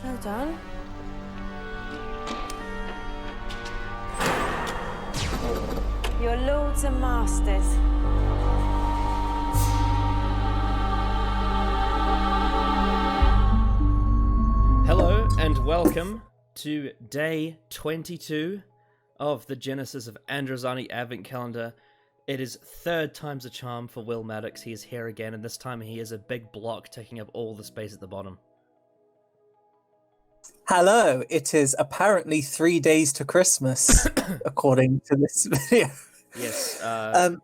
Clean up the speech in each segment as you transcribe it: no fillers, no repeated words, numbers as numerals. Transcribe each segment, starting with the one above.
Well done. Your lords and masters. Hello and welcome to day 22 of the Genesis of Androzani Advent Calendar. It is third time's a charm for Will Maddox. He is here again, and this time he is a big block taking up all the space at the bottom. Hello, it is apparently 3 days to Christmas, according to this video. Yes,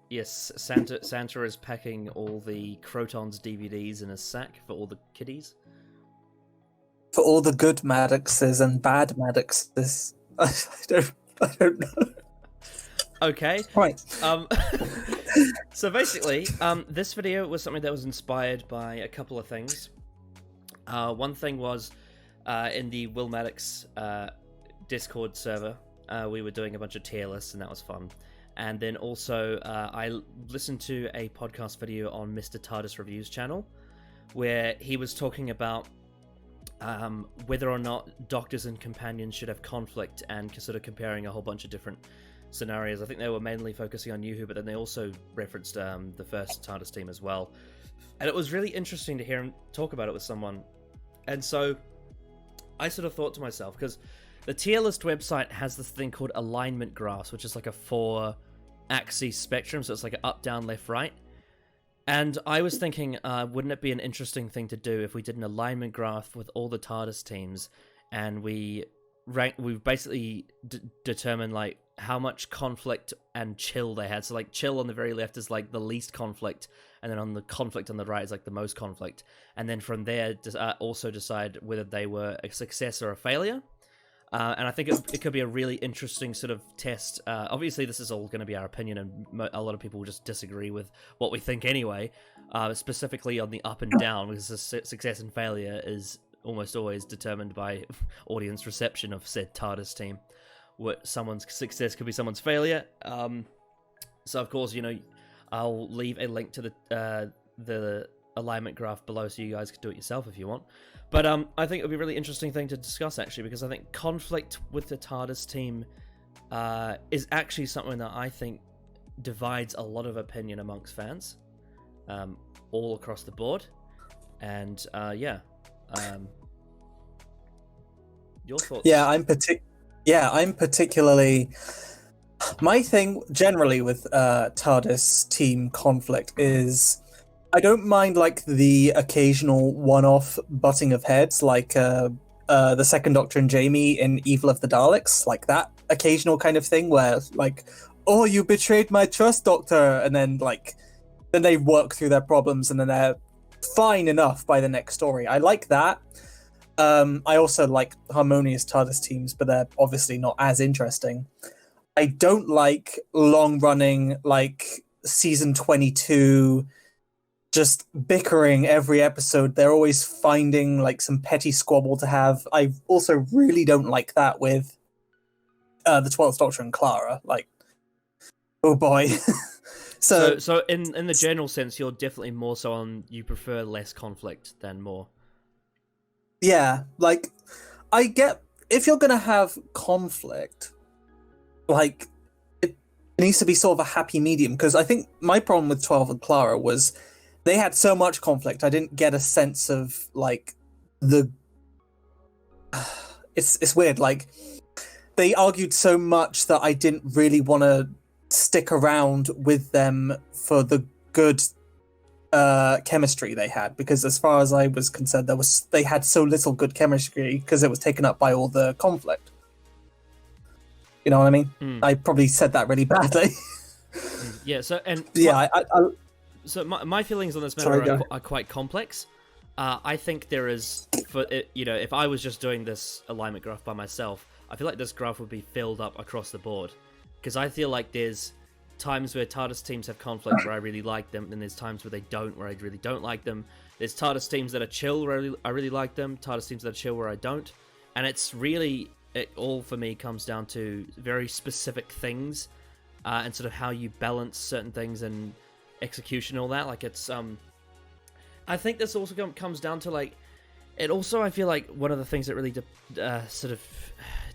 yes. Santa is packing all the Crotons DVDs in a sack for all the kiddies. For all the good Maddoxes and bad Maddoxes. I don't know. Okay. Right. So basically, this video was something that was inspired by a couple of things. One thing was in the Will Maddox Discord server, we were doing a bunch of tier lists, and that was fun. And then also, I listened to a podcast video on Mr. TARDIS Reviews channel, where he was talking about whether or not Doctors and Companions should have conflict, and sort of comparing a whole bunch of different scenarios. I think they were mainly focusing on New Who, but then they also referenced the first TARDIS team as well. And it was really interesting to hear him talk about it with someone. And so I sort of thought to myself, because the tier list website has this thing called alignment graphs, which is like a 4-axis spectrum, so it's like an up, down, left, right. And I was thinking, wouldn't it be an interesting thing to do if we did an alignment graph with all the TARDIS teams, and we basically determined like how much conflict and chill they had. So like chill on the very left is like the least conflict, and then on the conflict on the right is like the most conflict. And then from there, also decide whether they were a success or a failure. And I think it could be a really interesting sort of test. Obviously, this is all going to be our opinion, and a lot of people will just disagree with what we think anyway. Specifically on the up and down, because the success and failure is almost always determined by audience reception of said TARDIS team. What someone's success could be someone's failure. So of course, I'll leave a link to the alignment graph below, so you guys can do it yourself if you want. But I think it would be a really interesting thing to discuss, actually, because I think conflict with the TARDIS team is actually something that I think divides a lot of opinion amongst fans, all across the board. And your thoughts? I'm particularly. My thing generally with TARDIS team conflict is I don't mind like the occasional one-off butting of heads, like the Second Doctor and Jamie in Evil of the Daleks, like that occasional kind of thing where like, oh, you betrayed my trust, Doctor, and then they work through their problems and then they're fine enough by the next story. I like that. I also like harmonious TARDIS teams, but they're obviously not as interesting. I don't like long-running, like, season 22, just bickering every episode. They're always finding, like, some petty squabble to have. I also really don't like that with the 12th Doctor and Clara. Like, oh boy. So in the general sense, you're definitely more so on, you prefer less conflict than more. Yeah, like, I get, if you're going to have conflict, like, it needs to be sort of a happy medium, because I think my problem with 12 and Clara was they had so much conflict, I didn't get a sense of, like, it's weird, like, they argued so much that I didn't really want to stick around with them for the good chemistry they had, because as far as I was concerned, they had so little good chemistry because it was taken up by all the conflict. You know what I mean? I probably said that really badly. Yeah. So so my feelings on this matter are quite complex. I think there is, if I was just doing this alignment graph by myself, I feel like this graph would be filled up across the board, because I feel like there's times where TARDIS teams have conflict where I really like them, and there's times where they don't, where I really don't like them. There's TARDIS teams that are chill where I really like them, TARDIS teams that are chill where I don't. And it's really, it all for me comes down to very specific things, and sort of how you balance certain things and execution and all that. Like, it's I think this also comes down to, like, It also, I feel like one of the things that really sort of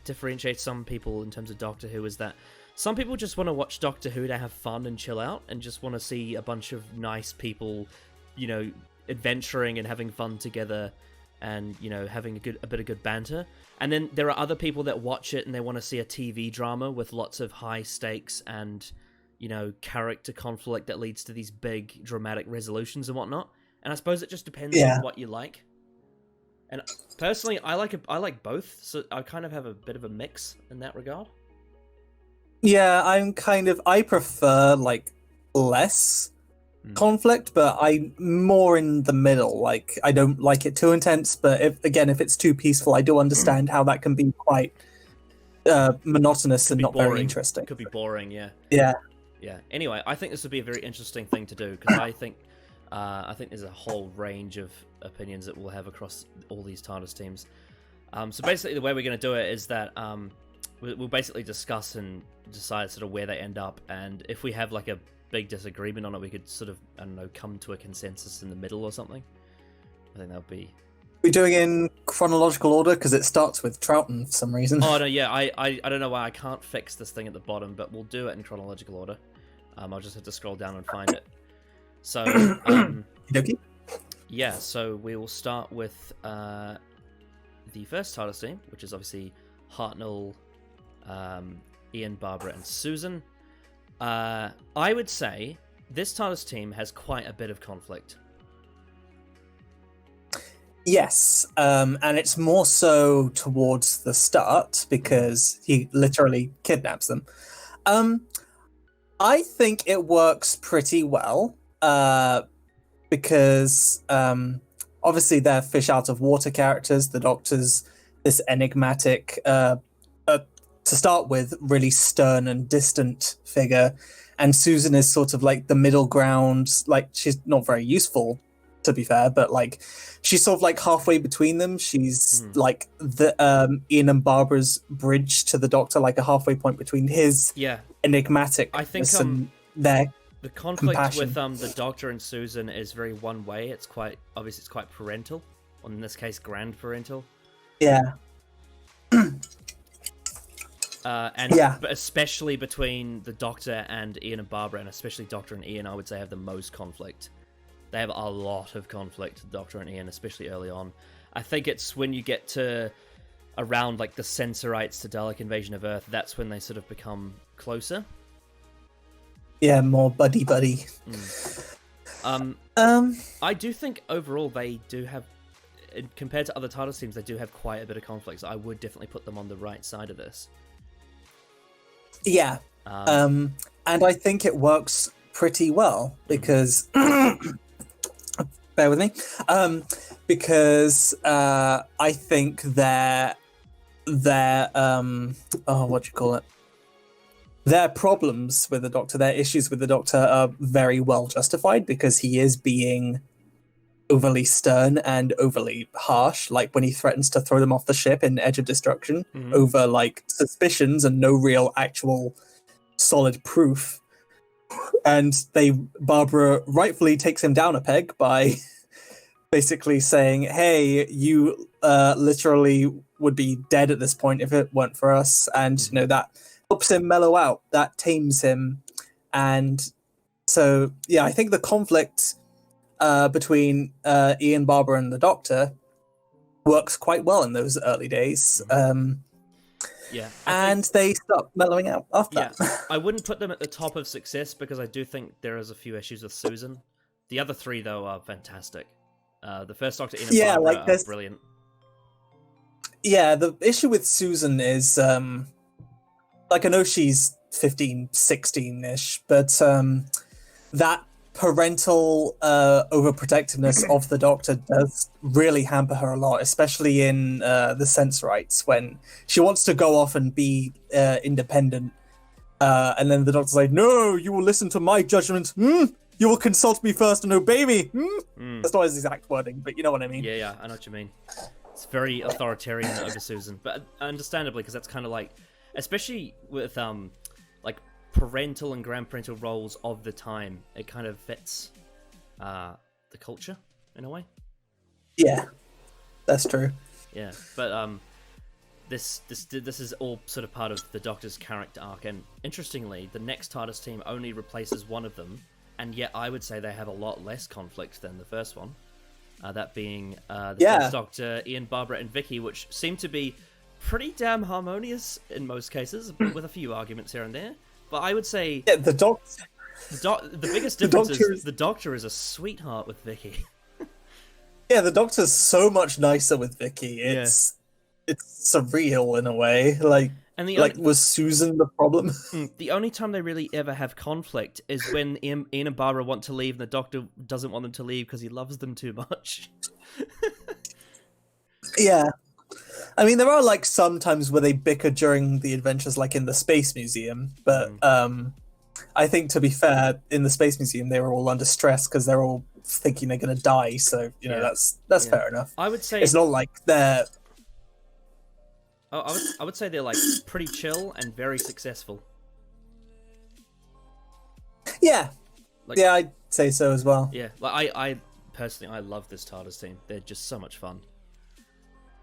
differentiates some people in terms of Doctor Who is that some people just want to watch Doctor Who to have fun and chill out, and just want to see a bunch of nice people, you know, adventuring and having fun together, and, you know, having a bit of good banter. And then there are other people that watch it and they want to see a TV drama with lots of high stakes and, you know, character conflict that leads to these big dramatic resolutions and whatnot. And I suppose it just depends on what you like. And personally, I like both, so I kind of have a bit of a mix in that regard. Yeah, I prefer, like, less conflict, but I'm more in the middle. Like, I don't like it too intense, but if it's too peaceful, I do understand how that can be quite monotonous and not very interesting. Could be boring, yeah. Yeah. Yeah. Anyway, I think this would be a very interesting thing to do, because I think there's a whole range of opinions that we'll have across all these TARDIS teams. So basically, the way we're going to do it is that we'll basically discuss and decide sort of where they end up, and if we have like a big disagreement on it, we could sort of, I don't know, come to a consensus in the middle or something. I think that would be... We're doing in chronological order because it starts with Troughton for some reason. Oh no, yeah, I don't know why I can't fix this thing at the bottom, but we'll do it in chronological order. I'll just have to scroll down and find it. So, yeah, so we will start with the first TARDIS team, which is obviously Hartnell, Ian, Barbara, and Susan. I would say this TARDIS team has quite a bit of conflict. Yes, and it's more so towards the start because he literally kidnaps them. I think it works pretty well because obviously they're fish out of water characters. The Doctor's this enigmatic, to start with, really stern and distant figure, and Susan is sort of like the middle ground. Like, she's not very useful, to be fair, but like she's sort of like halfway between them. She's like the Ian and Barbara's bridge to the Doctor, like a halfway point between his enigmatic and their the conflict compassion. with the Doctor and Susan is very one way. It's quite obvious. It's quite parental, or in this case, grand parental. Yeah. But especially between the Doctor and Ian and Barbara, and especially Doctor and Ian, I would say have the most conflict. They have a lot of conflict, Doctor and Ian, especially early on. I think it's when you get to around like the Sensorites to Dalek Invasion of Earth, that's when they sort of become closer. Yeah, more buddy-buddy. I do think overall they do have, compared to other TARDIS teams, they do have quite a bit of conflict. So I would definitely put them on the right side of this. Yeah. And I think it works pretty well because... bear with me. Because I think their problems with the Doctor, their issues with the Doctor are very well justified because he is being overly stern and overly harsh, like when he threatens to throw them off the ship in Edge of Destruction over like suspicions and no real actual solid proof. And Barbara rightfully takes him down a peg by basically saying, hey, you literally would be dead at this point if it weren't for us. And, you know, that helps him mellow out. That tames him. And so, yeah, I think the conflict between Ian, Barbara, and the Doctor works quite well in those early days. They start mellowing out after that. I wouldn't put them at the top of success because I do think there is a few issues with Susan. The other three, though, are fantastic. The first Doctor, Ian and Barbara, are brilliant. Yeah, the issue with Susan is, like, I know she's 15, 16-ish, but that parental overprotectiveness of the Doctor does really hamper her a lot, especially in the Sensorites, when she wants to go off and be independent, and then the Doctor's like, no, you will listen to my judgment, you will consult me first and obey me. That's not his exact wording, but you know what I mean. Yeah, I know what you mean. It's very authoritarian over Susan, but understandably, because that's kind of like, especially with like parental and grandparental roles of the time, it kind of fits the culture in a way. Yeah. That's true. Yeah, but this is all sort of part of the Doctor's character arc, and interestingly, the next TARDIS team only replaces one of them, and yet I would say they have a lot less conflict than the first one. That being the first Doctor, Ian, Barbara, and Vicky, which seem to be pretty damn harmonious in most cases, with a few arguments here and there. But I would say the Doctor. The biggest difference is the Doctor is a sweetheart with Vicky. Yeah, the Doctor's so much nicer with Vicky. It's surreal in a way. Was Susan the problem? The only time they really ever have conflict is when Ian and Barbara want to leave, and the Doctor doesn't want them to leave because he loves them too much. Yeah. I mean, there are some times where they bicker during the adventures, like in the Space Museum, but I think, to be fair, in the Space Museum they were all under stress because they're all thinking they're going to die, so that's fair enough. I would say it's not like they're... I would say they're pretty chill and very successful. Yeah. I'd say so as well. Yeah, I personally, I love this TARDIS team. They're just so much fun.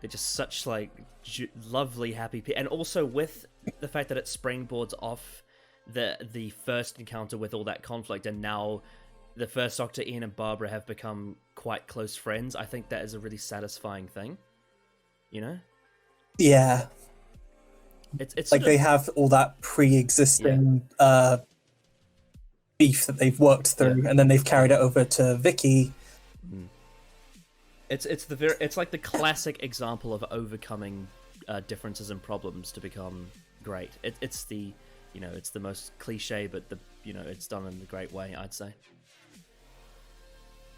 They're just such lovely, happy people, and also with the fact that it springboards off the first encounter with all that conflict, and now the first Doctor, Ian, and Barbara have become quite close friends. I think that is a really satisfying thing. You know? Yeah. It's they have all that pre-existing beef that they've worked through, and then they've carried it over to Vicky. It's like the classic example of overcoming differences and problems to become great. It's the most cliche, but it's done in a great way, I'd say.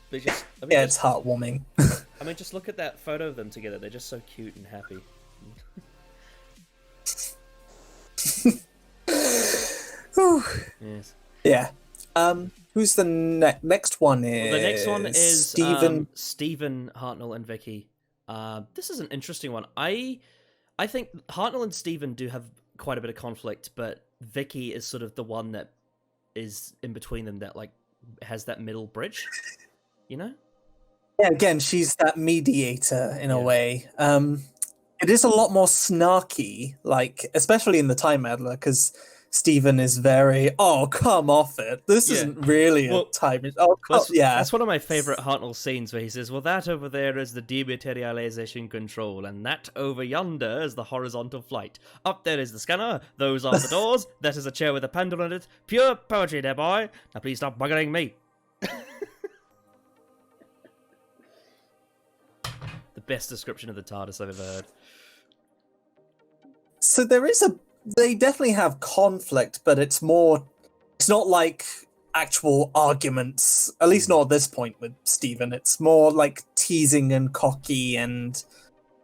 But it's heartwarming. I mean, just look at that photo of them together. They're just so cute and happy. Yes. Yeah. Who's the next one? Is the next one is Stephen, Hartnell, and Vicky. This is an interesting one. I think Hartnell and Stephen do have quite a bit of conflict, but Vicky is sort of the one that is in between them, that has that middle bridge. You know? Yeah. Again, she's that mediator in a way. It is a lot more snarky, especially in the Time Meddler, because Stephen is very, come off it. This isn't really a time. That's one of my favourite Hartnell scenes where he says, well, that over there is the dematerialization control, and that over yonder is the horizontal flight. Up there is the scanner, those are the doors, that is a chair with a pendulum on it. Pure poetry there, boy. Now please stop buggering me. The best description of the TARDIS I've ever heard. So they definitely have conflict, but it's not like actual arguments, at least not at this point with Stephen. It's more like teasing and cocky and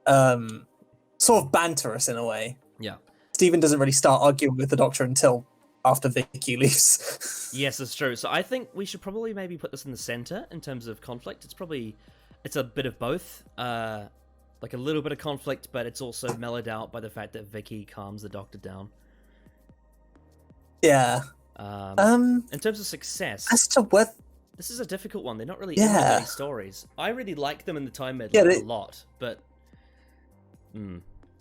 sort of banterous in a way. Yeah. Stephen doesn't really start arguing with the Doctor until after Vicky leaves. Yes, that's true. So I think we should probably maybe put this in the center in terms of conflict. It's a bit of both. A little bit of conflict, but it's also mellowed out by the fact that Vicky calms the Doctor down. Yeah. In terms of success, as to what, this is a difficult one. They're not really in many stories. I really like them in the Time Meddler a lot, but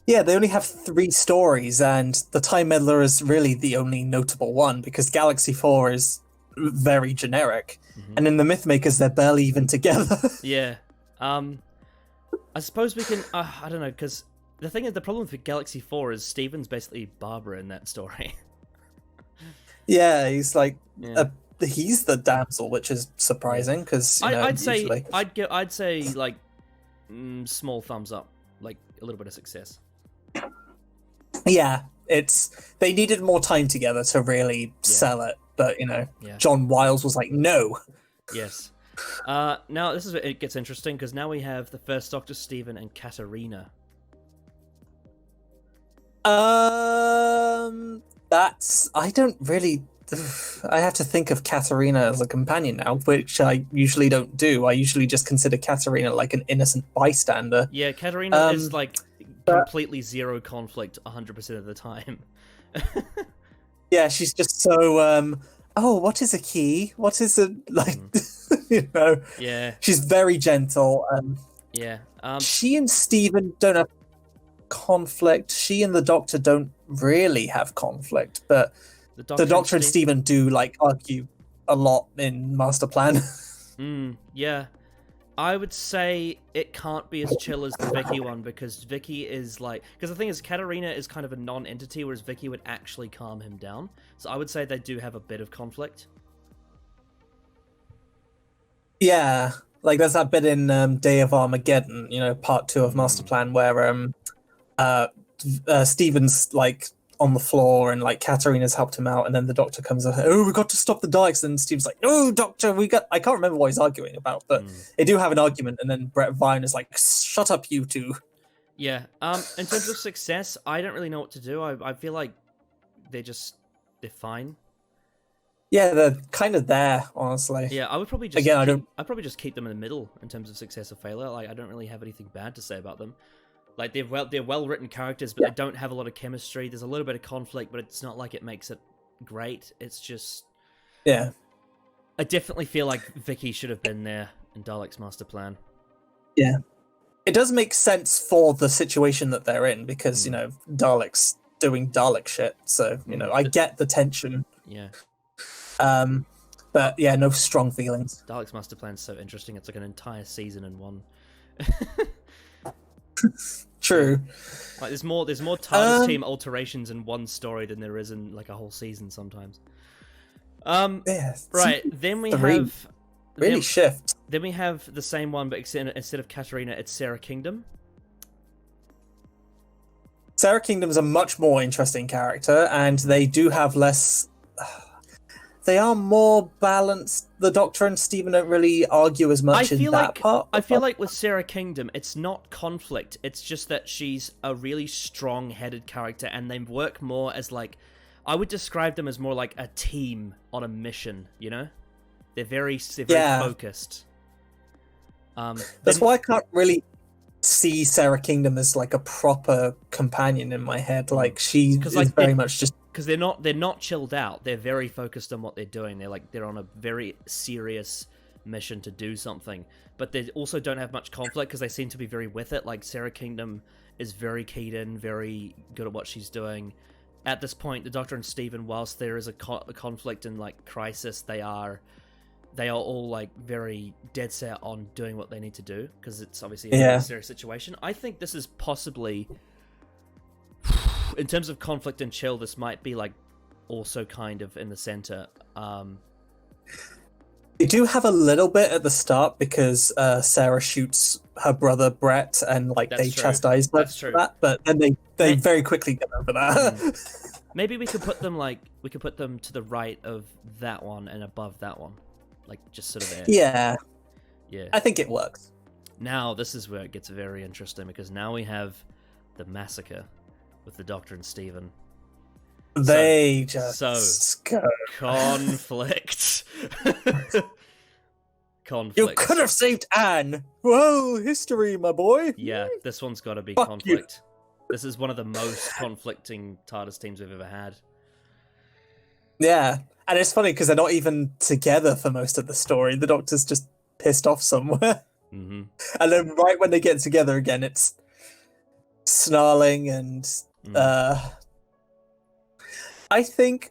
yeah, they only have 3 stories, and the Time Meddler is really the only notable one because Galaxy 4 is very generic, and in the Mythmakers they're barely even together. Yeah. I suppose we can. I don't know, because the thing is, the problem with Galaxy 4 is Stephen's basically Barbara in that story. Yeah, he's he's the damsel, which is surprising because I'd usually... say small thumbs up, a little bit of success. Yeah, they needed more time together to really sell it, but John Wiles was like, no. Yes. Now this is where it gets interesting, because now we have the first Doctor, Stephen, and Katarina. I don't really... I have to think of Katarina as a companion now, which I usually don't do. I usually just consider Katarina like an innocent bystander. Yeah, Katarina is completely zero conflict 100% of the time. Yeah, she's just so... what is a key? What is a... Yeah. She's very gentle. Yeah. She and Stephen don't have conflict. She and the Doctor don't really have conflict, but the Doctor and Stephen do like argue a lot in Master Plan. Yeah. I would say it can't be as chill as the Vicky one, because Vicky is like... Because the thing is, Katarina is kind of a non-entity, whereas Vicky would actually calm him down. So I would say they do have a bit of conflict. Yeah, like there's that bit in Day of Armageddon, part 2 of Master Plan, where Stephen's like on the floor and like Katarina's helped him out, and then the Doctor comes up, oh, we got to stop the Daleks, and Steve's like, no, Doctor, I can't remember what he's arguing about, but they do have an argument, and then Brett Vine is like, shut up, you two. Yeah. In terms of success, I don't really know what to do. I feel like they're fine. Yeah, they're kind of there, honestly. Yeah, I would probably just I'd probably just keep them in the middle in terms of success or failure. Like, I don't really have anything bad to say about them. Like, they're well-written characters, but they don't have a lot of chemistry. There's a little bit of conflict, but it's not like it makes it great. It's just... Yeah. I definitely feel like Vicky should have been there in Dalek's Master Plan. Yeah. It does make sense for the situation that they're in, because, Daleks doing Dalek shit, so, I get the tension. Yeah. But, yeah, no strong feelings. Dalek's Master Plan's so interesting, it's like an entire season in one. True. Like, there's more TARDIS team alterations in one story than there is in like a whole season sometimes. Yeah, right. Then we have really shift. Then we have the same one, but instead of Katarina, it's Sarah Kingdom. Sarah Kingdom's a much more interesting character, and they do have less. They are more balanced. The Doctor and Stephen don't really argue as much in that part. I feel like with Sarah Kingdom, it's not conflict. It's just that she's a really strong-headed character, and they work more as like... I would describe them as more like a team on a mission, They're very focused. That's why I can't really see Sarah Kingdom as like a proper companion in my head. Like, she is very much just... Because they're not chilled out. They're very focused on what they're doing. They're on a very serious mission to do something. But they also don't have much conflict because they seem to be very with it. Like, Sarah Kingdom is very keyed in, very good at what she's doing. At this point, the Doctor and Stephen, whilst there is a conflict and like crisis, they are all like very dead set on doing what they need to do, because it's obviously a very serious situation. I think this is possibly... In terms of conflict and chill, this might be like also kind of in the center. They do have a little bit at the start, because Sarah shoots her brother Brett, and like they chastise her for that, but then they very quickly get over that. Maybe we could put them to the right of that one and above that one, like just sort of there. Yeah, yeah. I think it works. Now this is where it gets very interesting, because now we have the massacre with the Doctor and Stephen. They conflict. Conflict. You could have saved Anne. Whoa, history, my boy. Yeah, this one's got to be Fuck conflict. You. This is one of the most conflicting TARDIS teams we've ever had. Yeah, and it's funny because they're not even together for most of the story. The Doctor's just pissed off somewhere. Mm-hmm. And then right when they get together again, it's snarling and... I think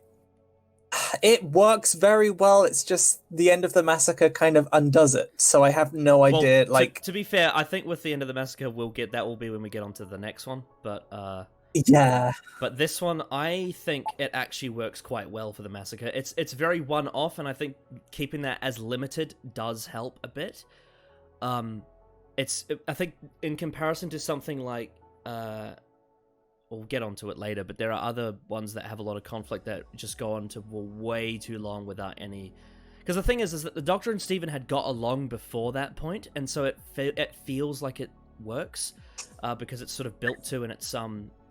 it works very well. It's just the end of the massacre kind of undoes it. So I have no idea. To be fair, I think with the end of the massacre, that will be when we get onto the next one. But yeah. But this one, I think it actually works quite well for the massacre. It's very one-off, and I think keeping that as limited does help a bit. I think in comparison to something like we'll get onto it later, but there are other ones that have a lot of conflict that just go on to way too long without any... Because the thing is that the Doctor and Stephen had got along before that point, and so it feels like it works, because it's sort of built to, and it's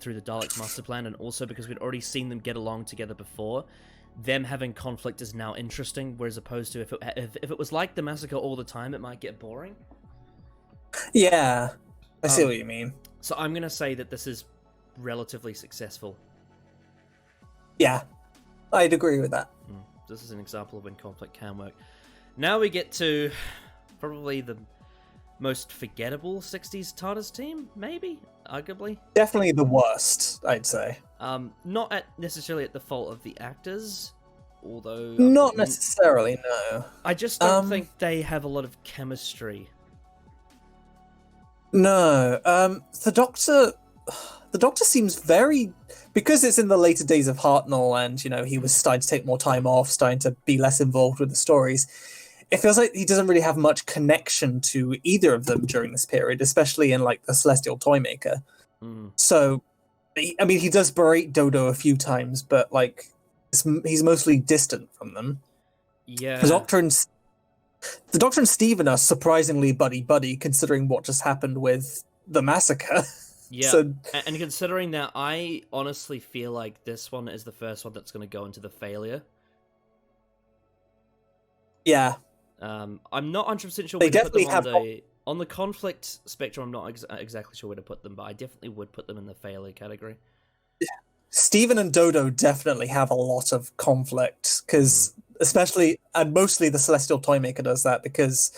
through the Dalek Master Plan, and also because we'd already seen them get along together before. Them having conflict is now interesting, whereas opposed to if it was like the massacre all the time, it might get boring. Yeah, I see what you mean. So I'm going to say that this is relatively successful. Yeah, I'd agree with that. This is an example of when conflict can work. Now we get to probably most forgettable 60s TARDIS team, maybe, arguably. Definitely the worst, I'd say. Not necessarily at the fault of the actors, although Not necessarily, no. I just don't think they have a lot of chemistry. No, the Doctor seems very, because it's in the later days of Hartnell, and he was starting to take more time off, starting to be less involved with the stories. It feels like he doesn't really have much connection to either of them during this period, especially in like the Celestial Toymaker. So, he does berate Dodo a few times, but like he's mostly distant from them. Yeah, The Doctor and Steven are surprisingly buddy-buddy, considering what just happened with the massacre. Yeah, So, and considering that, I honestly feel like this one is the first one that's going to go into the failure. yeah. I'm not 100% sure They where to put them definitely on the conflict spectrum. I'm not exactly sure where to put them, but I definitely would put them in the failure category. Steven and Dodo definitely have a lot of conflict, because especially, and mostly the Celestial Toymaker does that, because,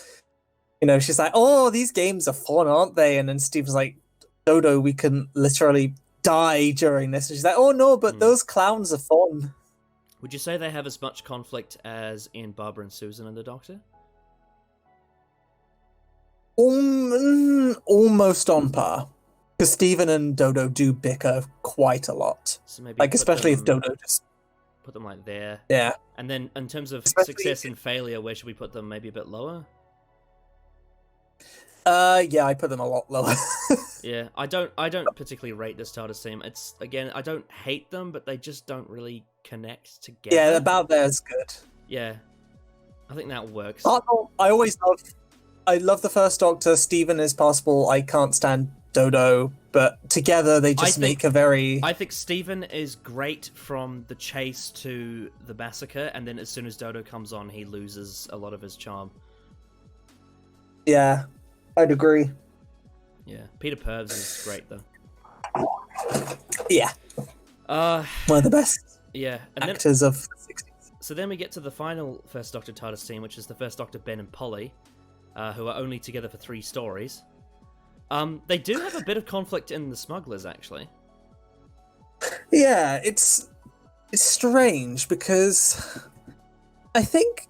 she's like, oh, these games are fun, aren't they? And then Steven's like, Dodo, we can literally die during this. And she's like, oh no, but those clowns are fun. Would you say they have as much conflict as in Barbara and Susan and the Doctor? Almost on par. Because Steven and Dodo do bicker quite a lot. So maybe especially if Dodo just... Put them like there. Yeah. And then in terms of Especially success and failure, where should we put them? Maybe a bit lower? Yeah, I put them a lot lower. Yeah, I don't particularly rate this TARDIS team. It's, again, I don't hate them, but they just don't really connect together. Yeah, about there's good. Yeah, I think that works. I love the first Doctor. Steven is possible. I can't stand Dodo, but together they just make a very... I think Steven is great from the chase to the massacre, and then as soon as Dodo comes on, he loses a lot of his charm. Yeah, I'd agree. Yeah, Peter Purves is great, though. Yeah. One of the best actors of the 60s. So then we get to the final First Doctor TARDIS team, which is the First Doctor, Ben and Polly, who are only together for 3 stories. They do have a bit of conflict in the Smugglers, actually. Yeah, it's strange, because I think...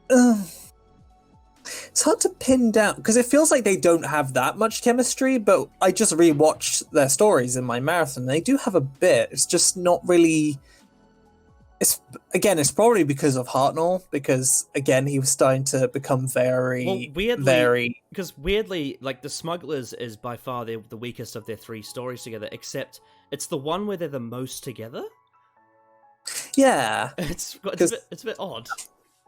it's hard to pin down, because it feels like they don't have that much chemistry, but I just rewatched their stories in my marathon. They do have a bit. It's just not really... It's probably because of Hartnell, because, again, he was starting to become very... Because weirdly, like, the Smugglers is by far the weakest of their 3 stories together, except it's the one where they're the most together. Yeah. It's a bit odd.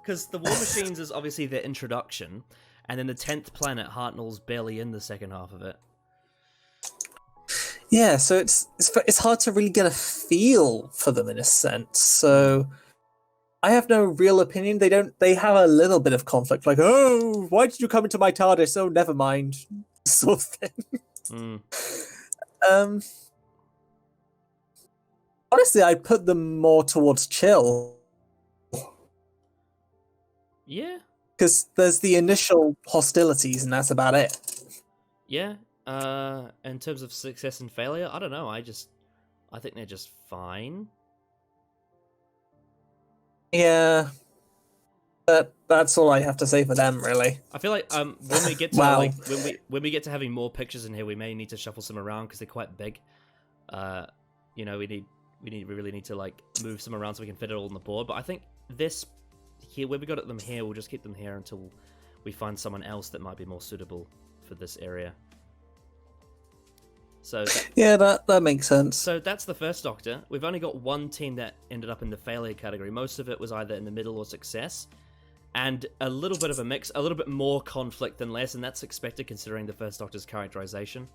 Because the War Machines is obviously their introduction, and then the 10th planet, Hartnell's barely in the second half of it. Yeah, so it's hard to really get a feel for them in a sense. So I have no real opinion. They have a little bit of conflict, like, oh, why did you come into my TARDIS? Oh, never mind, sort of thing. Honestly, I put them more towards chill. Yeah. Because there's the initial hostilities, and that's about it. Yeah. In terms of success and failure, I don't know. I think they're just fine. Yeah. That's all I have to say for them, really. I feel like when we get to when we get to having more pictures in here, we may need to shuffle some around because they're quite big. We really need to like move some around so we can fit it all on the board. But I think this here, where we got them here, we'll just keep them here until we find someone else that might be more suitable for this area. So that makes sense. So that's the First Doctor. We've only got one team that ended up in the failure category. Most of it was either in the middle or success, and a little bit of a mix, a little bit more conflict than less, and that's expected considering the First Doctor's characterization.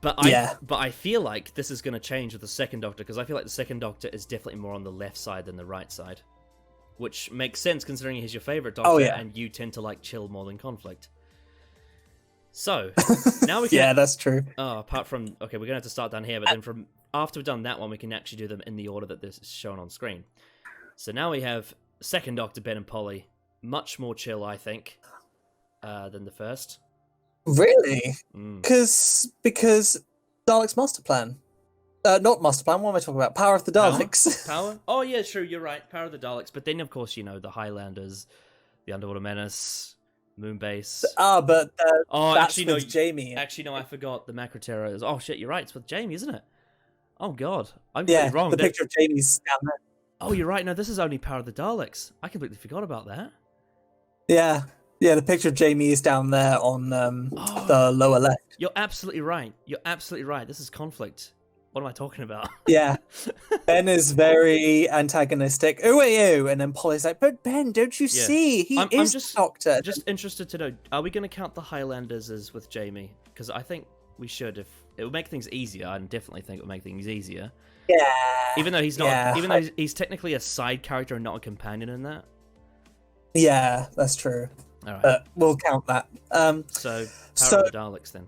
But I feel like this is going to change with the Second Doctor, because I feel like the Second Doctor is definitely more on the left side than the right side, which makes sense considering he's your favorite Doctor, and you tend to like chill more than conflict. So now we can. Yeah, that's true. Oh, apart from we're gonna have to start down here, but then from after we've done that one, we can actually do them in the order that this is shown on screen. So now we have Second Doctor, Ben and Polly, much more chill, I think. than the first. Really? Mm. Because Dalek's master plan. Not master plan. What am I talking about? Power of the Daleks. Power? Oh yeah, true. You're right. Power of the Daleks. But then, of course, the Highlanders, the Underwater Menace, Moonbase. But Oh, that's actually, no. with Jamie. Actually, no. I forgot the Macroterra is. Oh shit, you're right. It's with Jamie, isn't it? Oh god, I'm Yeah, completely wrong. the picture of Jamie's down there. Oh, you're right. No, this is only Power of the Daleks. I completely forgot about that. Yeah, the picture of Jamie is down there on the lower left. You're absolutely right. This is conflict. What am I talking about? Yeah. Ben is very antagonistic. Oh, and then Polly's like, but Ben, don't you see? He is the Doctor. Just interested to know, are we going to count the Highlanders as with Jamie? Because I think we should. If it would make things easier, I definitely think it would make things easier. Yeah. Even though he's not, even though he's technically a side character and not a companion in that. Yeah, that's true. All right. We'll count that. So Power of the Daleks then.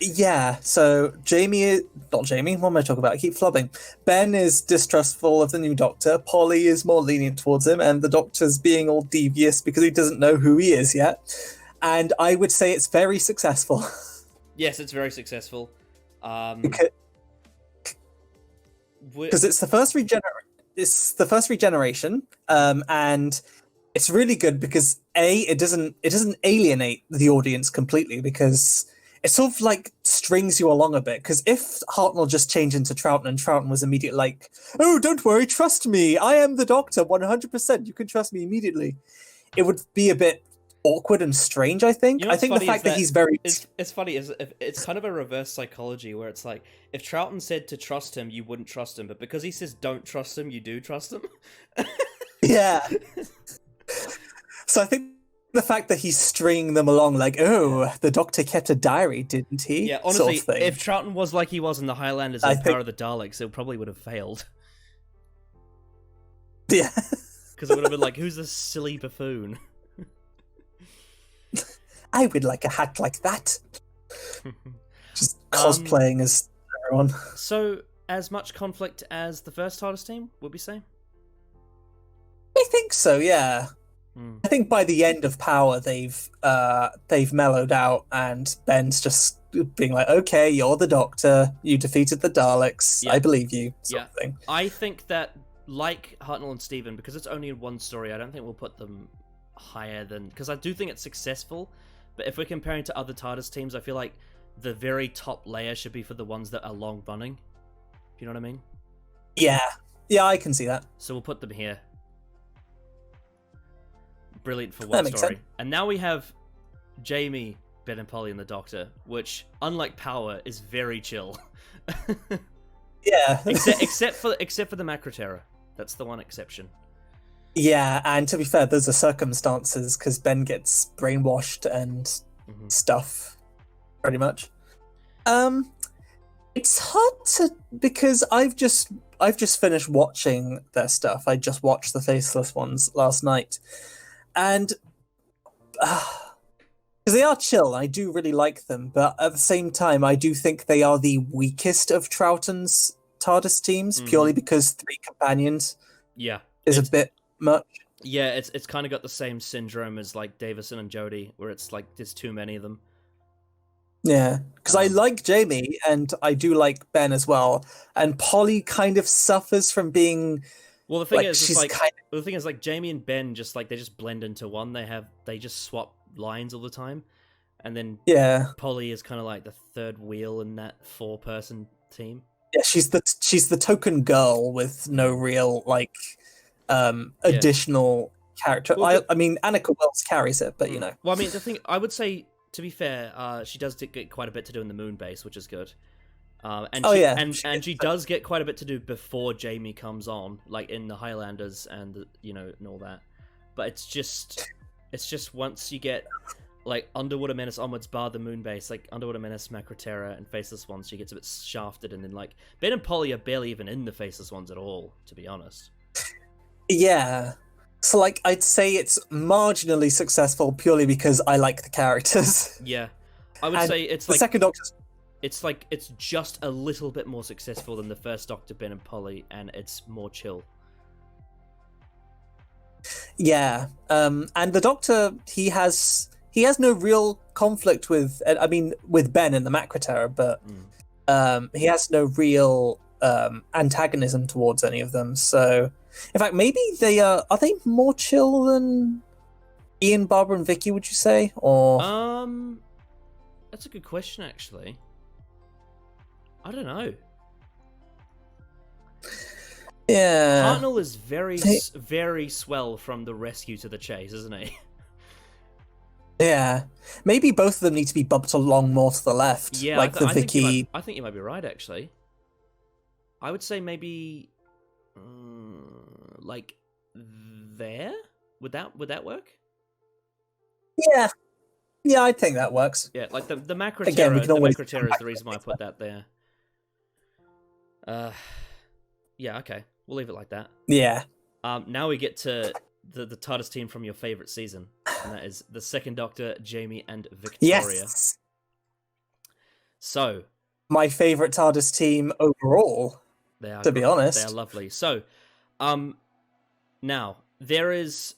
Yeah, so not Jamie, what am I talking about? I keep flubbing. Ben is distrustful of the new Doctor, Polly is more lenient towards him, and the Doctor's being all devious because he doesn't know who he is yet. And I would say it's very successful. Yes, it's very successful. Because it's the first regeneration, and it's really good because it doesn't alienate the audience completely, because it sort of like strings you along a bit. Because if Hartnell just changed into Troughton and Troughton was immediately like, oh, don't worry, trust me, I am the Doctor 100%, you can trust me immediately, it would be a bit awkward and strange, I think. I think the fact that he's very... It's funny, it's kind of a reverse psychology where it's like, if Troughton said to trust him, you wouldn't trust him, but because he says don't trust him, you do trust him. Yeah. So I think the fact that he's stringing them along like, oh, the Doctor kept a diary, didn't he? Yeah, honestly, sort of thing. if Troughton was like he was in the Highlanders and Power of the Daleks, it probably would have failed. Yeah. Because it would have been like, who's this silly buffoon? I would like a hat like that. Just cosplaying as everyone. So, as much conflict as the first TARDIS team, would we say? I think so, yeah. I think by the end of Power, they've mellowed out, and Ben's just being like, "Okay, you're the Doctor. You defeated the Daleks. Yeah. I believe you." Sort of thing. I think that, like Hartnell and Steven, because it's only in one story, I don't think we'll put them higher than, because I do think it's successful. But if we're comparing to other TARDIS teams, I feel like the very top layer should be for the ones that are long running. Do you know what I mean? Yeah, I can see that. So we'll put them here. Brilliant for one story. Sense. And now we have Jamie, Ben and Polly and the Doctor, which, unlike Power, is very chill. Yeah. except for the Macroterra. That's the one exception. Yeah, and to be fair, those are circumstances, because Ben gets brainwashed and stuff, pretty much. It's hard to, because I've just finished watching their stuff. I just watched the Faceless ones last night, and because they are chill, I do really like them, but at the same time, I do think they are the weakest of Troughton's TARDIS teams, purely because 3 companions is a bit much. Yeah, it's kind of got the same syndrome as like Davison and Jodie, where it's like there's too many of them. Yeah, because I like Jamie, and I do like Ben as well, and Polly kind of suffers from being... Well, the thing is, like Jamie and Ben they just blend into one. They just swap lines all the time, and then Polly is kind of like the third wheel in that 4-person team. Yeah, she's the token girl with no real additional character. Well, I mean, Annika Wells carries it, but you know. Well, I mean, the thing I would say, to be fair, she does get quite a bit to do in the moon base, which is good. And she does get quite a bit to do before Jamie comes on, like in the Highlanders and and all that. But it's just once you get like Underwater Menace onwards, bar the moon base, like Underwater Menace, Macroterra, and Faceless Ones, she gets a bit shafted, and then like Ben and Polly are barely even in the Faceless Ones at all, to be honest. Yeah. So like I'd say it's marginally successful purely because I like the characters. Yeah. I would say it's the like second Doctor's... It's just a little bit more successful than the first Doctor, Ben and Polly, and it's more chill. Yeah. And the Doctor, he has he has no real conflict with, I mean, with Ben and the Macroterror, but he has no real antagonism towards any of them. So, in fact, maybe they are they more chill than Ian, Barbara, and Vicky? Would you say, or that's a good question, actually. I don't know. Yeah, Hartnell is very swell from the rescue to the chase, isn't he? Yeah, maybe both of them need to be bumped along more to the left. Yeah, like the Vicky. I think you might be right, actually. I would say maybe, like there. Would that work? Yeah, I think that works. Yeah, like the Macroterror. Again, we can always the Macroterror is the reason why I put that there. Yeah, okay, we'll leave it like that. Yeah. Now we get to the TARDIS team from your favorite season, and that is the Second Doctor, Jamie, and Victoria. Yes. So, my favorite TARDIS team overall. They are, to be honest, they are lovely. So, now there is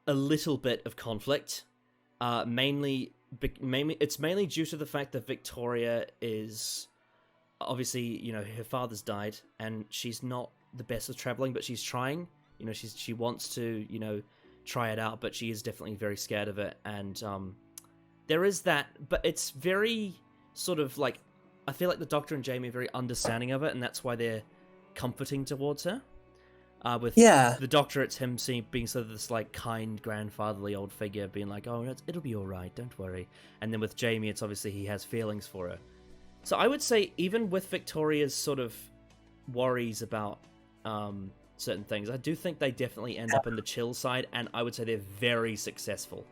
a little bit of conflict. Mainly it's mainly due to the fact that Victoria is obviously, her father's died, and she's not the best with traveling, but she's trying. She wants to, try it out, but she is definitely very scared of it. And there is that, but it's very sort of like, I feel like the Doctor and Jamie are very understanding of it, and that's why they're comforting towards her. With the Doctor, it's him being sort of this like kind, grandfatherly old figure, being like, "Oh, it'll be all right, don't worry." And then with Jamie, it's obviously he has feelings for her. So I would say, even with Victoria's sort of worries about certain things, I do think they definitely end up in the chill side, and I would say they're very successful.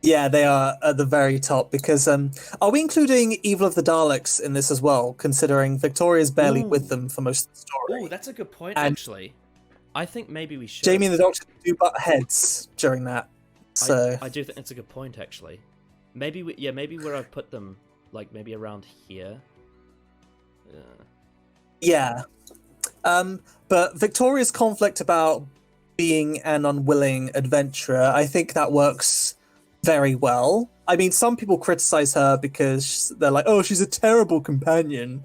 Yeah, they are at the very top, because are we including Evil of the Daleks in this as well, considering Victoria's barely with them for most of the story? Oh, that's a good point, actually. I think maybe we should. Jamie and the Doctor do butt heads during that. So I do think that's a good point, actually. Maybe maybe where I've put them, like maybe around here. Yeah. But Victoria's conflict about being an unwilling adventurer, I think that works very well. I mean, some people criticize her because they're like, "Oh, she's a terrible companion,"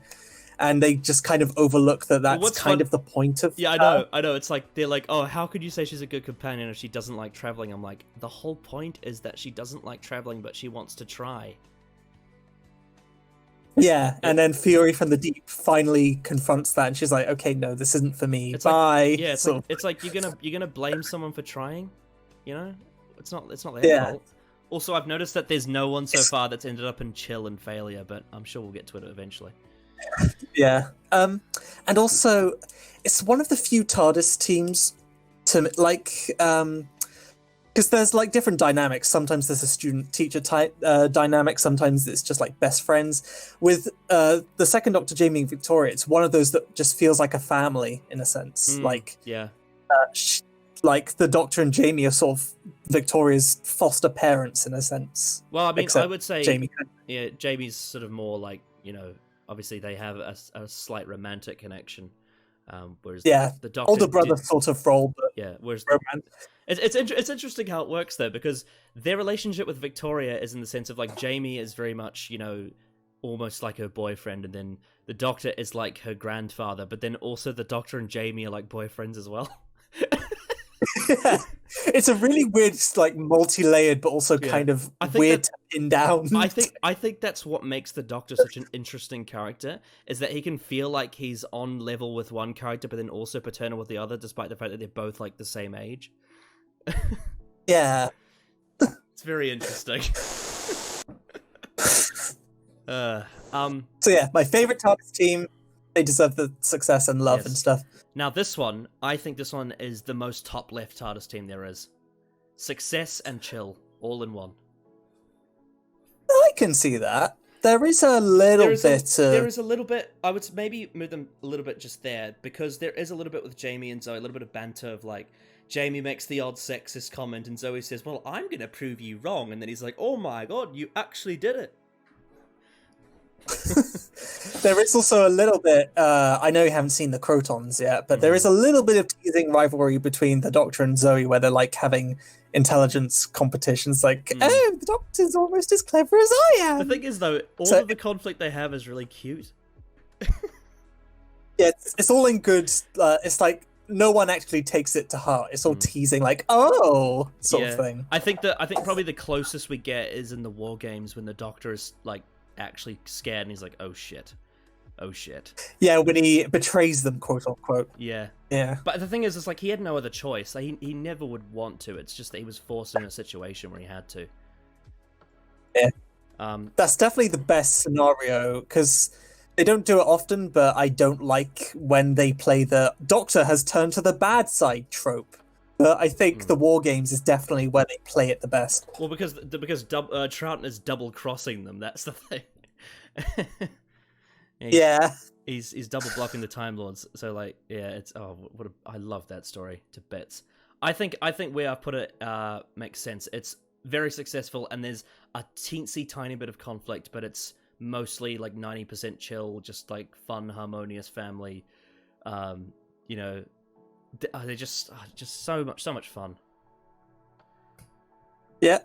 and they just kind of overlook that that's kind of the point of her. I know. It's like, they're like, "Oh, how could you say she's a good companion if she doesn't like traveling?" I'm like, the whole point is that she doesn't like traveling, but she wants to try. Yeah, and then Fury from the Deep finally confronts that, and she's like, "Okay, no, this isn't for me. Bye." It's like you're gonna blame someone for trying, It's not their fault. Also, I've noticed that there's no one so far that's ended up in chill and failure, but I'm sure we'll get to it eventually. Yeah. And also, it's one of the few TARDIS teams to like, because there's like different dynamics. Sometimes there's a student-teacher type dynamic. Sometimes it's just like best friends. With the Second Doctor, Jamie and Victoria, it's one of those that just feels like a family in a sense. Like the Doctor and Jamie are sort of Victoria's foster parents in a sense. Well, I mean, I would say Jamie's sort of more like, obviously they have a slight romantic connection. Whereas the Doctor, older brother sort of role, but whereas it's interesting how it works though, because their relationship with Victoria is in the sense of like Jamie is very much, almost like her boyfriend, and then the Doctor is like her grandfather, but then also the Doctor and Jamie are like boyfriends as well. Yeah. It's a really weird, like multi-layered, but also kind of weird to pin down. I think that's what makes the Doctor such an interesting character, is that he can feel like he's on level with one character, but then also paternal with the other, despite the fact that they're both like the same age. Yeah, it's very interesting. So yeah, my favorite TARDIS team. They deserve the success and love and stuff. Now this one, I think this one is the most top left TARDIS team there is. Success and chill, all in one. I can see that. There is a little bit. There is a little bit. I would maybe move them a little bit just there, because there is a little bit with Jamie and Zoe, a little bit of banter of like, Jamie makes the odd sexist comment, and Zoe says, "Well, I'm going to prove you wrong," and then he's like, "Oh my god, you actually did it." There is also a little bit. I know you haven't seen the Crotons yet, but there is a little bit of teasing rivalry between the Doctor and Zoe, where they're like having intelligence competitions. Like, oh, the Doctor's almost as clever as I am. The thing is, though, all of the conflict they have is really cute. Yeah, it's all in good. It's like no one actually takes it to heart. It's all teasing, like, oh, sort of thing. I think probably the closest we get is in the War Games when the Doctor is like actually scared and he's like, oh shit. Yeah, when he betrays them, quote unquote. Yeah. Yeah. But the thing is, it's like he had no other choice. Like, he never would want to. It's just that he was forced in a situation where he had to. Yeah. That's definitely the best scenario, because they don't do it often, but I don't like when they play the Doctor has turned to the bad side trope. But I think the War Games is definitely where they play it the best. Well, because Troughton is double crossing them. That's the thing. He's double blocking the Time Lords. So like, yeah, it's I love that story to bits. I think where I've put it makes sense. It's very successful, and there's a teensy tiny bit of conflict, but it's mostly like 90% chill, just like fun, harmonious family. You know, they're just so much fun. Yeah,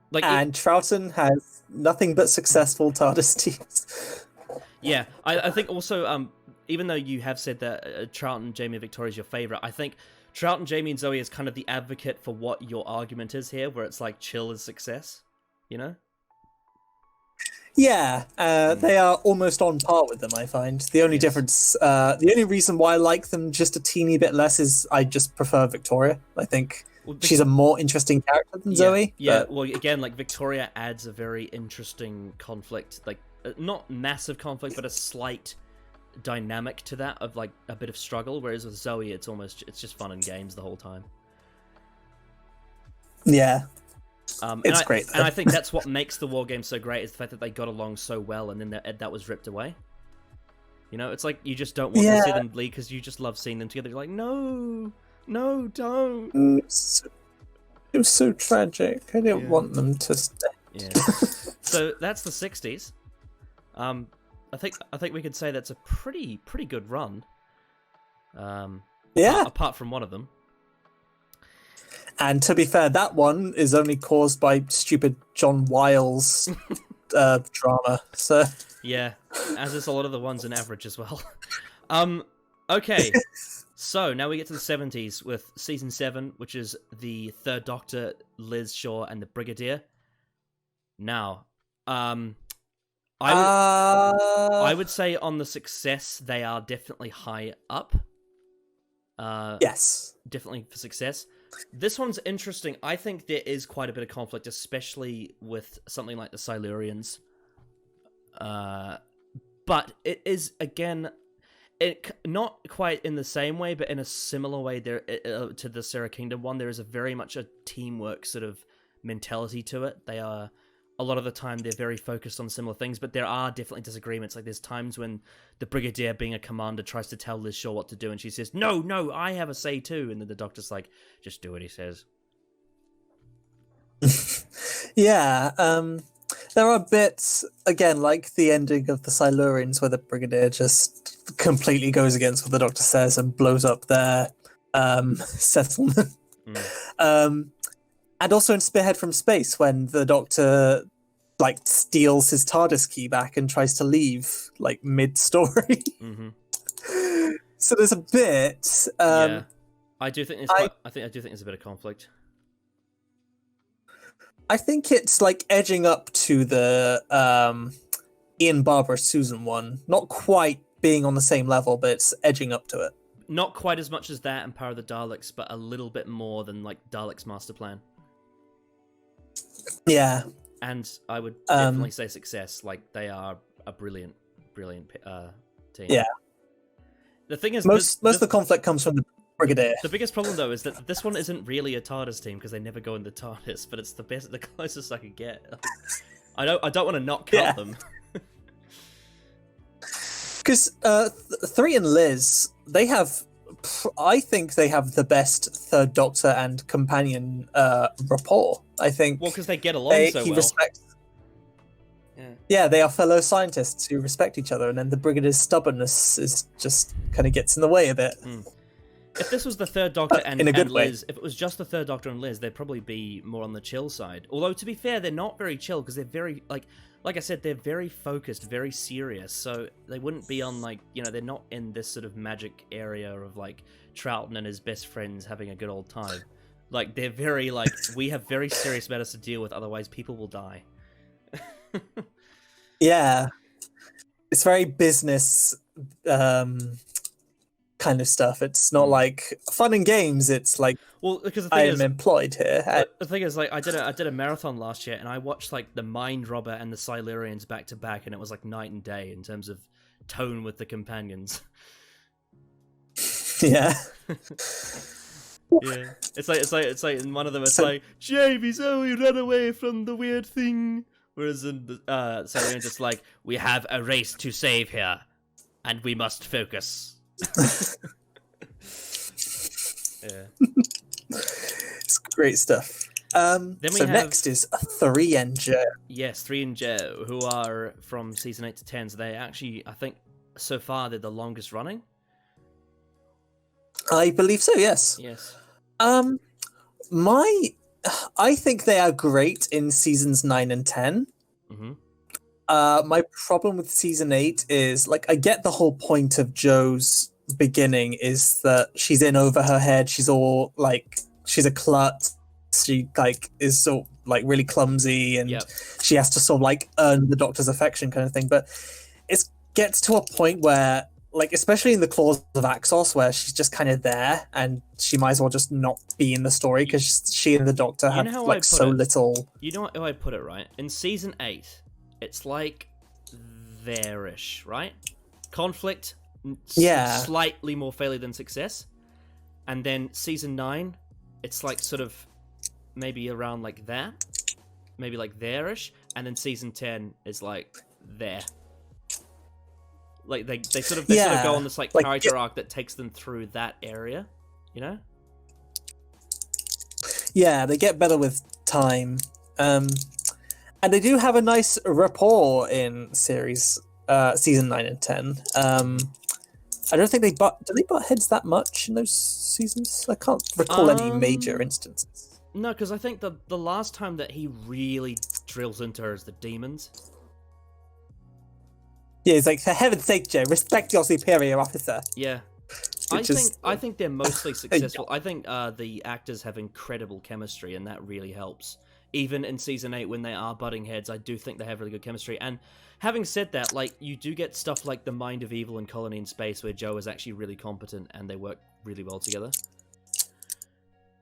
like, and Troughton has nothing but successful TARDIS teams. Yeah, I think also, even though you have said that Troughton, Jamie, and Victoria is your favorite, I think Troughton, Jamie, and Zoe is kind of the advocate for what your argument is here, where it's like chill is success, you know? Yeah, they are almost on par with them, I find. The only difference, the only reason why I like them just a teeny bit less is I just prefer Victoria. I think she's a more interesting character than Zoe. Yeah, but... well, again, like, Victoria adds a very interesting conflict, like, not massive conflict, but a slight dynamic to that of, like, a bit of struggle, whereas with Zoe, it's just fun and games the whole time. Yeah. It's great. And I think that's what makes the War Game so great, is the fact that they got along so well, and then that was ripped away. You know, it's like you just don't want to see them bleed because you just love seeing them together. You're like, no, don't. It was so tragic. I didn't want them to stay. Yeah. So that's the 60s. I think we could say that's a pretty good run. Apart from one of them. And to be fair, that one is only caused by stupid John Wiles drama. So yeah, as is a lot of the ones in Average as well. Okay, so now we get to the 70s with season 7, which is the Third Doctor, Liz Shaw, and the Brigadier. Now, I would say on the success they are definitely high up. Yes, definitely for success. This one's interesting. I think there is quite a bit of conflict, especially with something like the Silurians. But it is, again, not quite in the same way, but in a similar way there to the Sarah Kingdom one. There is a very much a teamwork sort of mentality to it. They are, a lot of the time, they're very focused on similar things, but there are definitely disagreements. Like, there's times when the Brigadier, being a commander, tries to tell Liz Shaw what to do, and she says, no, I have a say too. And then the Doctor's like, just do what he says. Yeah, there are bits, again, like the ending of the Silurians, where the Brigadier just completely goes against what the Doctor says and blows up their settlement. And also in Spearhead from Space, when the Doctor like steals his TARDIS key back and tries to leave like mid-story. So there's a bit. Yeah, I do think I do think there's a bit of conflict. I think it's like edging up to the Ian Barbara Susan one. Not quite being on the same level, but it's edging up to it. Not quite as much as that and Power of the Daleks, but a little bit more than like Daleks Master Plan. Yeah. And I would definitely say success. Like, they are a brilliant team. Yeah. The thing is, most of the conflict comes from the Brigadier. The biggest problem, though, is that this one isn't really a TARDIS team because they never go in the TARDIS, but it's the closest I could get. I don't want to not count them. Because 3 and Liz, I think they have the best Third Doctor and companion rapport. I think. Well, because they get along so well. Yeah, they are fellow scientists who respect each other, and then the Brigadier's stubbornness is just kind of gets in the way a bit. If this was the Third Doctor in a good and way. Liz, if it was just the Third Doctor and Liz, they'd probably be more on the chill side. Although, to be fair, they're not very chill, because they're very, like I said, they're very focused, very serious, so they wouldn't be on, like, you know, they're not in this sort of magic area of, like, Troughton and his best friends having a good old time. Like, they're very, like, we have very serious matters to deal with, otherwise people will die. Yeah. It's very business kind of stuff. It's not like fun and games. It's like, well, because the thing I is, am employed here. the thing is, like, I did a marathon last year, and I watched like the Mind Robber and the Silurians back to back, and it was like night and day in terms of tone with the companions. Yeah. Yeah, it's like in one of them, it's like, Jamie, so we ran away from the weird thing. Whereas in the Silurians, it's like, we have a race to save here, and we must focus. Yeah. It's great stuff. Then we so have... next is 3 and Joe. Yes, 3 and Joe, who are from season 8 to 10. So they actually, I think, so far they're the longest running. I believe so, yes. Yes. I think they are great in seasons 9 and 10. Mm-hmm. My problem with season 8 is, like, I get the whole point of Joe's beginning is that she's in over her head. She's all like, she's a klutz. She like is so like really clumsy, and she has to sort of like earn the Doctor's affection, kind of thing. But it gets to a point where, like, especially in the Claws of Axos, where she's just kind of there, and she might as well just not be in the story because she and the Doctor have like so little. You know how I put it, right? In season 8, it's like there-ish, right? Conflict, slightly more failure than success, and then season 9, it's like sort of maybe around like that, maybe like there-ish, and then season 10 is like there. Like they sort of go on this like character arc that takes them through that area, you know? Yeah, they get better with time, and they do have a nice rapport in series season 9 and 10. I don't think do they butt heads that much in those seasons? I can't recall any major instances. No, because I think the last time that he really drills into her is the demons. Yeah, he's like, for heaven's sake, Joe, respect your superior officer. Yeah. I think they're mostly successful. I think the actors have incredible chemistry, and that really helps. Even in season 8, when they are butting heads, I do think they have really good chemistry. And having said that, like, you do get stuff like the Mind of Evil and Colony in Space, where Joe is actually really competent and they work really well together.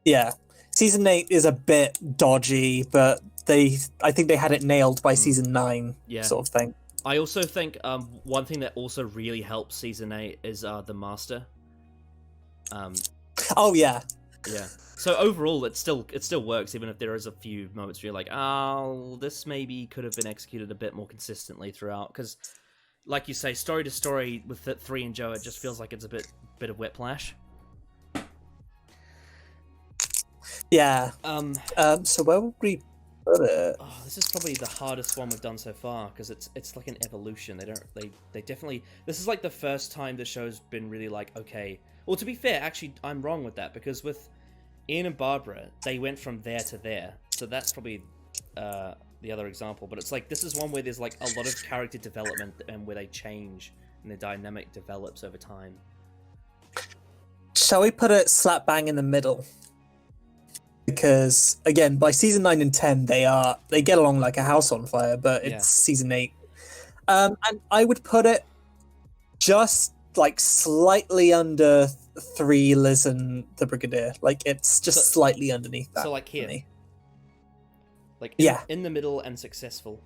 Yeah. Season 8 is a bit dodgy, but I think they had it nailed by season 9, sort of thing. I also think one thing that also really helps season 8 is the Master. Oh yeah. Yeah. So overall, it still works, even if there is a few moments where you're like, oh, this maybe could have been executed a bit more consistently throughout. Because, like you say, story to story with 3 and Joe, it just feels like it's a bit of whiplash. Yeah. So where would we put it? Oh, this is probably the hardest one we've done so far, because it's like an evolution. They definitely. This is like the first time the show's been really like, okay. Well, to be fair, actually, I'm wrong with that, because with Ian and Barbara, they went from there to there. So that's probably the other example. But it's like, this is one where there's like a lot of character development and where they change and the dynamic develops over time. Shall we put it slap bang in the middle? Because again, by season 9 and 10, they get along like a house on fire. But it's season 8, and I would put it just like slightly under 3, Liz and the Brigadier. Like, it's just slightly underneath that. So like here, like in the middle and successful.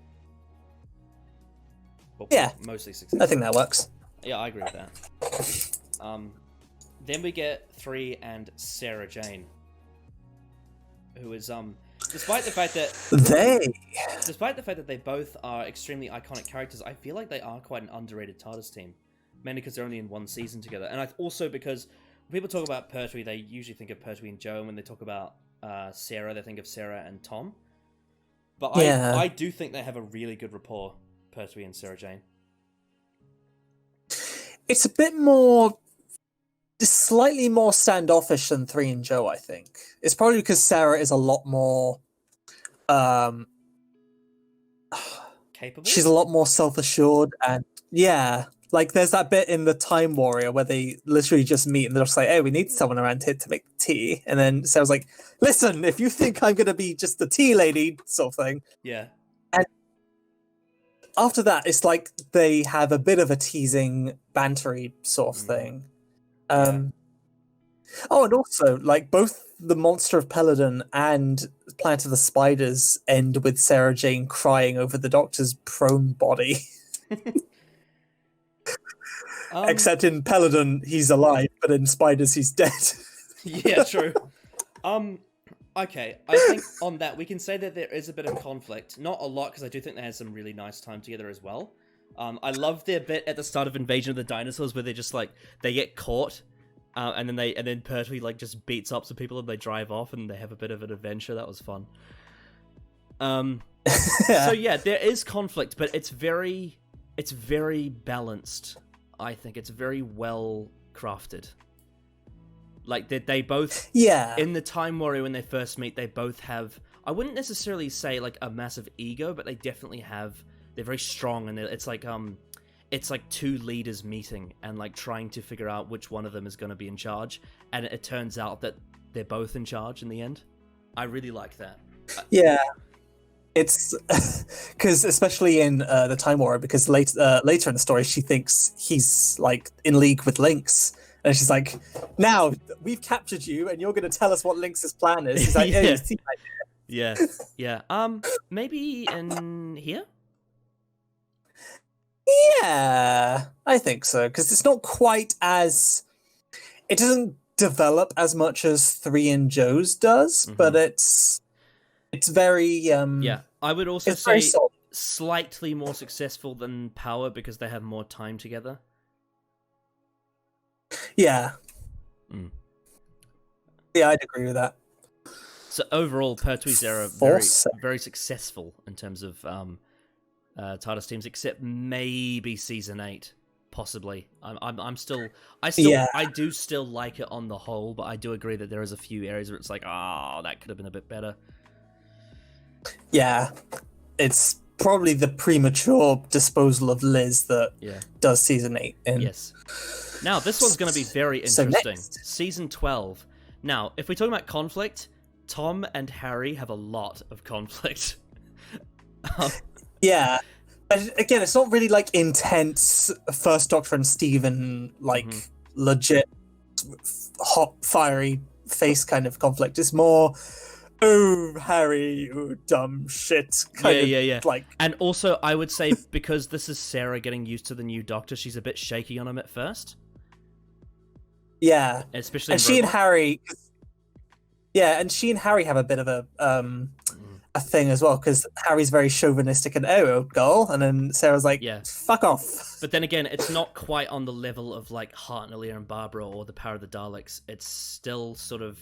Well, mostly successful. I think that works. Yeah, I agree with that. Then we get 3 and Sarah Jane, who is despite the fact that they both are extremely iconic characters, I feel like they are quite an underrated TARDIS team, mainly because they're only in one season together, and also because when people talk about Pertwee, they usually think of Pertwee and Joe, and when they talk about Sarah, they think of Sarah and Tom. But Yeah. I do think they have a really good rapport, Pertwee and Sarah Jane. It's a bit more, slightly more standoffish than 3 and Joe, I think. It's probably because Sarah is a lot more, Capable? she's a lot more self-assured, and yeah, like there's that bit in the Time Warrior where they literally just meet and they're just like, hey, we need someone around here to make tea. And then Sarah's like, listen, if you think I'm going to be just the tea lady sort of thing. Yeah. And after that, it's like they have a bit of a teasing, bantery sort of thing. Oh, and also, like, both the Monster of Peladon and Planet of the Spiders end with Sarah Jane crying over the Doctor's prone body. Except in Peladon, he's alive, but in Spiders, he's dead. Yeah, true. Okay, I think on that, we can say that there is a bit of conflict. Not a lot, because I do think they had some really nice time together as well. I love their bit at the start of Invasion of the Dinosaurs, where they're just, like, they get caught, and then Pertwee, like, just beats up some people, and they drive off, and they have a bit of an adventure. That was fun. So, yeah, there is conflict, but it's very balanced, I think. It's very well crafted. Like, they both... Yeah. In the Time Warrior, when they first meet, they both have... I wouldn't necessarily say, like, a massive ego, but they definitely have... They're very strong, and it's like two leaders meeting and, like, trying to figure out which one of them is going to be in charge. And it turns out that they're both in charge in the end. I really like that. Yeah. It's... Because, especially in the Time Warrior, because later in the story, she thinks he's, like, in league with Lynx. And she's like, now, we've captured you, and you're going to tell us what Lynx's plan is. He's like, Yeah. Yeah. Maybe in here? Yeah, I think so, because it's not quite as... It doesn't develop as much as 3 and Joe's does, but it's very... Yeah, I would also it's very say solid. slightly more successful than Power, because they have more time together. Yeah. Yeah, I'd agree with that. So overall, Pertwee's era Force. very successful in terms of TARDIS teams, except maybe season 8, possibly. I do still like it on the whole, but I do agree that there is a few areas where it's like, that could have been a bit better. Yeah, it's probably the premature disposal of Liz that does season 8. Yes. Now, this one's going to be very interesting. Season 12. Now, if we're talking about conflict, Tom and Harry have a lot of conflict. Yeah. But again, it's not really, like, intense First Doctor and Stephen, like, legit hot, fiery face kind of conflict. It's more... Oh, Harry, you dumb shit. Yeah. Like... And also, I would say, because this is Sarah getting used to the new Doctor, she's a bit shaky on him at first. Yeah. Especially and she and Harry... Yeah, and she and Harry have a bit of a thing as well, because Harry's very chauvinistic and, oh, girl, and then Sarah's like, fuck off. But then again, it's not quite on the level of, like, Hartnell and Barbara or The Power of the Daleks. It's still sort of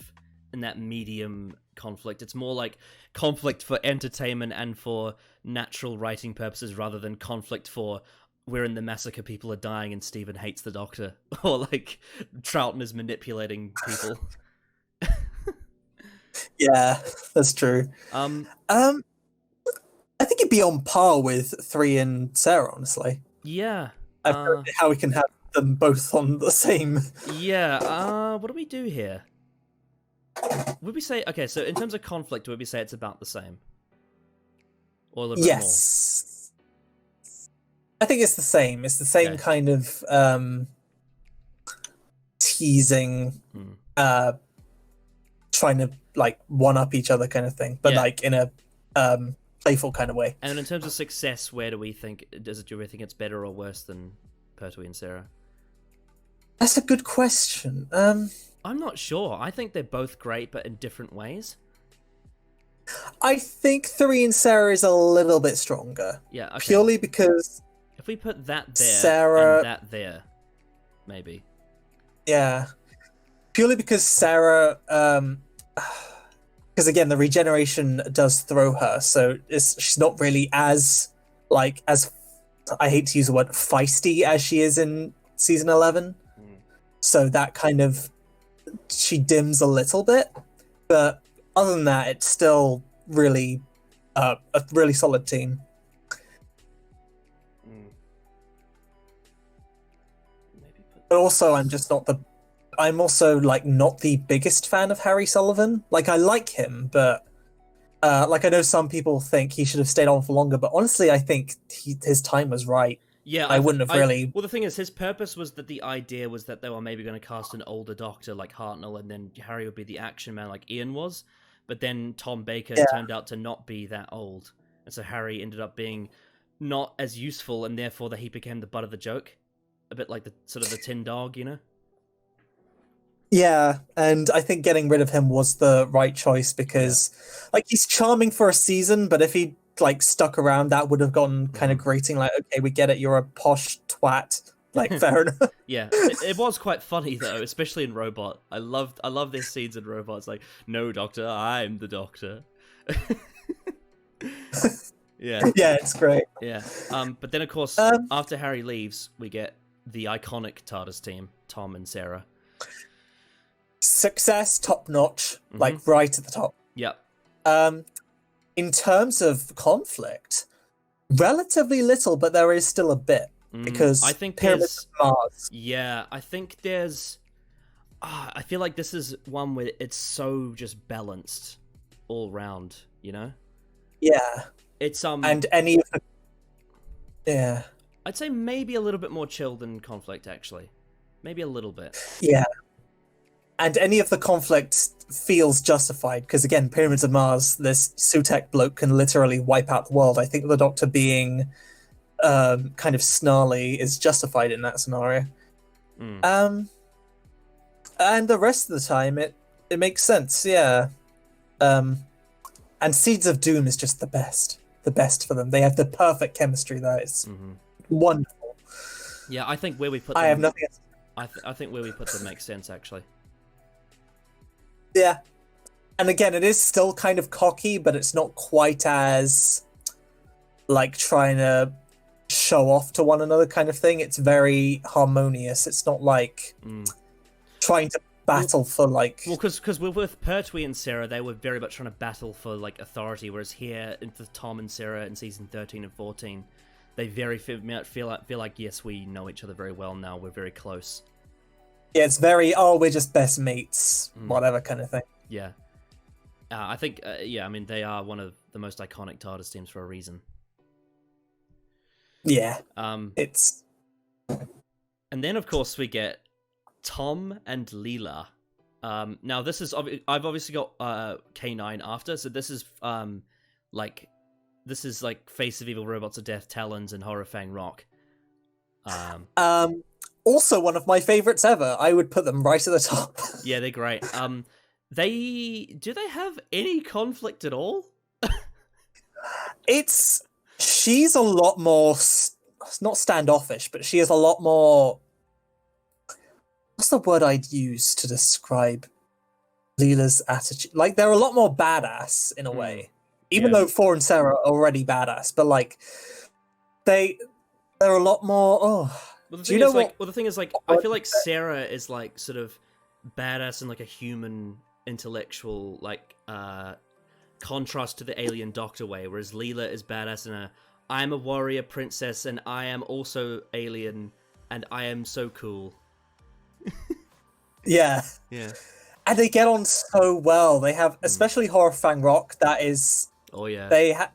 in that medium conflict. It's more like conflict for entertainment and for natural writing purposes, rather than conflict for we're in the massacre, people are dying, and Stephen hates the Doctor, or like Troughton is manipulating people. Yeah, that's true. I think it'd be on par with 3 and Sarah, honestly. Yeah. I don't know how we can have them both on the same. Yeah. What do we do here? Would we say, okay, so in terms of conflict, would we say it's about the same? Or a little bit more? Yes. I think it's the same. It's the same kind of teasing, trying to, like, one-up each other kind of thing, but like in a playful kind of way. And in terms of success, where do we think it's better or worse than Pertwee and Sarah? That's a good question. I'm not sure. I think they're both great, but in different ways. I think 3 and Sarah is a little bit stronger. Yeah, okay. Purely because... If we put that there Sarah... and that there, maybe. Yeah. Purely because Sarah... Because because again, the regeneration does throw her, so she's not really as I hate to use the word feisty as she is in season 11. So that kind of she dims a little bit, but other than that, it's still really a really solid team. But also, I'm also like not the biggest fan of Harry Sullivan. Like I like him, but like I know some people think he should have stayed on for longer. But honestly, I think his time was right. Yeah, I wouldn't have really. Well, the thing is, his purpose was that the idea was that they were maybe going to cast an older Doctor like Hartnell, and then Harry would be the action man like Ian was. But then Tom Baker turned out to not be that old, and so Harry ended up being not as useful, and therefore that he became the butt of the joke, a bit like the sort of the tin dog, you know. Yeah, and I think getting rid of him was the right choice because, like, he's charming for a season, but if he like stuck around, that would have gone kind of grating. Like, okay, we get it, you're a posh twat. Like, fair enough. Yeah, it was quite funny though, especially in Robot. I love their scenes in Robot. It's like, no, Doctor, I'm the Doctor. Yeah, it's great. Yeah, but then of course, after Harry leaves, we get the iconic TARDIS team, Tom and Sarah. Success, top notch, like right at the top. Yep. In terms of conflict, relatively little, but there is still a bit because I think Pyramids of Mars. Yeah, I think there's. I feel like this is one where it's so just balanced all round, you know. Yeah. It's and any of the. Yeah. I'd say maybe a little bit more chill than conflict, actually. Maybe a little bit. Yeah. And any of the conflict feels justified, because again, Pyramids of Mars, this Sutek bloke can literally wipe out the world. I think the Doctor being kind of snarly is justified in that scenario. And the rest of the time, it makes sense, yeah. And Seeds of Doom is just the best for them. They have the perfect chemistry. That is wonderful. Yeah, I think where we put them, I have nothing else. I think where we put them makes sense, actually. Yeah. And again, it is still kind of cocky, but it's not quite as like trying to show off to one another kind of thing. It's very harmonious. It's not like trying to battle for like... Well, because with Pertwee and Sarah, they were very much trying to battle for like authority, whereas here, for Tom and Sarah in season 13 and 14, they very feel like, yes, we know each other very well now, we're very close. Yeah, it's very, we're just best mates, whatever kind of thing. Yeah. I think, I mean, they are one of the most iconic TARDIS teams for a reason. Yeah. It's... And then, of course, we get Tom and Leela. Now, this is... I've obviously got K9 after, so this is, This is like Face of Evil Robots of Death, Talons, and Horrorfang Rock. Also one of my favorites ever. I would put them right at the top. Yeah, they're great. Do they have any conflict at all? She's a lot more, not standoffish, but she is a lot more, what's the word I'd use to describe Leela's attitude? Like, they're a lot more badass in a way. Even though Four and Sarah are already badass, but like, they're a lot more, Well, the thing is, like, I feel like Sarah is, like, sort of badass in, like, a human, intellectual, like, contrast to the alien Doctor way, whereas Leela is badass in I'm a warrior princess, and I am also alien, and I am so cool. Yeah. Yeah. And they get on so well. They have, especially Horrorfang Rock, that is... Oh, yeah.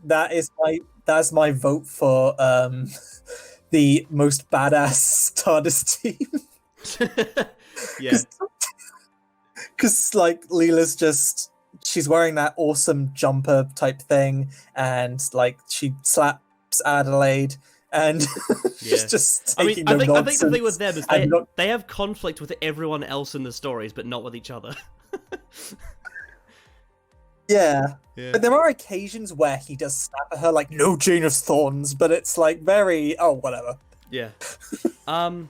That's my vote for, the most badass TARDIS team. Yeah. Because, like, Leela's just... She's wearing that awesome jumper type thing, and, like, she slaps Adelaide, and she's just taking I think nonsense. the thing with them is they have conflict with everyone else in the stories, but not with each other. Yeah. But there are occasions where he does snap at her, like, no Jane of Thorns, but it's, like, very... Oh, whatever. Yeah. What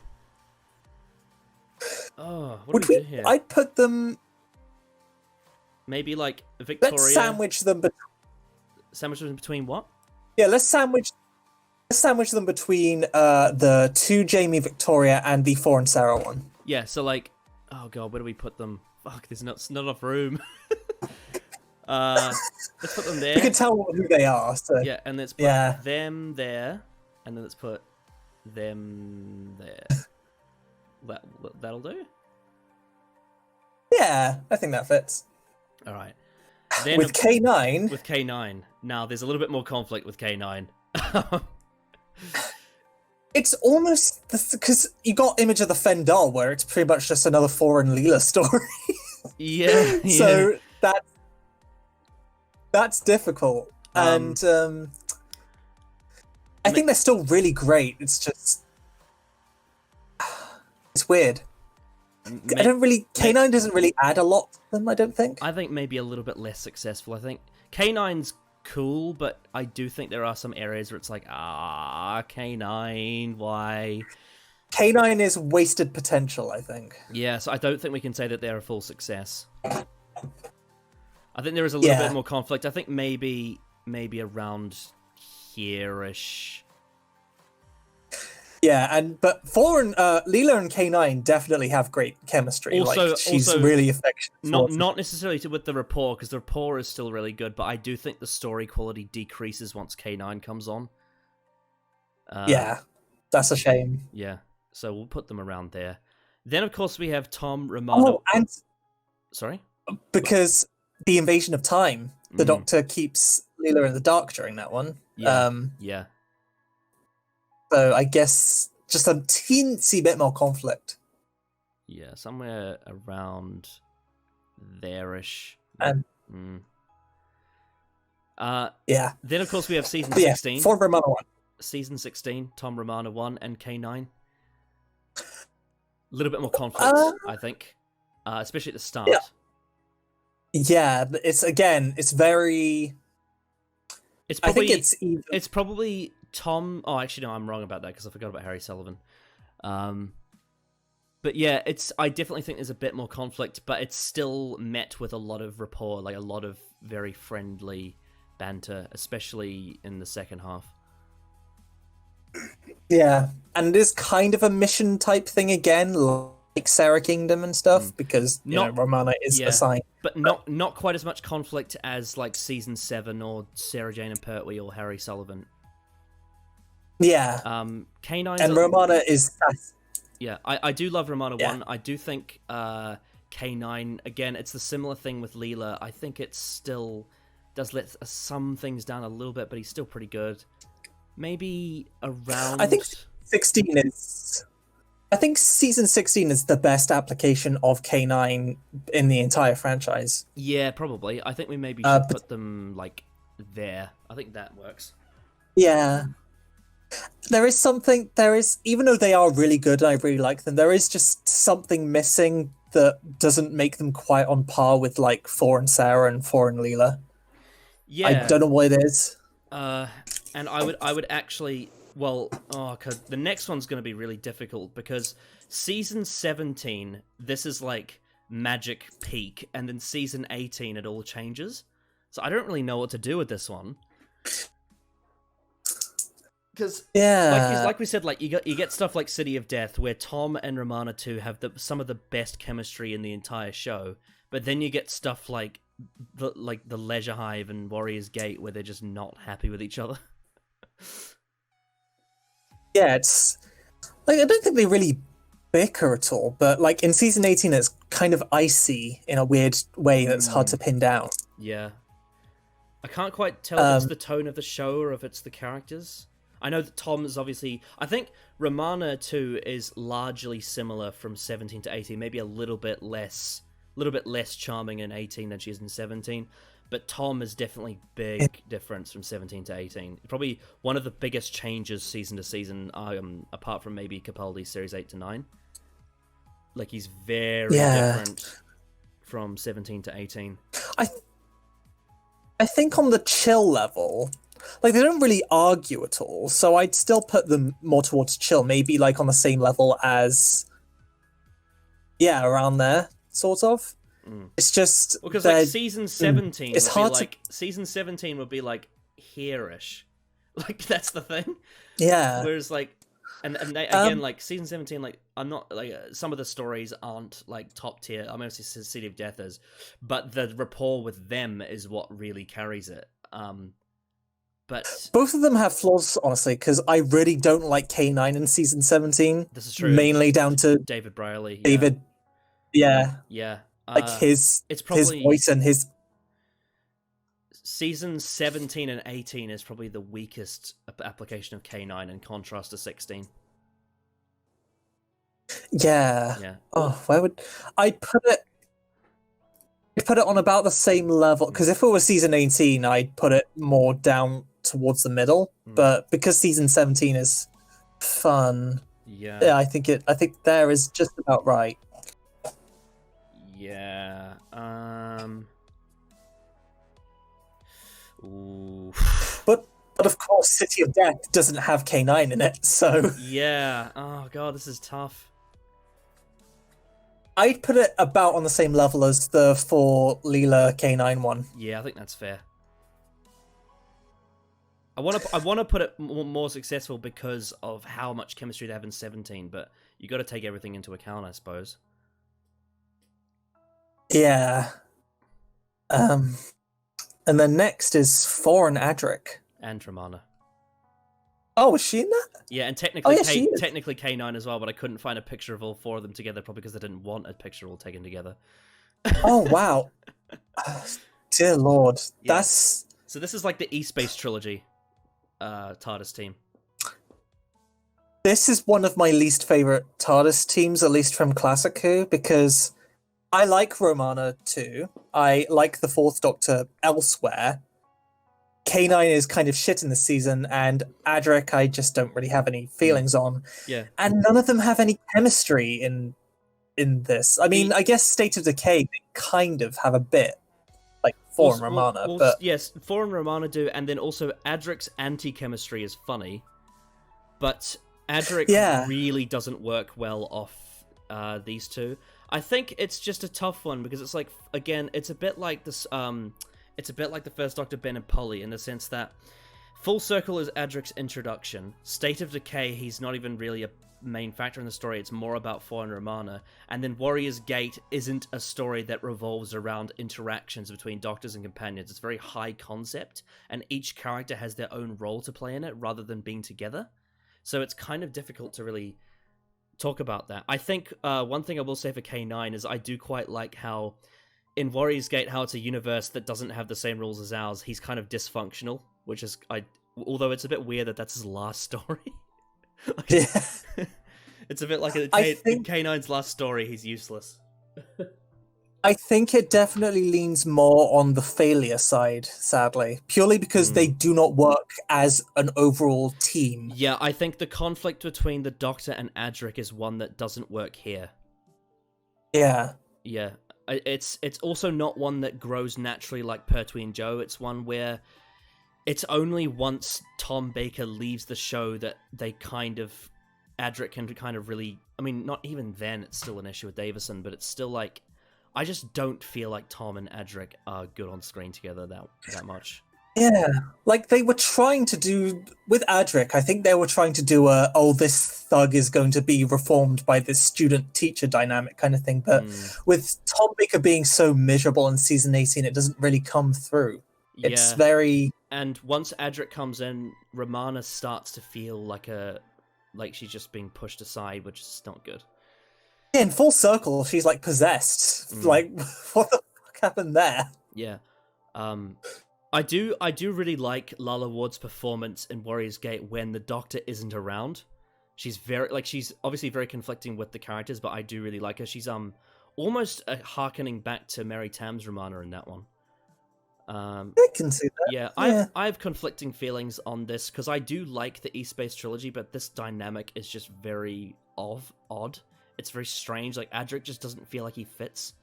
do we do here? I'd put them... Maybe like Victoria. Let's sandwich them. Sandwich them between what? Yeah, let's sandwich them between the 2 Jamie Victoria and the 4 and Sarah one. Yeah, so like, oh god, where do we put them? Fuck, there's not enough room. Let's put them there. You can tell who they are. So. Yeah, and let's put them there, and then let's put them there. That'll do. Yeah, I think that fits. All right. Then with K9. With K9. Now, there's a little bit more conflict with K9. It's almost because you got Image of the Fendal, where it's pretty much just another 4 and Leela story. Yeah. So that's difficult, and I think they're still really great. It's just it's weird. K9 doesn't really add a lot to them, I don't think. I think maybe a little bit less successful. I think K9's cool, but I do think there are some areas where it's like, K9, why? K9 is wasted potential, I think. Yeah, so I don't think we can say that they're a full success. I think there is a little bit more conflict. I think maybe around here-ish. Yeah, but 4 and Leela and K9 definitely have great chemistry. Also, she's really affectionate. Not necessarily with the rapport, because the rapport is still really good, but I do think the story quality decreases once K9 comes on. Yeah, that's a shame. Yeah, so we'll put them around there. Then, of course, we have Tom, Romano... Oh, and... Sorry? Because the Invasion of Time, the Doctor keeps Leela in the dark during that one. Yeah, yeah. So I guess just a teensy bit more conflict. Yeah, somewhere around there-ish. Yeah. Then, of course, we have Season 16. 4 Romano 1. Season 16, Tom, Romano 1, and K9. A little bit more conflict, I think. Especially at the start. Yeah, it's very... I think it's probably Tom... Oh, actually, no, I'm wrong about that, because I forgot about Harry Sullivan. But yeah, I definitely think there's a bit more conflict, but it's still met with a lot of rapport, like a lot of very friendly banter, especially in the second half. Yeah, and it is kind of a mission type thing again, like Sarah Kingdom and stuff, because Romana is assigned. But not quite as much conflict as like Season 7 or Sarah Jane and Pertwee or Harry Sullivan. Yeah. K9 and Romana is... Yeah, I do love Romana 1. I do think K9, again, it's the similar thing with Leela. I think it still does let some things down a little bit, but he's still pretty good. Maybe around... I think 16 is... I think Season 16 is the best application of K9 in the entire franchise. Yeah, probably. I think we maybe should put them, like, there. I think that works. Yeah. There is, even though they are really good and I really like them, there is just something missing that doesn't make them quite on par with, like, 4 and Sarah and 4 and Leela. Yeah. I don't know what it is. And I would actually... Well, cause the next one's going to be really difficult, because Season 17, this is like magic peak, and then Season 18, it all changes. So I don't really know what to do with this one. Because, like we said, like you get stuff like City of Death, where Tom and Romana 2 have some of the best chemistry in the entire show, but then you get stuff like the Leisure Hive and Warrior's Gate, where they're just not happy with each other. Yeah, it's like I don't think they really bicker at all, but like in Season 18 it's kind of icy in a weird way that's hard to pin down. Yeah. I can't quite tell if it's the tone of the show or if it's the characters. I know that Tom is obviously... I think Romana 2 is largely similar from 17 to 18, maybe a little bit less charming in 18 than she is in 17. But Tom is definitely big difference from 17 to 18. Probably one of the biggest changes season to season, apart from maybe Capaldi's series 8 to 9. Like, he's very different from 17 to 18. I think on the chill level, like, they don't really argue at all, so I'd still put them more towards chill, maybe like on the same level as... Yeah, around there, sort of. It's just Because like season 17 it's would be hard like season 17 would be like here-ish. Like that's the thing. Yeah. Whereas like and they, again like season 17 like I'm not like some of the stories aren't like top tier. I mean obviously City of Death is, but the rapport with them is what really carries it. But both of them have flaws, honestly, because I really don't like K9 in season 17. this is true. Mainly down to David Brierley. Yeah. David. Yeah. Yeah. Like his voice and his season 17 and 18 is probably the weakest application of K9 in contrast to 16. Yeah. Oh, where would I put it? I'd put it on about the same level, because if it was season 18, I'd put it more down towards the middle. But because season 17 is fun, yeah, I think there is just about right. Yeah. Ooh. But of course, City of Death doesn't have K9 in it, so yeah. Oh god, this is tough. I'd put it about on the same level as the 4 Leela K9 one. Yeah, I think that's fair. I want to put it more successful because of how much chemistry they have in 17, but you got to take everything into account, I suppose. Yeah. And then next is 4 and Eirich. And Romana. Oh, was she in that? Yeah, and technically, technically K9 as well, but I couldn't find a picture of all 4 of them together, probably because I didn't want a picture all taken together. Oh, wow. Dear Lord. Yeah. That's... So this is like the E-Space trilogy, TARDIS team. This is one of my least favorite TARDIS teams, at least from Classic Who, because I like Romana too. I like the 4th Doctor elsewhere. K9 is kind of shit in this season, and Eirich I just don't really have any feelings on. Yeah. And none of them have any chemistry in this. I mean, I guess State of Decay they kind of have a bit, like 4 and Romana, but... Yes, 4 and Romana do, and then also Adric's anti-chemistry is funny, but Eirich really doesn't work well off these two. I think it's just a tough one, because it's like, again, it's a bit like this... It's a bit like the first Doctor, Ben and Polly, in the sense that Full Circle is Adric's introduction. State of Decay, he's not even really a main factor in the story. It's more about 4 and Romana. And then Warrior's Gate isn't a story that revolves around interactions between Doctors and companions. It's very high concept, and each character has their own role to play in it, rather than being together. So it's kind of difficult to really talk about that. I think one thing I will say for K9 is I do quite like how... in Warrior's Gate, how it's a universe that doesn't have the same rules as ours, he's kind of dysfunctional, which is, although it's a bit weird that that's his last story. It's a bit like in K9's last story, he's useless. I think it definitely leans more on the failure side, sadly, purely because they do not work as an overall team. Yeah, I think the conflict between the Doctor and Eirich is one that doesn't work here. Yeah. Yeah. It's also not one that grows naturally like Pertwee and Joe. It's one where it's only once Tom Baker leaves the show that they kind of... Eirich can kind of really... I mean, not even then it's still an issue with Davison, but it's still like... I just don't feel like Tom and Eirich are good on screen together that much. Yeah, like they were trying to do... With Eirich, I think they were trying to do this thug is going to be reformed by this student-teacher dynamic kind of thing, but with Tom Baker being so miserable in season 18, it doesn't really come through. It's very... And once Eirich comes in, Romana starts to feel like she's just being pushed aside, which is not good. Yeah, in Full Circle, she's like possessed. Like, what the fuck happened there? Yeah. I do really like Lalla Ward's performance in Warrior's Gate when the Doctor isn't around. She's she's obviously very conflicting with the characters, but I do really like her. She's almost harkening back to Mary Tam's Romana in that one. I can see that. Yeah, I have conflicting feelings on this, because I do like the E-Space trilogy, but this dynamic is just very odd. It's very strange. Like, Eirich just doesn't feel like he fits.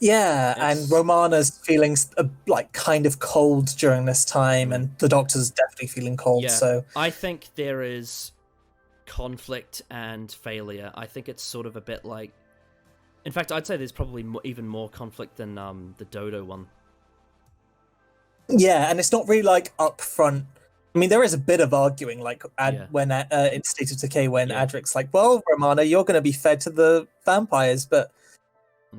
Yeah, and Romana's feeling like kind of cold during this time, and the Doctor's definitely feeling cold. Yeah, so I think there is conflict and failure. I think it's sort of a bit like In fact, I'd say there's probably even more conflict than the Dodo one. Yeah, and it's not really like up front. I mean, there is a bit of arguing, like when in State of Decay, when Adric's like, "Well, Romana, you're going to be fed to the vampires," but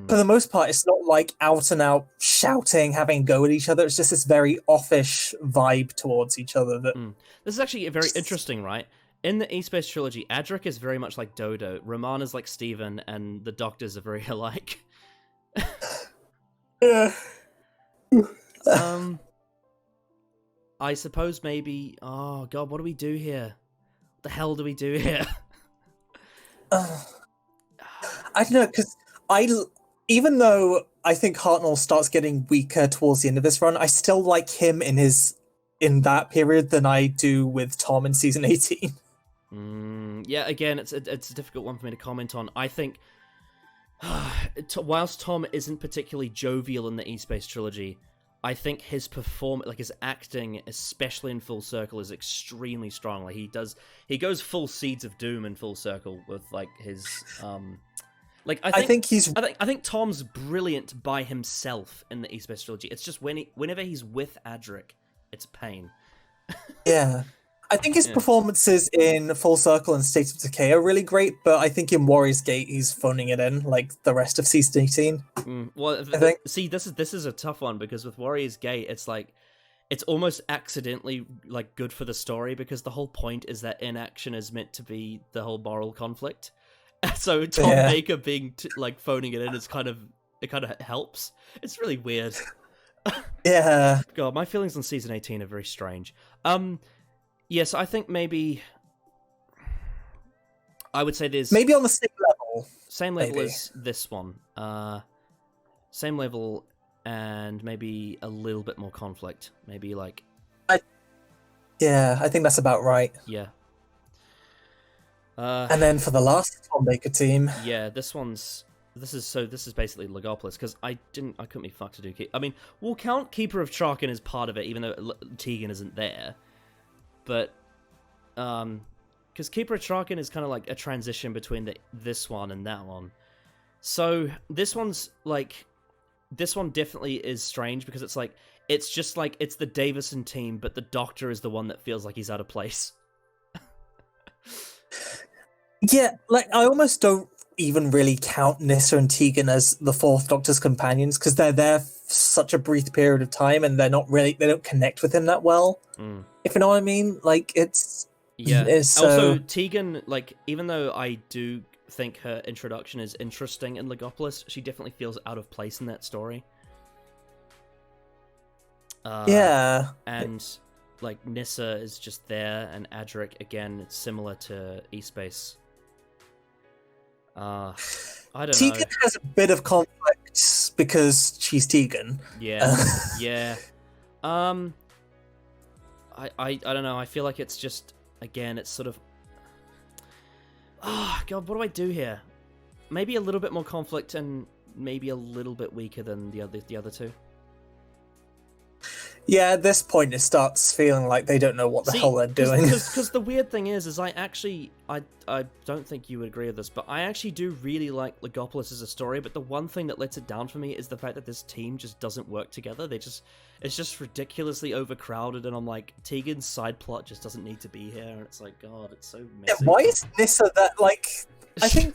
for the most part, it's not like out and out shouting, having a go at each other. It's just this very offish vibe towards each other. That This is actually very interesting, right? In the E-Space trilogy, Adric is very much like Dodo, Romana's like Steven, and the Doctors are very alike. Yeah. I suppose maybe... Oh, God, what do we do here? What the hell do we do here? I don't know, because even though I think Hartnell starts getting weaker towards the end of this run, I still like him in that period than I do with Tom in Season 18. Yeah, again, it's a difficult one for me to comment on. I think, whilst Tom isn't particularly jovial in the E-Space trilogy, I think his his acting, especially in Full Circle, is extremely strong. Like he goes full Seeds of Doom in Full Circle with like his I think Tom's brilliant by himself in the East-West trilogy. It's just whenever he's with Adric, it's pain. Yeah. I think his performances in Full Circle and State of Decay are really great, but I think in Warriors Gate he's phoning it in like the rest of Season 18. Well, I think. See, this is a tough one because with Warriors Gate, it's like it's almost accidentally like good for the story because the whole point is that inaction is meant to be the whole moral conflict. So Tom Baker being like phoning it in is kind of helps. It's really weird. Yeah. God, my feelings on Season 18 are very strange. Yes, I think maybe I would say there's maybe on the same level. Same level as this one. Same level and maybe a little bit more conflict. Maybe like I think that's about right. Yeah. And then for the last Tom Baker team. Yeah, this is basically Legopolis because I couldn't be fucked to do. I mean, we'll count Keeper of Traken as part of it, even though Tegan isn't there. But, because Keeper of Traken is kind of like a transition between this one and that one. So this one definitely is strange because it's just like it's the Davison team, but the Doctor is the one that feels like he's out of place. Yeah, like I almost don't even really count Nyssa and Tegan as the Fourth Doctor's companions because they're there for such a brief period of time and they don't connect with him that well. If you know what I mean, like it's Also, Tegan, like even though I do think her introduction is interesting in Legopolis, she definitely feels out of place in that story. And like Nyssa is just there, and Adric again, it's similar to E-Space. I don't know. Tegan has a bit of conflict because she's Tegan. Yeah, yeah. I don't know. I feel like it's just again, it's sort of. God, what do I do here? Maybe a little bit more conflict and maybe a little bit weaker than the other two. Yeah, at this point it starts feeling like they don't know what the hell they're doing. Because the weird thing is I don't think you would agree with this, but I actually do really like Legopolis as a story, but the one thing that lets it down for me is the fact that this team just doesn't work together. It's just ridiculously overcrowded, and I'm like, Tegan's side plot just doesn't need to be here, and it's like, God, it's so messy. Yeah, why is Nyssa that, like, I think...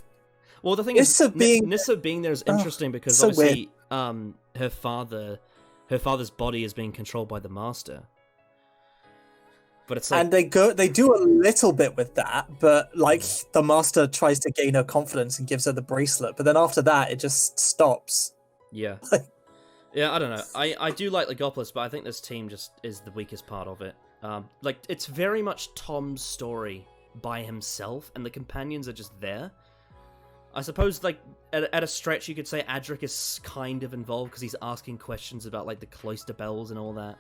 Well, the thing is, Nyssa being there is interesting because so obviously her father's body is being controlled by the Master. But it's like... And they do a little bit with that, but like the Master tries to gain her confidence and gives her the bracelet, but then after that it just stops. Yeah. Yeah, I don't know. I do like Legopolis, but I think this team just is the weakest part of it. Like, it's very much Tom's story by himself, and the companions are just there. I suppose, like, at a stretch, you could say Adric is kind of involved because he's asking questions about, like, the cloister bells and all that.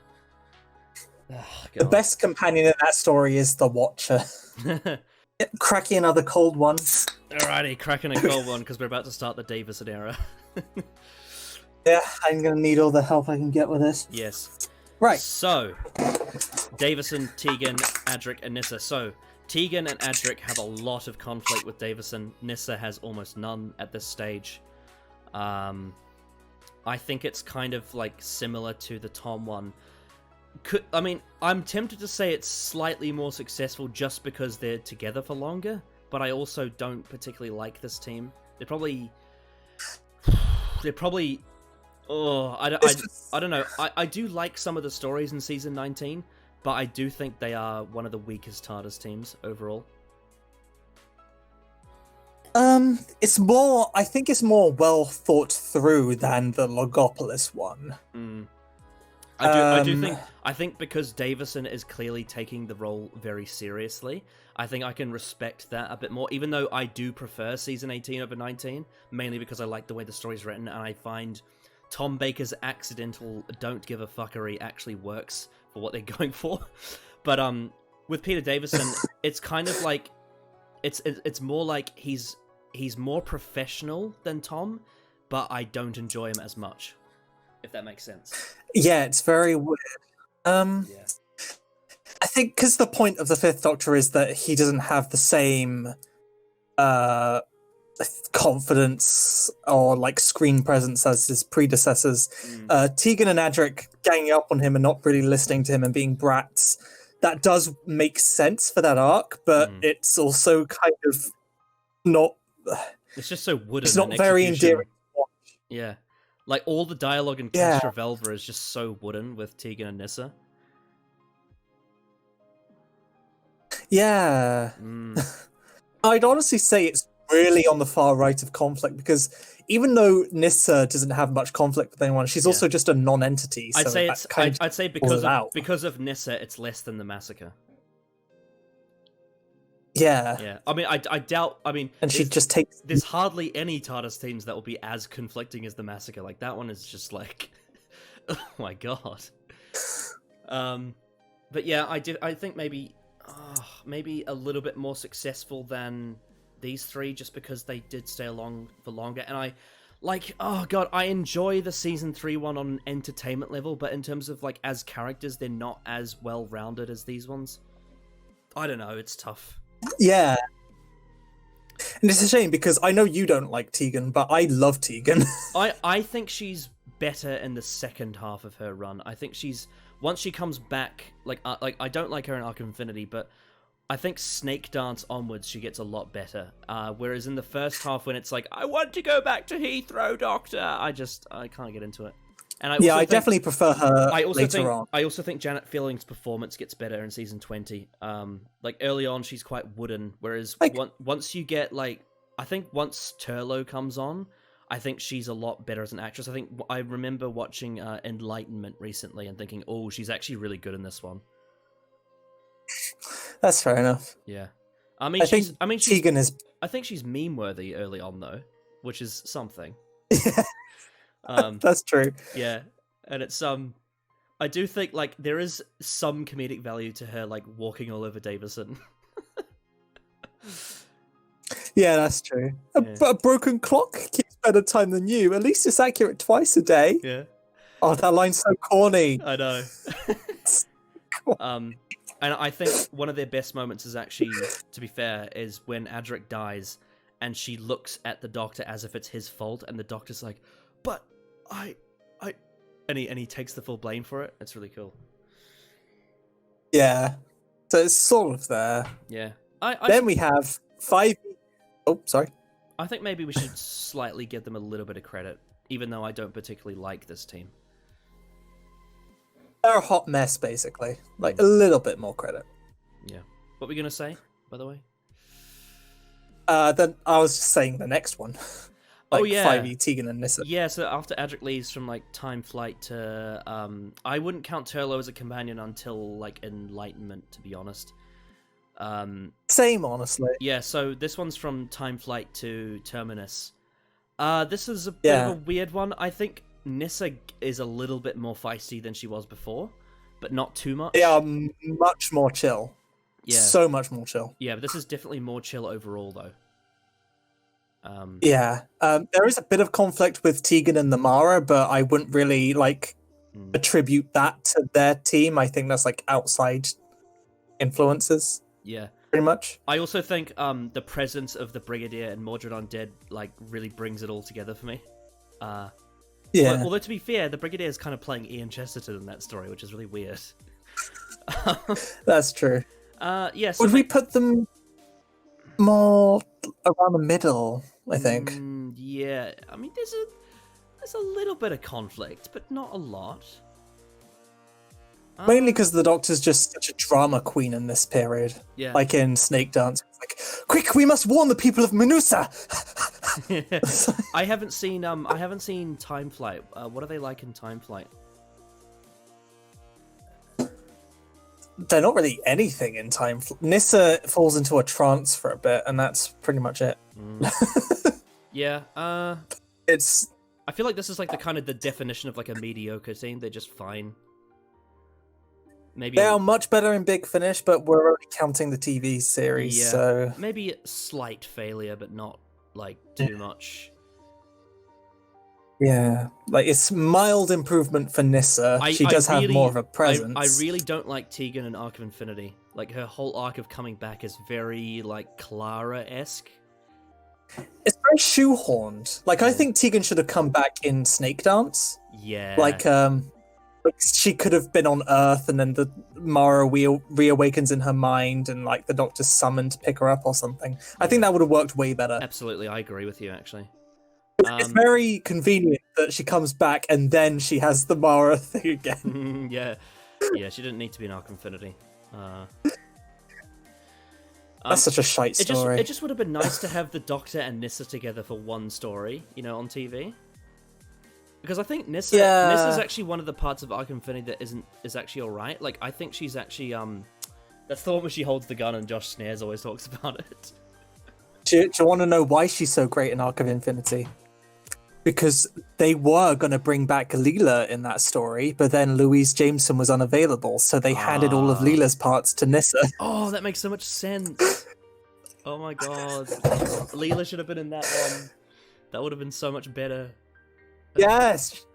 The best companion in that story is the Watcher. Cracking another cold one. Alrighty, cracking a cold one because we're about to start the Davison era. Yeah, I'm going to need all the help I can get with this. Yes. Right. So, Davison, Tegan, Adric, and Nyssa. So, Tegan and Adric have a lot of conflict with Davison. Nyssa has almost none at this stage. I think it's kind of like similar to the Tom one. I'm tempted to say it's slightly more successful just because they're together for longer, but I also don't particularly like this team. They're probably. Oh, I don't know. I do like some of the stories in season 19, but I do think they are one of the weakest TARDIS teams overall. It's more. I think it's more well thought through than the Logopolis one. I think because Davison is clearly taking the role very seriously, I think I can respect that a bit more, even though I do prefer season 18 over 19, mainly because I like the way the story's written, and I find Tom Baker's accidental don't give a fuckery actually works for what they're going for. But with Peter Davison, it's kind of like it's more like he's more professional than Tom, but I don't enjoy him as much, if that makes sense. Yeah, it's very weird. Yeah. I think because the point of the Fifth Doctor is that he doesn't have the same confidence or like screen presence as his predecessors. Tegan and Adric ganging up on him and not really listening to him and being brats, that does make sense for that arc, but it's also kind of not. It's just so wooden. It's not very endearing to watch. Yeah. Like, all the dialogue in Castrovelva is just so wooden with Tegan and Nyssa. Yeah. I'd honestly say it's really on the far right of conflict, because even though Nyssa doesn't have much conflict with anyone, she's also just a non-entity. So I'd say because of Nyssa, it's less than the Massacre. Yeah. Yeah. I mean, I doubt. I mean, and she just takes. There's hardly any TARDIS teams that will be as conflicting as the Massacre. Like, that one is just like, oh my god. But yeah, I think maybe a little bit more successful than these three, just because they did stay along for longer. And I enjoy the season 3 one on an entertainment level, but in terms of like as characters, they're not as well rounded as these ones. I don't know. It's tough. Yeah. And it's a shame because I know you don't like Tegan, but I love Tegan. I think she's better in the second half of her run. I think once she comes back, like I don't like her in Arc of Infinity, but I think Snake Dance onwards she gets a lot better. Whereas in the first half, when it's like, I want to go back to Heathrow, Doctor, I can't get into it. And I definitely prefer her later on. I also think Janet Fielding's performance gets better in season 20. Like, early on, she's quite wooden, whereas once you get, like, I think once Turlo comes on, I think she's a lot better as an actress. I remember watching Enlightenment recently and thinking, oh, she's actually really good in this one. That's fair enough. Yeah. I think Tegan is. I think she's meme-worthy early on, though, which is something. That's true. Yeah, and it's I do think like there is some comedic value to her like walking all over Davison. Yeah, that's true. Yeah. A broken clock keeps better time than you. At least it's accurate twice a day. Yeah. Oh, that line's so corny. I know. And I think one of their best moments is actually, to be fair, is when Adric dies and she looks at the Doctor as if it's his fault, and the Doctor's like, but and he takes the full blame for it. It's really cool. Yeah. So it's sort of there. Yeah. We have 5. Oh, sorry. I think maybe we should slightly give them a little bit of credit, even though I don't particularly like this team. They're a hot mess, basically. Like, a little bit more credit. Yeah. What were we going to say, by the way? Then I was just saying the next one. Like, 5e, Tegan and Nyssa. Yeah, so after Adric leaves from, like, Time Flight to... I wouldn't count Turlo as a companion until, like, Enlightenment, to be honest. Same, honestly. Yeah, so this one's from Time Flight to Terminus. This is a bit of a weird one. I think Nyssa is a little bit more feisty than she was before, but not too much. They are much more chill. Yeah. So much more chill. Yeah, but this is definitely more chill overall, though. There is a bit of conflict with Tegan and the Mara, but I wouldn't really attribute that to their team. I think that's like outside influences. Yeah, pretty much. I also think the presence of the Brigadier and Mordred Undead like really brings it all together for me. Yeah, Although to be fair, the Brigadier is kind of playing Ian Chesterton in that story, which is really weird. that's true. Yeah. So Would we put them more around the middle? I think. Yeah. I mean, there's a little bit of conflict, but not a lot. Mainly because the Doctor's just such a drama queen in this period. Yeah. Like in Snake Dance. It's like, quick, we must warn the people of Menusa! I haven't seen Time Flight. What are they like in Time Flight? They're not really anything in Time. Nyssa falls into a trance for a bit, and that's pretty much it. Yeah. It's... I feel like this is like the definition of like a mediocre team. They're just fine. Maybe They are much better in Big Finish, but we're only counting the TV series, so... Maybe a slight failure, but not, like, too much. Yeah. Like, it's mild improvement for Nyssa. She does have more of a presence. I really don't like Tegan in Arc of Infinity. Like, her whole arc of coming back is very, like, Clara-esque. It's very shoehorned. Like, I think Tegan should have come back in Snake Dance. Yeah. Like, she could have been on Earth, and then the Mara reawakens in her mind, and like the Doctor's summoned to pick her up or something. I think that would have worked way better. Absolutely, I agree with you. Actually, it's very convenient that she comes back and then she has the Mara thing again. yeah, she didn't need to be in Arc Infinity. That's such a shite story. It just would have been nice to have the Doctor and Nyssa together for one story, on TV. Because I think Nyssa is actually one of the parts of Arc Infinity that is actually alright. Like, I think she's actually, that's the one where she holds the gun and Josh Snares always talks about it. Do you want to know why she's so great in Arc of Infinity? Because they were going to bring back Leela in that story, but then Louise Jameson was unavailable, so they handed all of Leela's parts to Nyssa. Oh, that makes so much sense. Oh my god. Leela should have been in that one. That would have been so much better. Yes!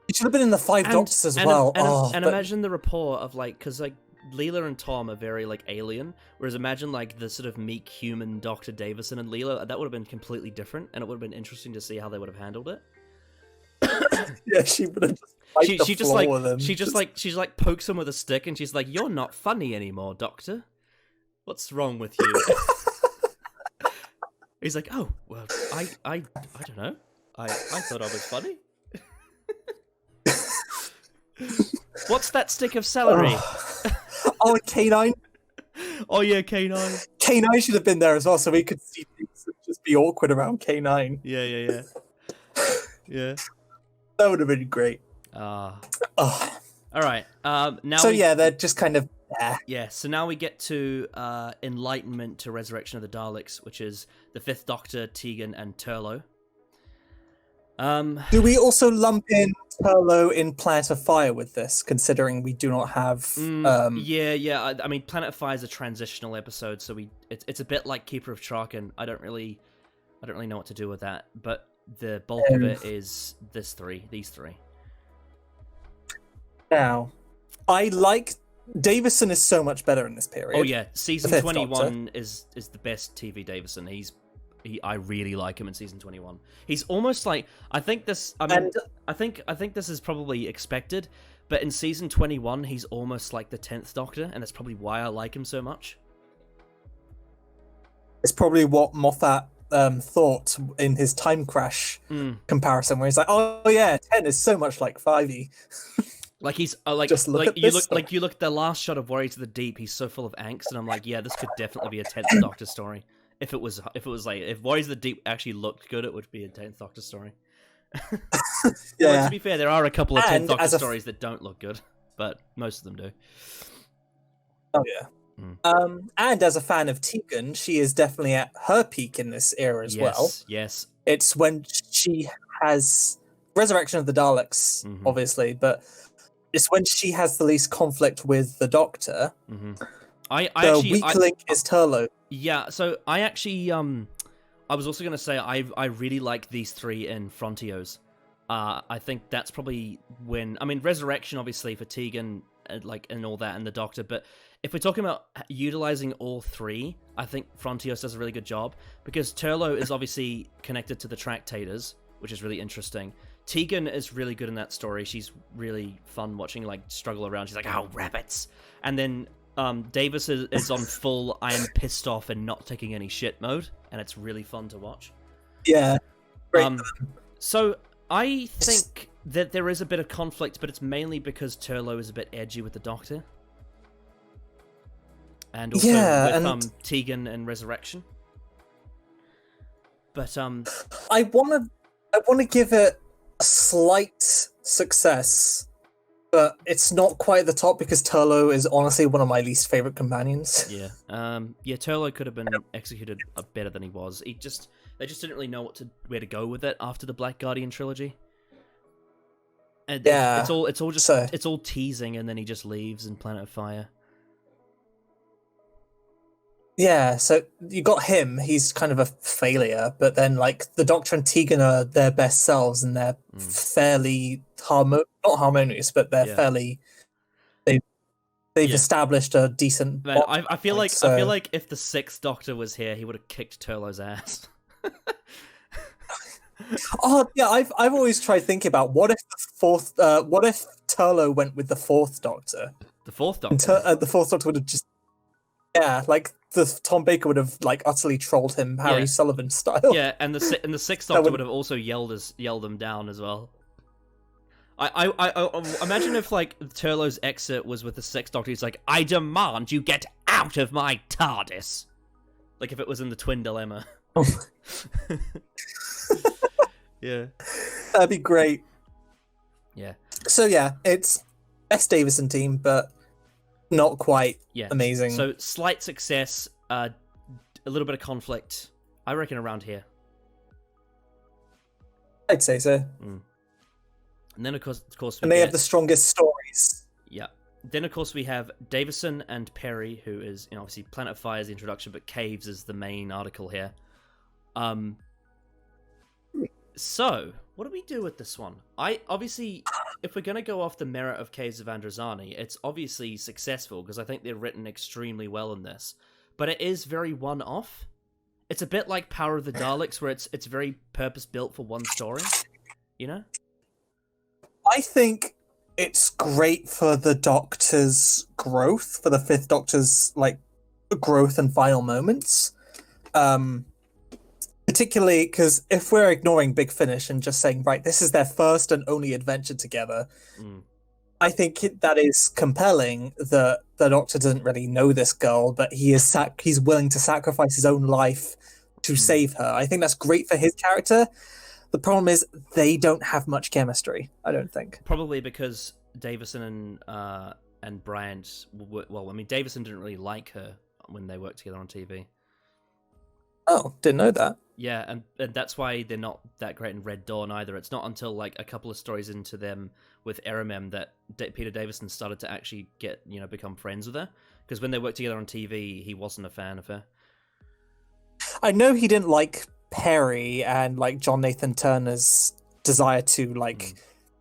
She should have been in the Five Doctors as well. Imagine the rapport of, like, because, like, Leela and Tom are very, like, alien, whereas imagine, like, the sort of meek human Dr. Davison and Leela, that would have been completely different, and it would have been interesting to see how they would have handled it. Yeah, she would have just she just pokes him with a stick, and she's like, "You're not funny anymore, Doctor. What's wrong with you?" He's like, "Oh, well, I don't know. I thought I was funny." What's that stick of celery? Oh, K9. Oh yeah, K9. K9 should have been there as well, so we could see things and just be awkward around K9. Yeah. That would have been great. All right. Now. So they're just kind of. Yeah. So now we get to Enlightenment to Resurrection of the Daleks, which is the Fifth Doctor, Tegan, and Turlough. Do we also lump in Turlough in Planet of Fire with this, considering we do not have... Yeah. I mean, Planet of Fire is a transitional episode, so it's a bit like Keeper of Traken. I don't really know what to do with that, but the bulk of it is these three. Now, I like... Davison is so much better in this period. Oh yeah, season 21 is the best TV Davison. I really like him in season 21. He's almost like I think this is probably expected, but in season 21 he's almost like the 10th Doctor, and that's probably why I like him so much. It's probably what Moffat thought in his Time Crash comparison, where he's like, "Oh yeah, 10 is so much like 5e." Like he's like Just look at you this look at the last shot of Warriors of the Deep. He's so full of angst, and I'm like, yeah, this could definitely be a 10th Doctor story. If Warriors of the Deep actually looked good, it would be a 10th Doctor story. Well, to be fair, there are a couple of 10th Doctor stories that don't look good, but most of them do. Oh yeah. And as a fan of Tegan, she is definitely at her peak in this era as well. Yes. It's when she has Resurrection of the Daleks, obviously, but it's when she has the least conflict with the Doctor. The weak link is Turlough. Yeah, so I actually, I was also going to say I really like these three in Frontios. I think that's probably when, I mean, Resurrection obviously for Tegan, and all that, and the Doctor, but if we're talking about utilizing all three, I think Frontios does a really good job, because Turlough is obviously connected to the Tractators, which is really interesting. Tegan is really good in that story. She's really fun watching, like, struggle around. She's like, oh, rabbits. And then Davis is on full I am pissed off and not taking any shit mode, and it's really fun to watch. Yeah. Great. So I think that there is a bit of conflict, but it's mainly because Turlo is a bit edgy with the Doctor. And also with Tegan and Resurrection. But I wanna give it a slight success, but it's not quite at the top because Turlo is honestly one of my least favorite companions. Yeah. Turlo could have been executed better than he was. They just didn't really know where to go with it after the Black Guardian trilogy. And it's all teasing, and then he just leaves in Planet of Fire. Yeah, so you got him, he's kind of a failure, but then like the Doctor and Tegan are their best selves, and they're fairly not harmonious, but they're fairly they've established a decent Man, I feel like if the Sixth Doctor was here, he would have kicked Turlo's ass. Oh yeah, I've always tried thinking about what if Turlo went with the Fourth Doctor? The Fourth Doctor? The Fourth Doctor would have just like Tom Baker would have like utterly trolled him Harry Sullivan style. Yeah, and the Sixth Doctor would have also yelled him down as well. I imagine if like Turlo's exit was with the Sixth Doctor. He's like, I demand you get out of my TARDIS. Like if it was in the Twin Dilemma. Yeah, that'd be great. Yeah. So yeah, it's best Davison team, but not quite amazing. So slight success, a little bit of conflict. I reckon around here. I'd say so. And then of course, and they have the strongest stories. Yeah. Then of course we have Davison and Perry, who is obviously Planet of Fire is the introduction, but Caves is the main article here. So, what do we do with this one? Obviously, if we're going to go off the merit of Caves of Androzani, it's obviously successful, because I think they're written extremely well in this. But it is very one-off. It's a bit like Power of the Daleks, where it's very purpose-built for one story, you know? I think it's great for the Doctor's growth, for the Fifth Doctor's, like, growth and final moments. Particularly because if we're ignoring Big Finish and just saying, right, this is their first and only adventure together, I think that is compelling that the Doctor doesn't really know this girl, but he's willing to sacrifice his own life to save her. I think that's great for his character. The problem is they don't have much chemistry, I don't think. Probably because Davison and Bryant, Davison didn't really like her when they worked together on TV. Oh, didn't know that. Yeah, and that's why they're not that great in Red Dawn either. It's not until like a couple of stories into them with Eramem that Peter Davison started to actually become friends with her. Because when they worked together on TV, he wasn't a fan of her. I know he didn't like Perry and like John Nathan Turner's desire to like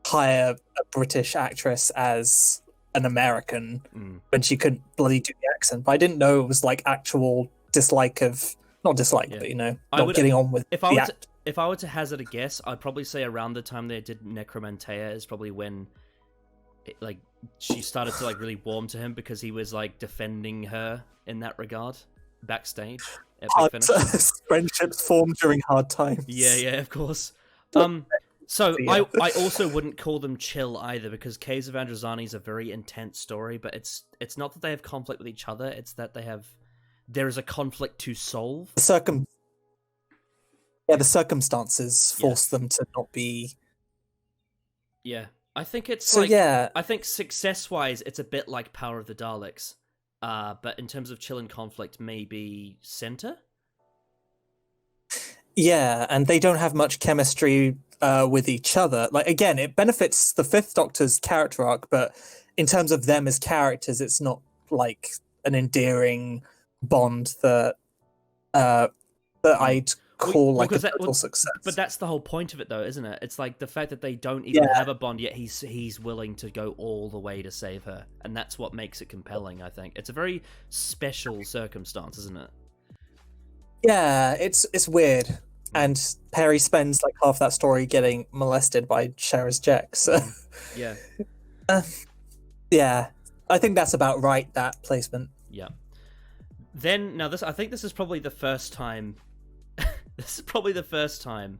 hire a British actress as an American when she couldn't bloody do the accent. But I didn't know it was like actual dislike of. Not dislike, but not getting on with if I were to hazard a guess, I'd probably say around the time they did Necromantea is probably when, she started to like really warm to him because he was like defending her in that regard backstage at Big Finish. Friendships formed during hard times. Yeah, of course. So I also wouldn't call them chill either, because Caves of Androzani is a very intense story, but it's not that they have conflict with each other; it's that there is a conflict to solve. The circumstances force them to not be. Yeah, I think it's I think success-wise, it's a bit like Power of the Daleks, but in terms of chill and conflict, maybe center. Yeah, and they don't have much chemistry with each other. Like again, it benefits the Fifth Doctor's character arc, but in terms of them as characters, it's not like an endearing bond that I'd call a total success. But that's the whole point of it, though, isn't it? It's like the fact that they don't even have a bond yet. He's willing to go all the way to save her, and that's what makes it compelling. I think it's a very special circumstance, isn't it? Yeah, it's weird. and Perry spends like half that story getting molested by Shara's Jack. So Yeah. yeah, I think that's about right. That placement. Yeah. Then now I think this is probably the first time. This is probably the first time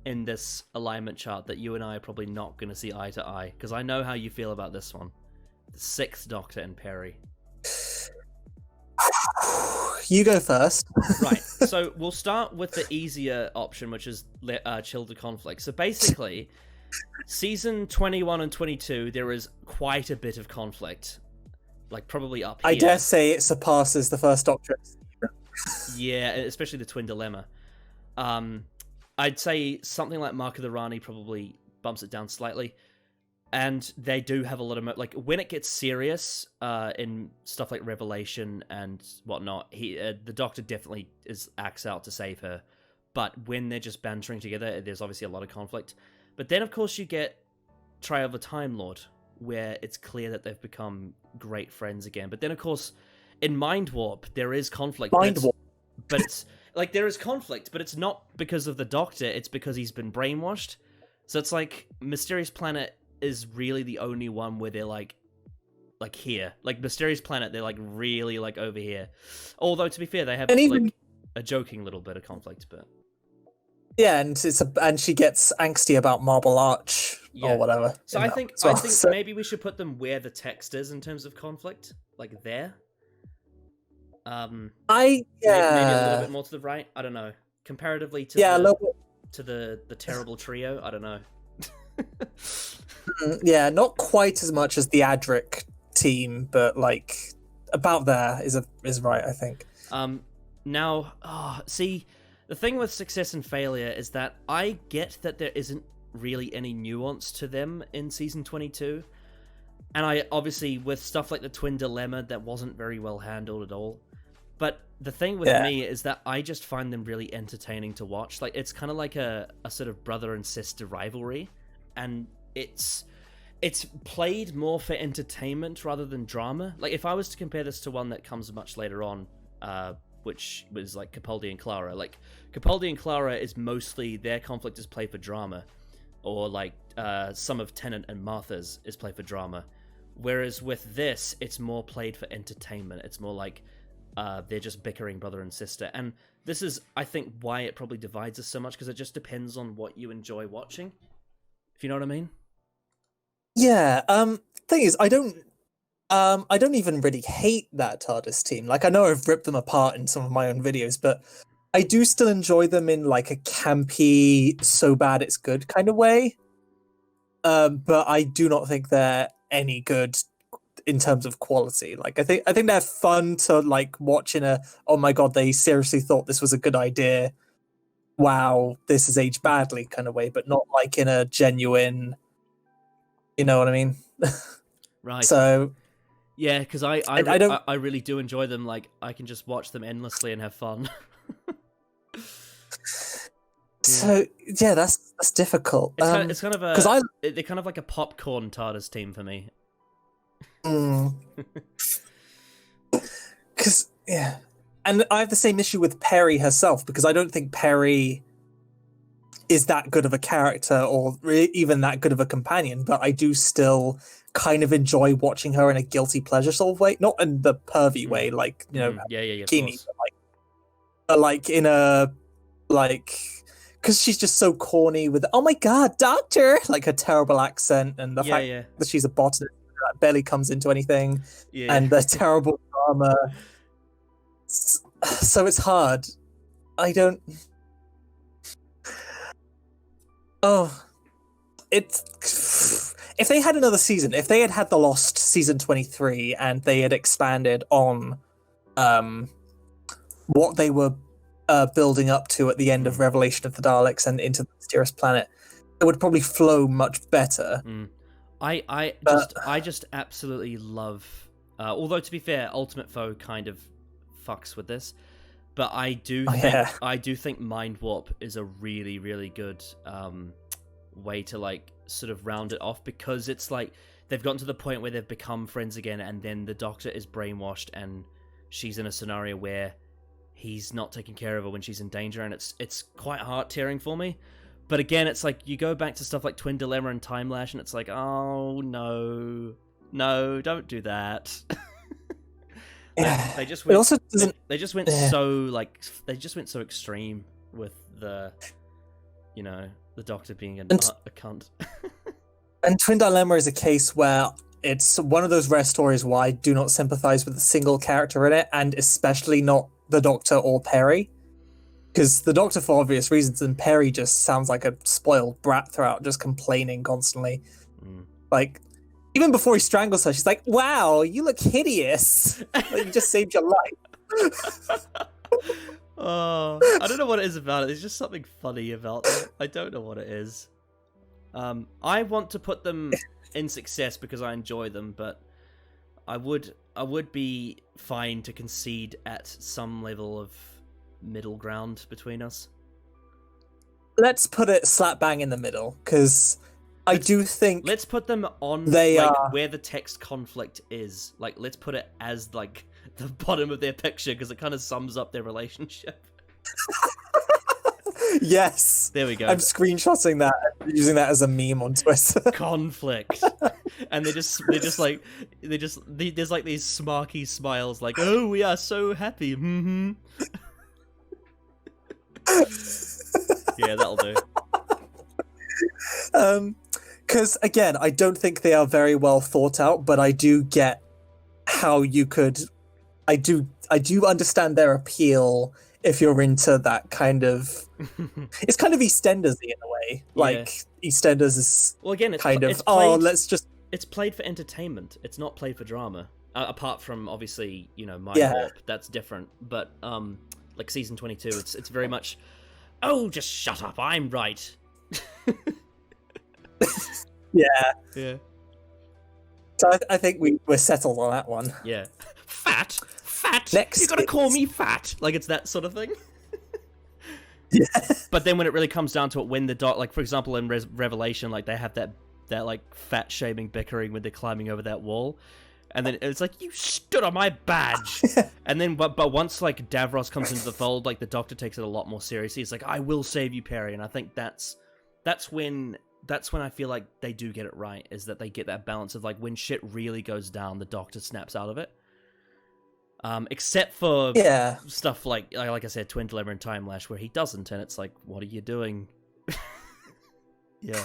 in this alignment chart that you and I are probably not going to see eye to eye, because I know how you feel about this one. The Sixth Doctor and Perry. You go first. Right, so we'll start with the easier option, which is chill the conflict. So basically, season 21 and 22, there is quite a bit of conflict. Like, probably up here. I dare say it surpasses the first Doctor. Yeah, especially the Twin Dilemma. I'd say something like Mark of the Rani probably bumps it down slightly. And they do have a lot of... like, when it gets serious, in stuff like Revelation and whatnot, the Doctor definitely acts out to save her. But when they're just bantering together, there's obviously a lot of conflict. But then, of course, you get Trial of the Time Lord, where it's clear that they've become great friends again. But then, of course, in Mind Warp, there is conflict. But it's... like, there is conflict, but it's not because of the Doctor, it's because he's been brainwashed. So it's like, Mysterious Planet is really the only one where they're like here. Like, Mysterious Planet, they're like really like over here. Although, to be fair, they have like a joking little bit of conflict, but... yeah, and she gets angsty about Marble Arch or whatever. So I think maybe we should put them where the text is in terms of conflict, like there. Maybe a little bit more to the right. I don't know. Comparatively to the terrible trio, I don't know. Yeah, not quite as much as the Adric team, but like about there is right, I think. Now, see, the thing with success and failure is that I get that there isn't really any nuance to them in season 22, and I obviously with stuff like the Twin Dilemma that wasn't very well handled at all. But the thing with me is that I just find them really entertaining to watch. Like, it's kind of like a sort of brother and sister rivalry, and it's played more for entertainment rather than drama. Like, if I was to compare this to one that comes much later on, which was like Capaldi and Clara. Like, Capaldi and Clara is mostly their conflict is played for drama, or like some of Tennant and Martha's is played for drama. Whereas with this, it's more played for entertainment. It's more like they're just bickering brother and sister. And this is, I think, why it probably divides us so much, because it just depends on what you enjoy watching. If you know what I mean? Yeah. Thing is, I don't even really hate that TARDIS team. Like, I know I've ripped them apart in some of my own videos, but I do still enjoy them in like a campy, so bad it's good kind of way. But I do not think they're any good in terms of quality. Like, I think they're fun to like watch in a, oh my god, they seriously thought this was a good idea. Wow, this has aged badly kind of way, but not like in a genuine, you know what I mean? Right. So yeah, because I really do enjoy them. Like, I can just watch them endlessly and have fun. So yeah, that's difficult. It's kind of a they're kind of like a popcorn TARDIS team for me. Because yeah, and I have the same issue with Perry herself, because I don't think Perry is that good of a character or even that good of a companion, but I do still kind of enjoy watching her in a guilty pleasure sort of way, not in the pervy way, like, you know, Kimi, but like in a like, because she's just so corny with, oh my god, doctor, like her terrible accent and the fact that she's a botanist that barely comes into anything, and the terrible drama. So it's hard. I don't. Oh, it's if they had another season, if they had the Lost season 23 and they had expanded on what they were building up to at the end of Revelation of the Daleks and into the Mysterious Planet, it would probably flow much better. I just absolutely love. Although, to be fair, Ultimate Foe kind of fucks with this, but I do think Mind Warp is a really, really good way to like sort of round it off, because it's like they've gotten to the point where they've become friends again, and then the Doctor is brainwashed and she's in a scenario where he's not taking care of her when she's in danger, and it's quite heart-tearing for me. But again, it's like, you go back to stuff like Twin Dilemma and Time Lash, and it's like, oh, no, don't do that. They just went, it also doesn't. they just went so extreme with the, the Doctor being a cunt. And Twin Dilemma is a case where it's one of those rare stories where I do not sympathize with a single character in it, and especially not the Doctor or Perry. Because the Doctor, for obvious reasons, and Perry just sounds like a spoiled brat throughout, just complaining constantly. Like, even before he strangles her, she's like, wow, you look hideous. Like, you just saved your life. Oh, I don't know what it is about it. There's just something funny about it. I don't know what it is. I want to put them in success because I enjoy them, but I would be fine to concede at some level of middle ground between us. Let's put it slap bang in the middle, because I do think... Let's put them on where the text conflict is. Like, let's put it as, like, the bottom of their picture, because it kind of sums up their relationship. Yes. There we go. I'm screenshotting that and using that as a meme on Twitter. Conflict. And there's like these smarky smiles, like, oh, we are so happy. Mm-hmm. Yeah, that'll do. Because again, I don't think they are very well thought out, but I do get how you could. I do understand their appeal if you're into that kind of. It's kind of EastEnders-y in a way. Like, EastEnders is it's It's played for entertainment. It's not played for drama. Apart from, obviously, My Warp, that's different. But like season 22, it's very much, oh, just shut up, I'm right. Yeah. So I think we're settled on that one. Yeah. Fat. Next, you gotta call me fat. Like, it's that sort of thing. Yeah. But then when it really comes down to it, when the like, for example, in Revelation, like, they have that like fat shaming bickering when they're climbing over that wall, and then it's like, you stood on my badge. And then but once, like, Davros comes into the fold, like, the Doctor takes it a lot more seriously. It's like, I will save you, Perry. And I think that's when I feel like they do get it right, is that they get that balance of, like, when shit really goes down, the Doctor snaps out of it. Except for stuff like I said, Twin Dilemma and Time Lash, where he doesn't, and it's like, what are you doing? Yeah.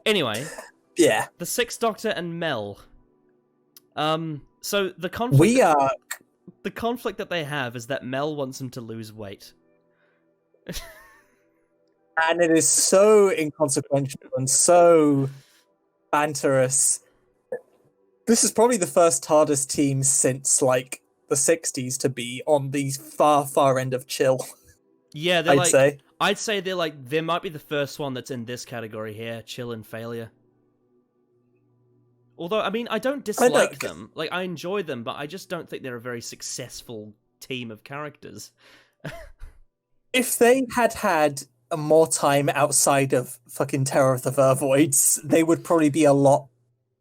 Anyway. Yeah. The Sixth Doctor and Mel. So the conflict the conflict that they have is that Mel wants him to lose weight. And it is so inconsequential and so banterous. This is probably the first TARDIS team since, like, the 60s to be on the far end of chill. Yeah, I'd say they're like, they might be the first one that's in this category here, chill and failure. Although, I mean, I don't dislike them. Like, I enjoy them, but I just don't think they're a very successful team of characters. If they had more time outside of fucking Terror of the Vervoids, they would probably be a lot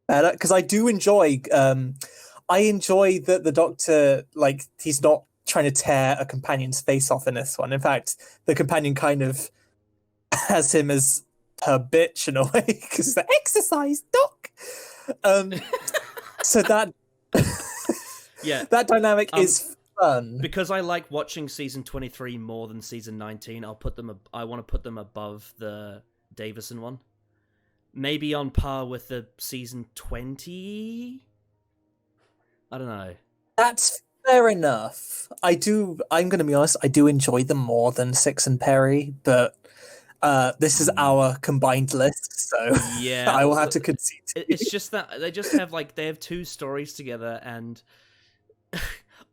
better. Because I do enjoy... I enjoy that the Doctor, like, he's not trying to tear a companion's face off in this one. In fact, the companion kind of has him as her bitch in a way, because it's like, exercise, Doc! So that... that dynamic is fun. Because I like watching season 23 more than season 19, I want to put them above the Davison one. Maybe on par with the season 20... I don't know. That's fair enough. I'm going to be honest, I do enjoy them more than Six and Perry, but this is our combined list, so yeah, I will have to concede. It's just that they just have, like, they have two stories together, and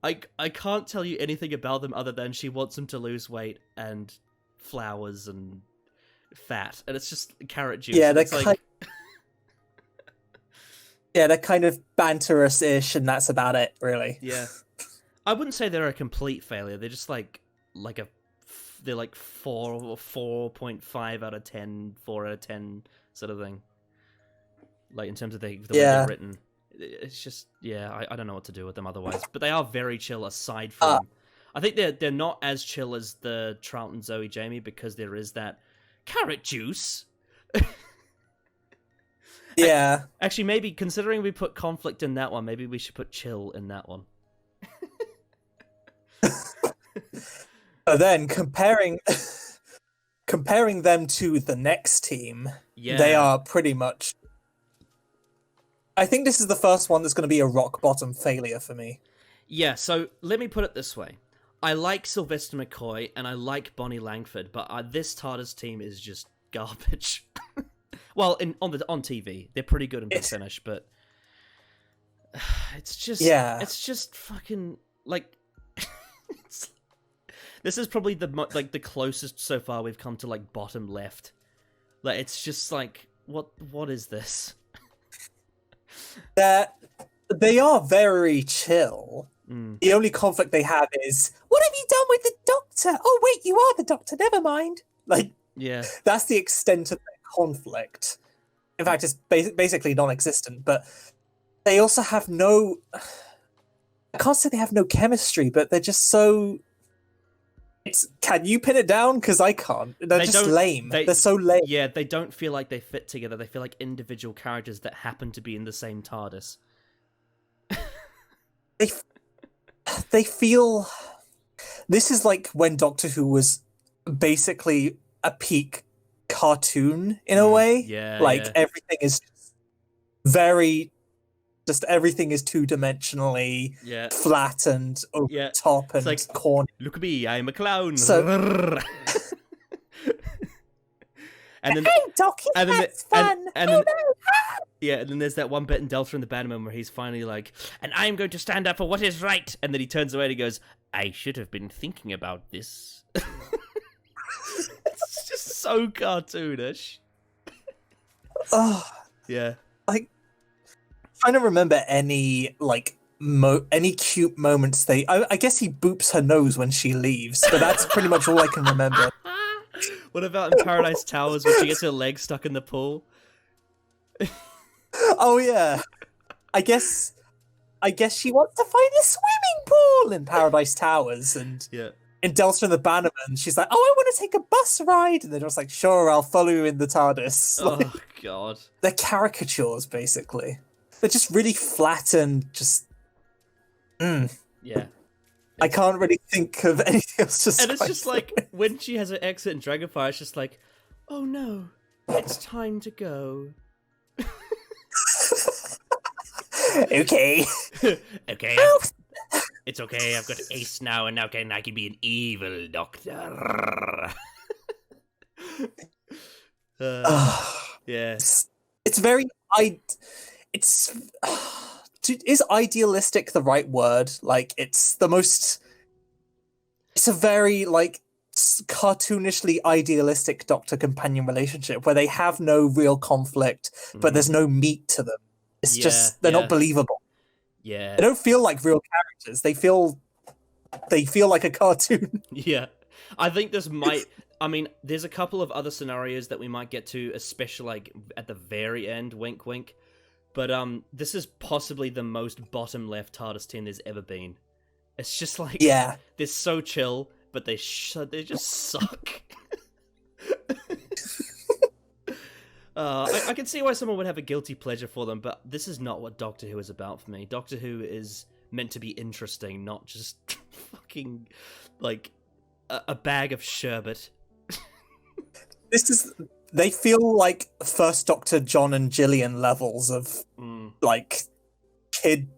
I can't tell you anything about them other than she wants him to lose weight and flowers and fat, and it's just carrot juice. Yeah, they're kind of banterous-ish, and that's about it, really. Yeah. I wouldn't say they're a complete failure. They're just they're like 4 or 4.5 out of 10, 4 out of 10 sort of thing. Like, in terms of the way they're written. It's just, I don't know what to do with them otherwise. But they are very chill aside from I think they're not as chill as the Troughton Zoe Jamie because there is that carrot juice. Yeah. Actually, maybe considering we put conflict in that one, maybe we should put chill in that one. But then comparing them to the next team, they are pretty much. I think this is the first one that's going to be a rock bottom failure for me. Yeah, so let me put it this way. I like Sylvester McCoy and I like Bonnie Langford, but this TARDIS team is just garbage. Well, on TV, they're pretty good in Big Finish, but it's just fucking like. This is probably the closest so far we've come to like bottom left. Like it's just like what is this? That they are very chill. The only conflict they have is, what have you done with the Doctor? Oh wait, you are the Doctor. Never mind. Like, yeah, that's the extent of their conflict. In fact, it's basically non-existent. But they also have no. I can't say they have no chemistry, but they're just so. Can you pin it down? Because I can't. They're just lame. They're so lame. Yeah, they don't feel like they fit together. They feel like individual characters that happen to be in the same TARDIS. They feel. This is like when Doctor Who was basically a peak cartoon in a way. Yeah. Like everything is very. Just everything is two-dimensionally flat and over the top and like, corny. Look at me, I'm a clown. So, and then, hey, Doc, that's fun. And then, yeah, and then there's that one bit in Delta and the Bannerman where he's finally like, and I'm going to stand up for what is right. And then he turns away and he goes, I should have been thinking about this. It's just so cartoonish. Oh, yeah. Like, trying to remember any like any cute moments. I guess he boops her nose when she leaves, but that's pretty much all I can remember. What about in Paradise Towers when she gets her leg stuck in the pool? Oh yeah, I guess she wants to find a swimming pool in Paradise Towers, and in Delta and the Bannerman, she's like, "Oh, I want to take a bus ride," and they're just like, "Sure, I'll follow you in the TARDIS." Oh God, they're caricatures basically. They're just really flat and just. Yeah. I can't really think of anything else to say. And it's just like, when she has her exit in Dragonfire, it's just like, oh no, it's time to go. Okay. Okay. It's okay, I've got Ace now, and now I can be an evil Doctor. Yeah. It's very... Is idealistic the right word? Like, it's the most... It's a very, like, cartoonishly idealistic Doctor-companion relationship where they have no real conflict, but there's no meat to them. It's just... They're not believable. Yeah. They don't feel like real characters. They feel like a cartoon. Yeah. I think this might... I mean, there's a couple of other scenarios that we might get to, especially, like, at the very end, wink, wink. But this is possibly the most bottom left TARDIS team there's ever been. It's just like they're so chill, but they just suck. I can see why someone would have a guilty pleasure for them, but this is not what Doctor Who is about for me. Doctor Who is meant to be interesting, not just fucking like a bag of sherbet. They feel like First Doctor John and Gillian levels of like kid.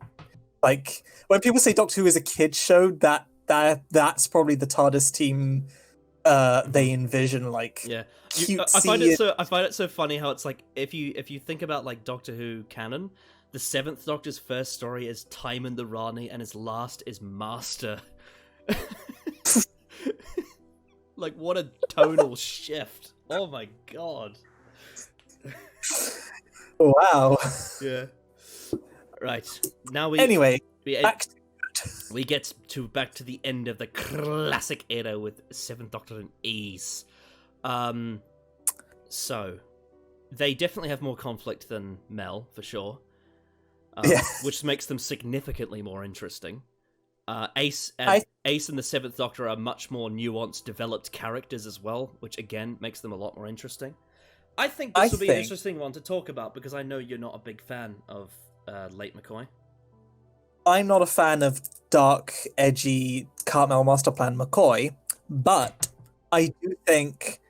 Like when people say Doctor Who is a kid show, that's probably the TARDIS team they envision. Like I find it so funny how it's like if you think about like Doctor Who canon, the Seventh Doctor's first story is Time and the Rani, and his last is Master. Like what a tonal shift. Oh my god. Wow. Yeah. Right. Now we get back to the end of the classic era with Seventh Doctor and Ace. So they definitely have more conflict than Mel, for sure. Which makes them significantly more interesting. Ace and the Seventh Doctor are much more nuanced, developed characters as well, which again makes them a lot more interesting. I think this will be an interesting one to talk about because I know you're not a big fan of late McCoy. I'm not a fan of dark, edgy Cartmel Master Plan McCoy, but I do think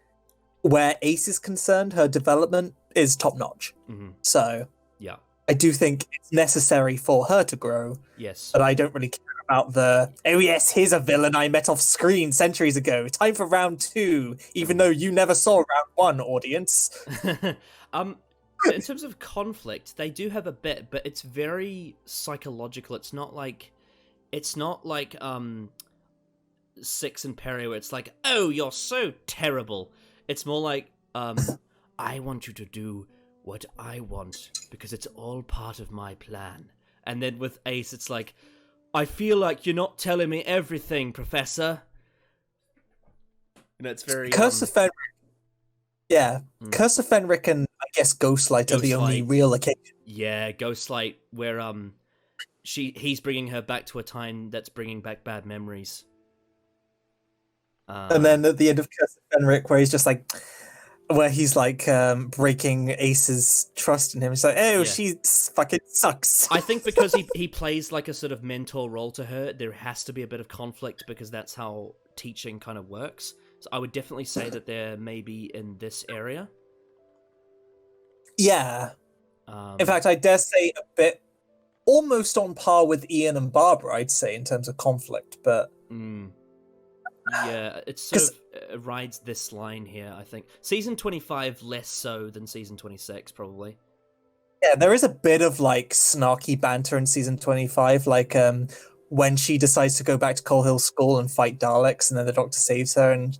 where Ace is concerned, her development is top notch. Mm-hmm. So yeah, I do think it's necessary for her to grow. Yes, but I don't really care about oh yes, here's a villain I met off screen centuries ago. Time for round 2, even though you never saw round 1, audience. In terms of conflict, they do have a bit, but it's very psychological. It's not like Six and Perry, where it's like, oh, you're so terrible. It's more like, I want you to do what I want because it's all part of my plan. And then with Ace, it's like, I feel like you're not telling me everything, Professor. And it's very... Curse of Fenric. Yeah. Curse of Fenric and, I guess, Ghostlight are the only real occasion. Yeah, Ghostlight, where he's bringing her back to a time that's bringing back bad memories. And then at the end of Curse of Fenric, where he's just like... Where he's like breaking Ace's trust in him. He's like, oh, yeah. She fucking sucks. I think because he plays like a sort of mentor role to her, there has to be a bit of conflict because that's how teaching kind of works. So I would definitely say that they're maybe in this area. Yeah. In fact, I dare say a bit almost on par with Ian and Barbara, I'd say, in terms of conflict, but... Yeah, it sort of rides this line here, I think. Season 25 less so than Season 26, probably. Yeah, there is a bit of, like, snarky banter in Season 25, like, when she decides to go back to Coal Hill School and fight Daleks, and then the Doctor saves her, and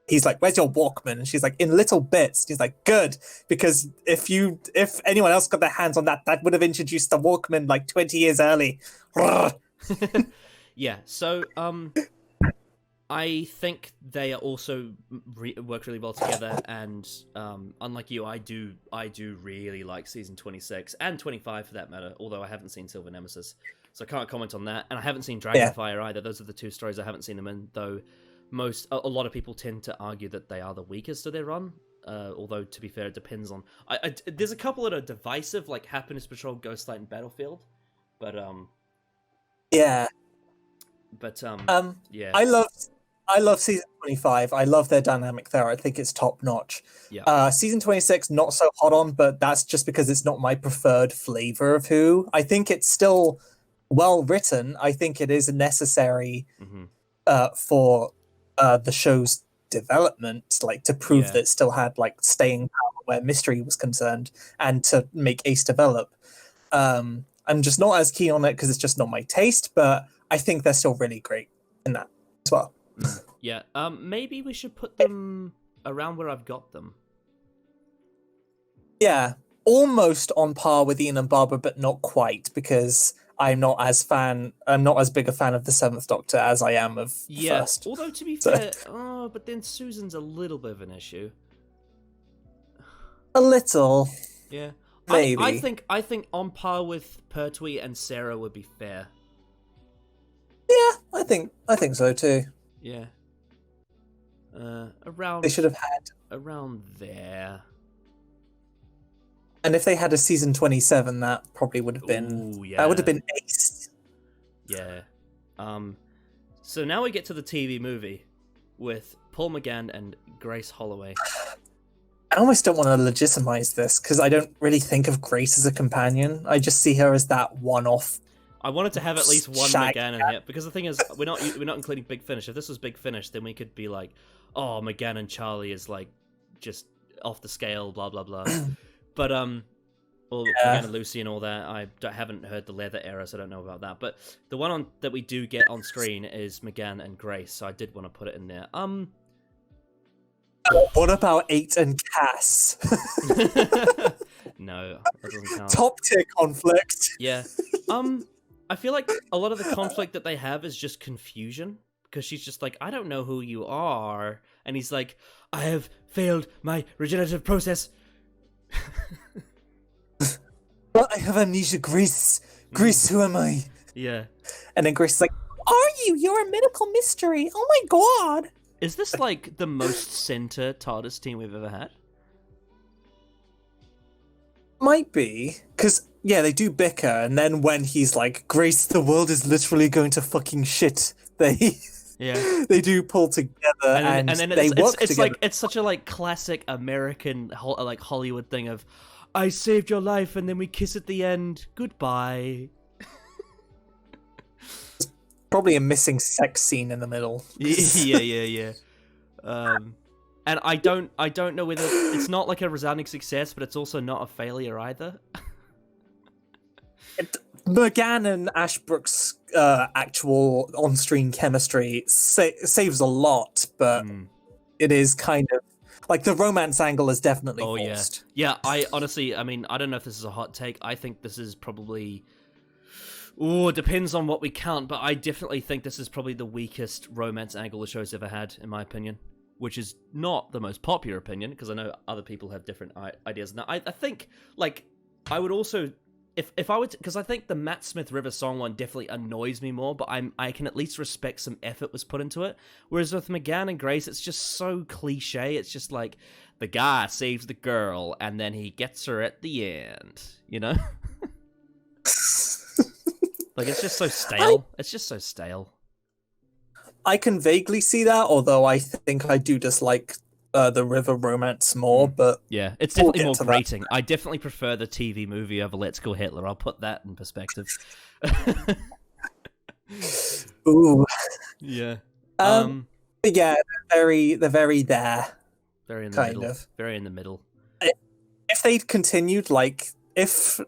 he's like, where's your Walkman? And she's like, in little bits. He's like, good, because if anyone else got their hands on that would have introduced the Walkman, like, 20 years early. Yeah, so I think they also work really well together, and unlike you, I do really like Season 26, and 25 for that matter, although I haven't seen Silver Nemesis, so I can't comment on that, and I haven't seen Dragonfire either. Those are the 2 stories I haven't seen them in, though a lot of people tend to argue that they are the weakest of their run, although, to be fair, it depends on... there's a couple that are divisive, like Happiness Patrol, Ghostlight, and Battlefield, but... Yeah. But yeah, I love Season 25. I love their dynamic there. I think it's top notch. Yeah. Season 26 not so hot on, but that's just because it's not my preferred flavor of Who. I think it's still well written. I think it is necessary for the show's development, like to prove that it still had like staying power where Mystery was concerned, and to make Ace develop. I'm just not as keen on it because it's just not my taste, but I think they're still really great in that as well. Yeah, maybe we should put them around where I've got them. Yeah, almost on par with Ian and Barbara, but not quite, because I'm not as big a fan of the Seventh Doctor as I am of the first. Although to be fair, but then Susan's a little bit of an issue. A little. Yeah. Maybe. I think on par with Pertwee and Sarah would be fair. Yeah, I think so too. Yeah. Around... They should have had... Around there. And if they had a Season 27, that probably would have been... Ooh, yeah. That would have been ace. Yeah. So now we get to the TV movie with Paul McGann and Grace Holloway. I almost don't want to legitimize this, because I don't really think of Grace as a companion. I just see her as that one-off. I wanted to have at least one McGann in here, because the thing is, we're not including Big Finish. If this was Big Finish, then we could be like, oh, McGann and Charlie is like just off the scale, blah blah blah. But McGann and Lucy and all that. I haven't heard the Leather era, so I don't know about that. But the one that we do get on screen is McGann and Grace, so I did want to put it in there. What about 8 and Cass? No, that doesn't count. Top tier conflict. Yeah. I feel like a lot of the conflict that they have is just confusion, because she's just like, I don't know who you are, and he's like, I have failed my regenerative process. But I have amnesia, Grace. Grace, who am I? Yeah. And then Grace is like, "Are you? You're a medical mystery. Oh my god!" Is this like the most center TARDIS team we've ever had? Might be, because yeah, they do bicker, and then when he's like, "Grace, the world is literally going to fucking shit," they they do pull together and then they work it's together. like it's such a like classic American like Hollywood thing of, I saved your life and then we kiss at the end. Goodbye. Probably a missing sex scene in the middle. yeah. And I don't know whether it's not like a resounding success, but it's also not a failure either. McGann and Ashbrook's actual on-screen chemistry saves a lot, but it is kind of like the romance angle is definitely forced. Yeah. I honestly, I mean, I don't know if this is a hot take. I think this is probably. Ooh, it depends on what we count, but I definitely think this is probably the weakest romance angle the show's ever had, in my opinion. Which is not the most popular opinion, because I know other people have different ideas. Now, I think, like, I would also, if I would, because I think the Matt Smith River Song one definitely annoys me more, but I can at least respect some effort was put into it. Whereas with McGann and Grace, it's just so cliche. It's just like, the guy saves the girl, and then he gets her at the end, you know? Like, it's just so stale. It's just so stale. I can vaguely see that, although I think I do dislike the river romance more. But yeah, it's definitely more grating. I definitely prefer the TV movie over Let's Go Hitler. I'll put that in perspective. Ooh, yeah. Yeah, they're very there. Very in the kind middle. of. Very in the middle. If they'd continued, like if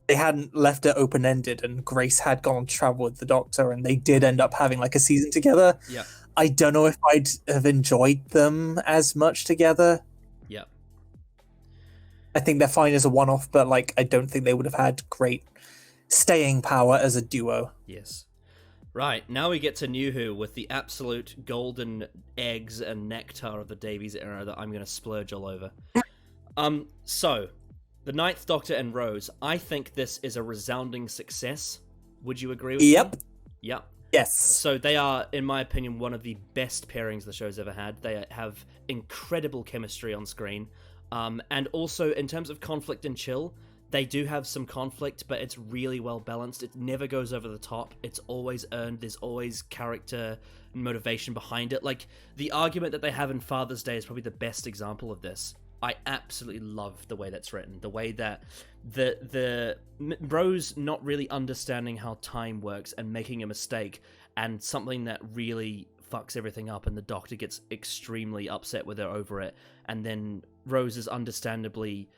they hadn't left it open-ended and Grace had gone on travel with the Doctor and they did end up having like a season together, yeah, I don't know if I'd have enjoyed them as much together. Yeah. I think they're fine as a one-off, but like I don't think they would have had great staying power as a duo. Yes. Right, now we get to New Who with the absolute golden eggs and nectar of the Davies era that I'm going to splurge all over. So, the Ninth Doctor and Rose, I think this is a resounding success. Would you agree with me? Yep. Yes. So they are, in my opinion, one of the best pairings the show's ever had. They have incredible chemistry on screen. And also, in terms of conflict and chill, they do have some conflict, but it's really well balanced. It never goes over the top. It's always earned. There's always character and motivation behind it. Like, the argument that they have in Father's Day is probably the best example of this. I absolutely love the way that's written. The way that the Rose not really understanding how time works and making a mistake, and something that really fucks everything up, and the Doctor gets extremely upset with her over it, and then Rose is understandably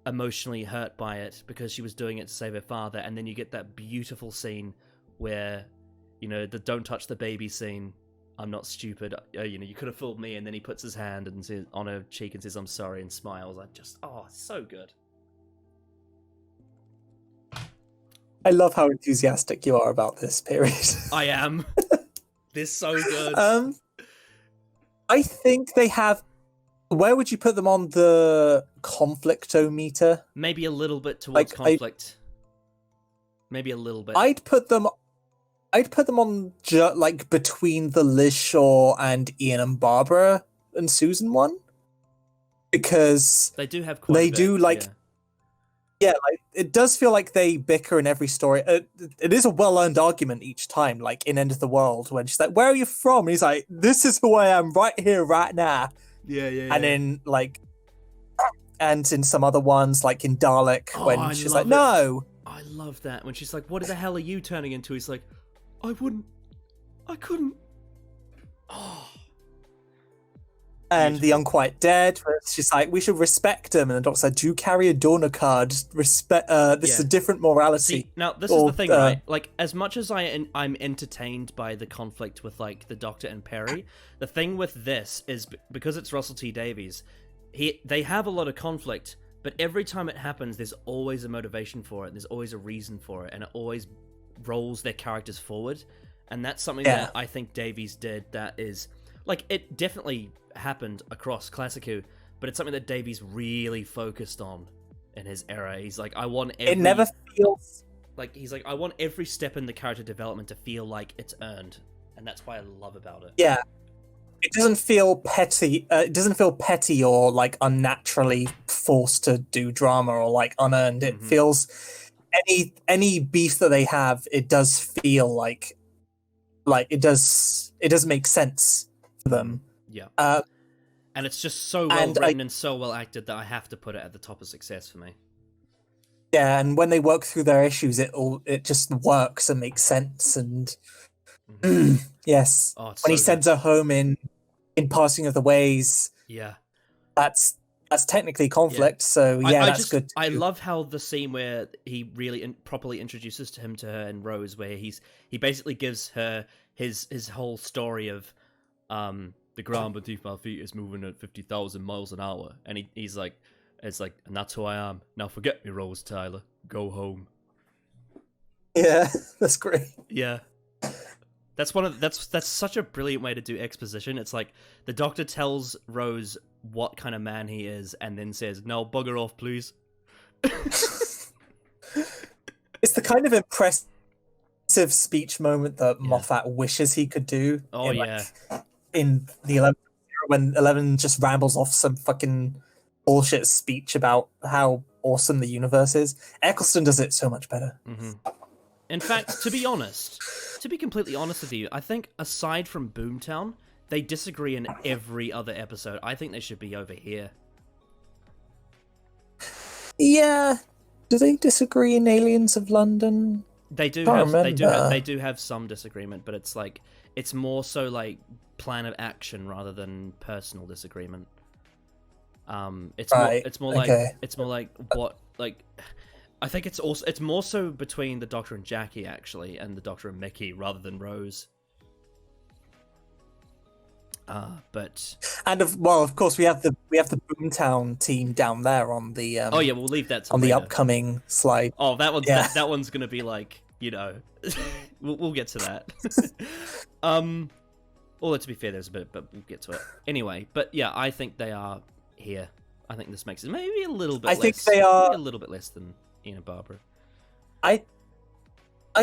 emotionally hurt by it because she was doing it to save her father, and then you get that beautiful scene where, you know, the don't touch the baby scene. I'm not stupid, you know, you could have fooled me, and then he puts his hand and says, on her cheek and says, I'm sorry, and smiles. So good. I love how enthusiastic you are about this period. I am. They're so good. I think they have... Where would you put them on the conflictometer? Maybe a little bit towards conflict. Maybe a little bit. I'd put them on like between the Liz Shaw and Ian and Barbara and Susan one, because they do have quite a bit, yeah, like it does feel like they bicker in every story. It is a well-earned argument each time, like in End of the World when she's like, "Where are you from?" And he's like, "This is who I am right here, right now." Yeah. And in and in some other ones, like in Dalek, when she's like, "No." I love that when she's like, "What the hell are you turning into?" He's like, I couldn't. Oh. And the Unquiet Dead, where she's like, we should respect him. And the Doctor's like, do you carry a donor card? Respect. This is a different morality. See, now, this is the thing, right? Like, as much as I'm entertained by the conflict with, like, the Doctor and Perry, the thing with this is, because it's Russell T Davies, they have a lot of conflict, but every time it happens, there's always a motivation for it. There's always a reason for it. And it always rolls their characters forward, and that's something that I think Davies did that is, like, it definitely happened across Classic Who, but it's something that Davies really focused on in his era. He's like, I want every... It never feels like he's like, I want every step in the character development to feel like it's earned, and that's what I love about it. Yeah, it doesn't feel petty. It doesn't feel petty or like unnaturally forced to do drama or like unearned. It feels any beef that they have. It does feel like it does make sense for them. Yeah. And it's just so well written and so well acted that I have to put it at the top of success for me. Yeah, and when they work through their issues, it just works and makes sense. And yes, when he sends her home in Passing of the Ways, yeah, that's technically conflict. Yeah. So yeah, that's good. I love how the scene where he really properly introduces him to her and Rose, where he basically gives her his whole story of the ground beneath my feet is moving at 50,000 miles an hour, and he's like, it's like, and that's who I am. Now forget me, Rose Tyler. Go home. Yeah, that's great. Yeah. That's such a brilliant way to do exposition. It's like the Doctor tells Rose what kind of man he is, and then says, "No, bugger off, please." It's the kind of impressive speech moment that Moffat wishes he could do. Oh in the 11th era, when 11 just rambles off some fucking bullshit speech about how awesome the universe is. Eccleston does it so much better. In fact, to be completely honest with you, I think aside from Boomtown, they disagree in every other episode. I think they should be over here. Yeah. Do they disagree in Aliens of London? They do have some disagreement, but it's like it's more so like plan of action rather than personal disagreement. It's more like what like I think it's more so between the Doctor and Jackie actually, and the Doctor and Mickey rather than Rose. Of course we have the Boomtown team down there on the we'll leave that to on later. The upcoming slide. Oh, that one's gonna be like, you know, we'll get to that. Although to be fair, there's a bit, but we'll get to it anyway. But yeah, I think they are here. I think this makes it maybe a little bit. I think they are a little bit less than Enid Barbara. I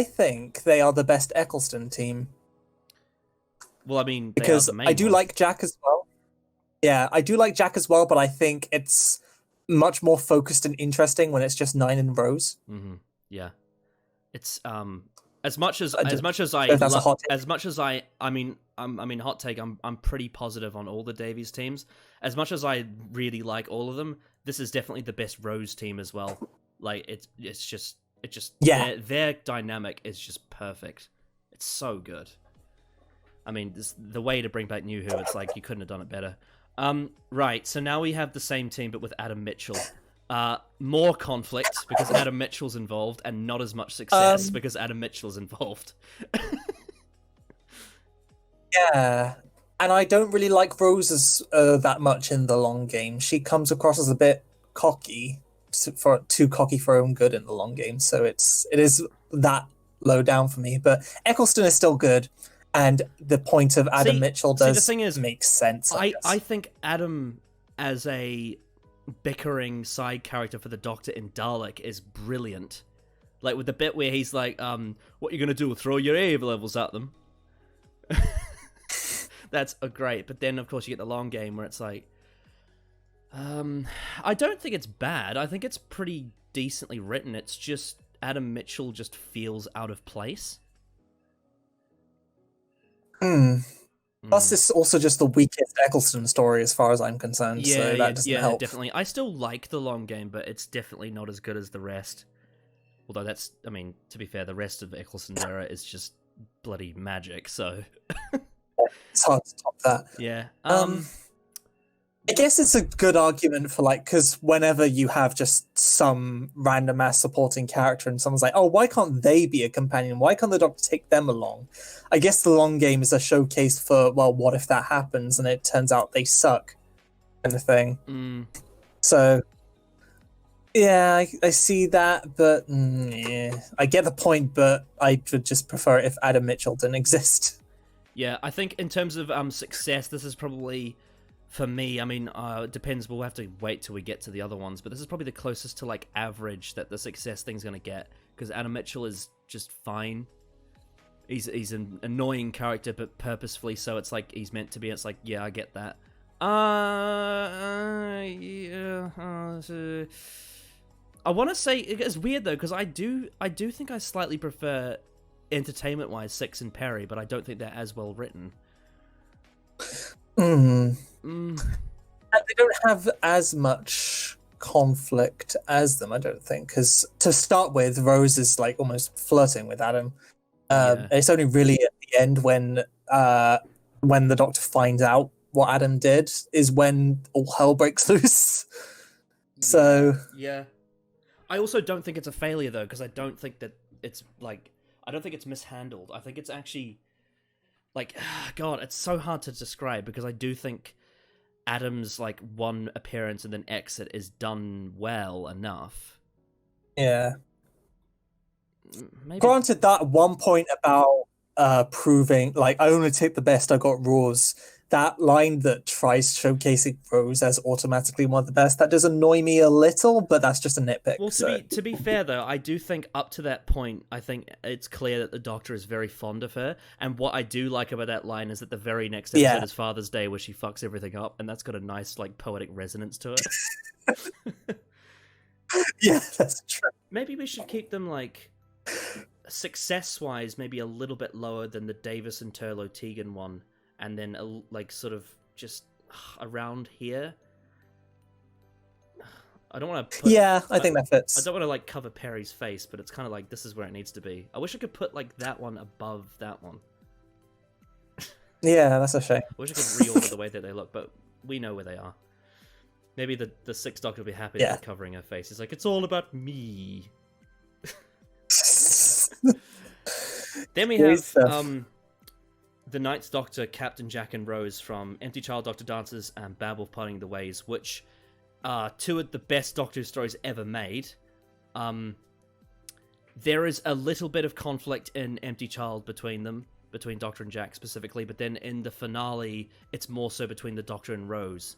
think they are the best Eccleston team. Well, I mean, because I do like Jack as well. Yeah, I do like Jack as well, but I think it's much more focused and interesting when it's just Nine and Rose. Yeah, it's as much as hot take. I'm pretty positive on all the Davies teams. As much as I really like all of them, this is definitely the best Rose team as well. Like it's just their dynamic is just perfect. It's so good. I mean, the way to bring back New Who, it's like you couldn't have done it better. Right, so now we have the same team but with Adam Mitchell. More conflict because Adam Mitchell's involved, and not as much success because Adam Mitchell's involved. Yeah, and I don't really like Rose that much in the long game. She comes across as a bit cocky, too cocky for her own good in the long game. So it is that low down for me. But Eccleston is still good, and the point of Adam Mitchell does make sense. I think Adam as a bickering side character for the Doctor in Dalek is brilliant. Like with the bit where he's like, "What you gonna do? Throw your A levels at them?" That's great. But then, of course, you get the long game where it's like, I don't think it's bad. I think it's pretty decently written. It's just Adam Mitchell just feels out of place. Plus, it's also just the weakest Eccleston story as far as I'm concerned. Yeah, so that doesn't help. Definitely. I still like the long game, but it's definitely not as good as the rest. Although to be fair, the rest of Eccleston's era is just bloody magic. So it's hard to top that. Yeah. I guess it's a good argument for because whenever you have just some random ass supporting character and someone's like, oh, why can't they be a companion? Why can't the Doctor take them along? I guess the long game is a showcase for, well, what if that happens and it turns out they suck, kind of thing. So, yeah, I see that, but yeah, I get the point, but I would just prefer it if Adam Mitchell didn't exist. Yeah, I think in terms of success, this is probably... For me, it depends. We'll have to wait till we get to the other ones, but this is probably the closest to average that the success thing's going to get, because Adam Mitchell is just fine. He's an annoying character, but purposefully so. It's like he's meant to be. It's like, yeah, I get that. Yeah. I want to say it's weird though, because I do think I slightly prefer entertainment-wise Six and Perry, but I don't think they're as well written. And they don't have as much conflict as them, I don't think, because to start with, Rose is like almost flirting with Adam. It's only really at the end when the Doctor finds out what Adam did is when all hell breaks loose. So yeah, I also don't think it's a failure though, because I don't think that it's like, I don't think it's mishandled. I think it's actually like, God, it's so hard to describe, because I do think Adam's like one appearance and then exit is done well enough. Yeah. Maybe. Granted, that one point about proving, like, I only take the best, I got Rose, that line that tries showcasing Rose as automatically one of the best, that does annoy me a little, but that's just a nitpick. Well, to be fair, though, I do think up to that point, I think it's clear that the Doctor is very fond of her, and what I do like about that line is that the very next episode is Father's Day, where she fucks everything up, and that's got a nice, like, poetic resonance to it. Yeah, that's true. Maybe we should keep them, like, success-wise, maybe a little bit lower than the Davis and Turlo Tegan one, and then like sort of just around here. I don't want to put, I think that fits. I don't want to like cover Perry's face, but it's kind of like this is where it needs to be. I wish I could put like that one above that one. Yeah, that's a shame. I wish I could reorder the way that they look, but we know where they are. Maybe the Sixth Doctor will be happy that we're covering her face. It's like, it's all about me. Then we have the Ninth Doctor, Captain Jack and Rose from Empty Child Doctor Dances and Babel Parting the Ways, which are two of the best Doctor stories ever made. There is a little bit of conflict in Empty Child between them, between Doctor and Jack specifically, but then in the finale, it's more so between the Doctor and Rose.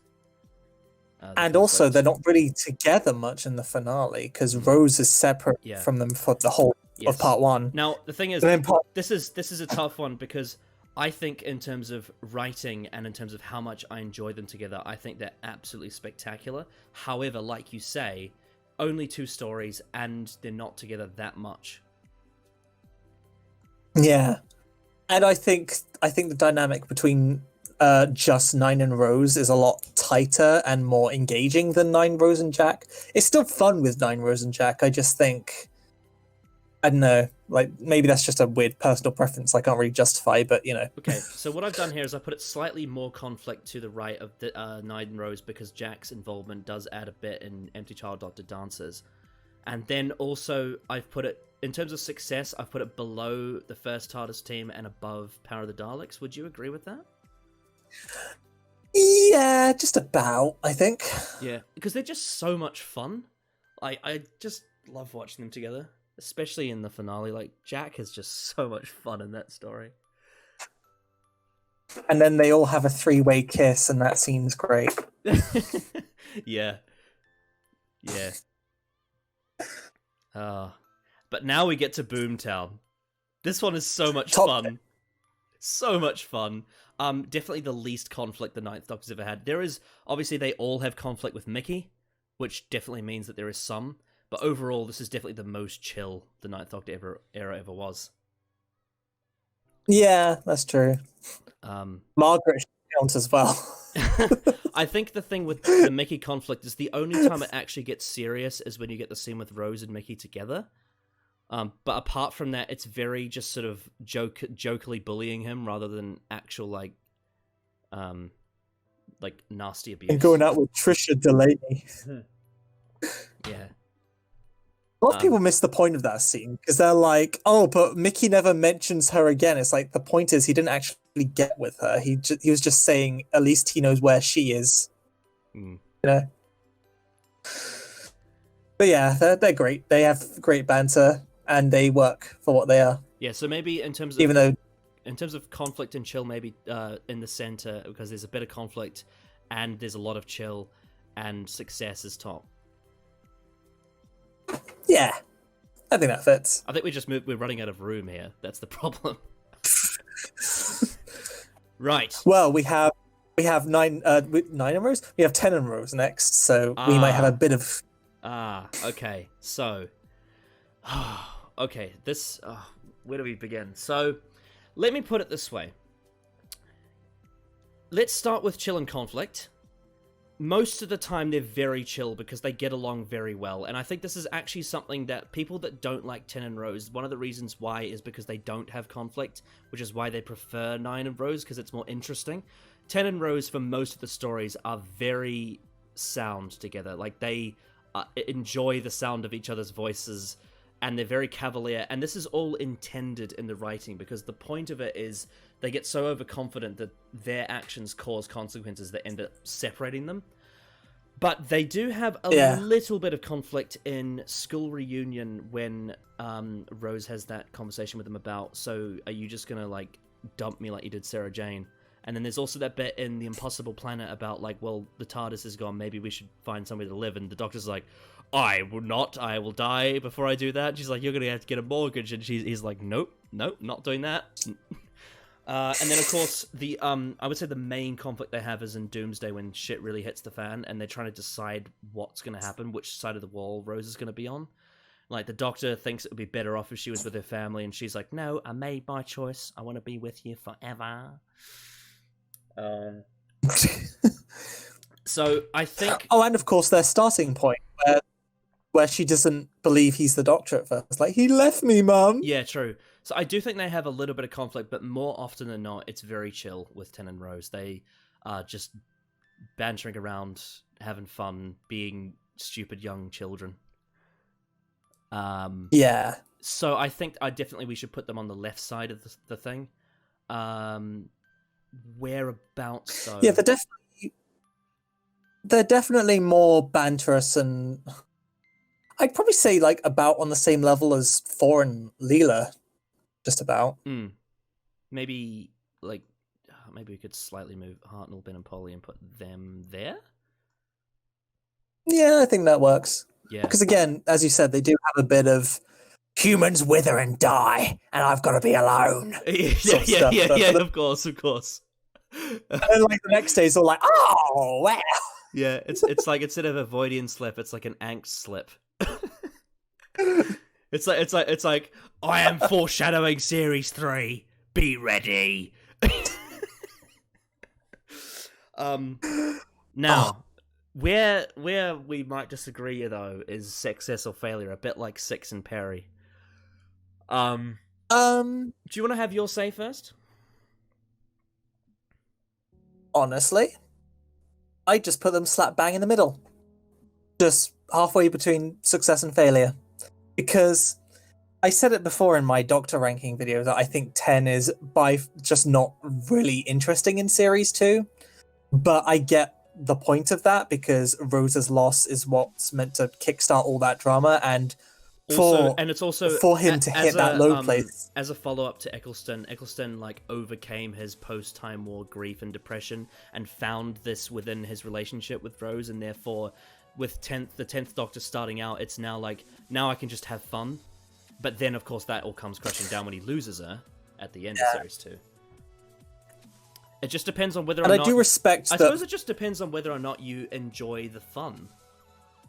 And also, they're not really together much in the finale, because Rose is separate from them for the whole of part one. Now, the thing is, this is a tough one, because I think in terms of writing and in terms of how much I enjoy them together, I think they're absolutely spectacular. However, like you say, only two stories, and they're not together that much. Yeah. And I think the dynamic between just Nine and Rose is a lot tighter and more engaging than Nine, Rose, and Jack. It's still fun with Nine, Rose, and Jack. I just think, I don't know, like, maybe that's just a weird personal preference I can't really justify, but, you know. Okay, so what I've done here is I put it slightly more conflict to the right of the, Nine and Rose, because Jack's involvement does add a bit in Empty Child Doctor Dances. And then also, I've put it, in terms of success, I've put it below the first TARDIS team and above Power of the Daleks. Would you agree with that? Yeah, just about, I think. Yeah, because they're just so much fun. I just love watching them together, especially in the finale. Like, Jack is just so much fun in that story. And then they all have a three-way kiss, and that seems great. Yeah. But now we get to Boomtown. This one is so much fun. So much fun. Definitely the least conflict the Ninth Doctor's ever had. There is, obviously, they all have conflict with Mickey, which definitely means that there is some. But overall, this is definitely the most chill the Ninth Doctor era ever was. Yeah, that's true. Margaret counts as well. I think the thing with the Mickey conflict is the only time it actually gets serious is when you get the scene with Rose and Mickey together. But apart from that, it's very just sort of jokily bullying him rather than actual like nasty abuse. And going out with Trisha Delaney. Yeah. A lot of people miss the point of that scene because they're like, "Oh, but Mickey never mentions her again." It's like the point is he didn't actually get with her. He was just saying at least he knows where she is. You know. But yeah, they're great. They have great banter and they work for what they are. Yeah. So maybe in terms of conflict and chill, maybe in the center, because there's a bit of conflict and there's a lot of chill, and success is top. Yeah. I think that fits. I think we're running out of room here. That's the problem. Right. Well, we have 9 in rows. We have 10 in rows next, so we might have a bit of. Okay. So, okay. This. Where do we begin? So, let me put it this way. Let's start with chill and conflict. Most of the time, they're very chill because they get along very well. And I think this is actually something that people that don't like 10 in rows, one of the reasons why is because they don't have conflict, which is why they prefer 9 in rows, because it's more interesting. 10 in rows, for most of the stories, are very sound together. Like, they enjoy the sound of each other's voices, and they're very cavalier. And this is all intended in the writing, because the point of it is they get so overconfident that their actions cause consequences that end up separating them. But they do have a little bit of conflict in School Reunion when Rose has that conversation with him about, so are you just gonna, like, dump me like you did Sarah Jane? And then there's also that bit in The Impossible Planet about, like, well, the TARDIS is gone, maybe we should find somewhere to live. And the Doctor's like, I will die before I do that. And she's like, you're gonna have to get a mortgage. And he's like, nope, not doing that. And then, of course, the I would say the main conflict they have is in Doomsday when shit really hits the fan and they're trying to decide what's going to happen, which side of the wall Rose is going to be on. Like, the Doctor thinks it would be better off if she was with her family, and she's like, no, I made my choice. I want to be with you forever. So, I think... Oh, and of course, their starting point, where she doesn't believe he's the Doctor at first. Like, he left me, Mum. Yeah, true. So I do think they have a little bit of conflict, but more often than not, it's very chill with 10 and Rose. They are just bantering around, having fun, being stupid young children. Yeah. So I think we should put them on the left side of the thing. Whereabouts, though? Yeah, they're definitely more banterous, and I'd probably say, like, about on the same level as Thor and Leela. Just about. Maybe we could slightly move Hartnell, Ben, and Polly and put them there? Yeah, I think that works. Yeah. Because, again, as you said, they do have a bit of humans wither and die, and I've got to be alone. Yeah, of course. And then, like, the next day, it's all like, oh, wow. Yeah, it's like, instead of a Voidian slip, it's like an angst slip. It's like I am foreshadowing series 3. Be ready. Now, where we might disagree though is success or failure, a bit like Six and Perry. Do you want to have your say first? Honestly, I just put them slap bang in the middle, just halfway between success and failure. Because I said it before in my Doctor ranking video that I think 10 is just not really interesting in Series 2. But I get the point of that, because Rose's loss is what's meant to kickstart all that drama, and for him to hit that low place. As a follow-up to Eccleston like overcame his post-Time War grief and depression and found this within his relationship with Rose, and therefore... with the 10th Doctor starting out, it's now like, now I can just have fun. But then, of course, that all comes crashing down when he loses her at the end of Series 2. It just depends on whether or not... I do respect I suppose it just depends on whether or not you enjoy the fun,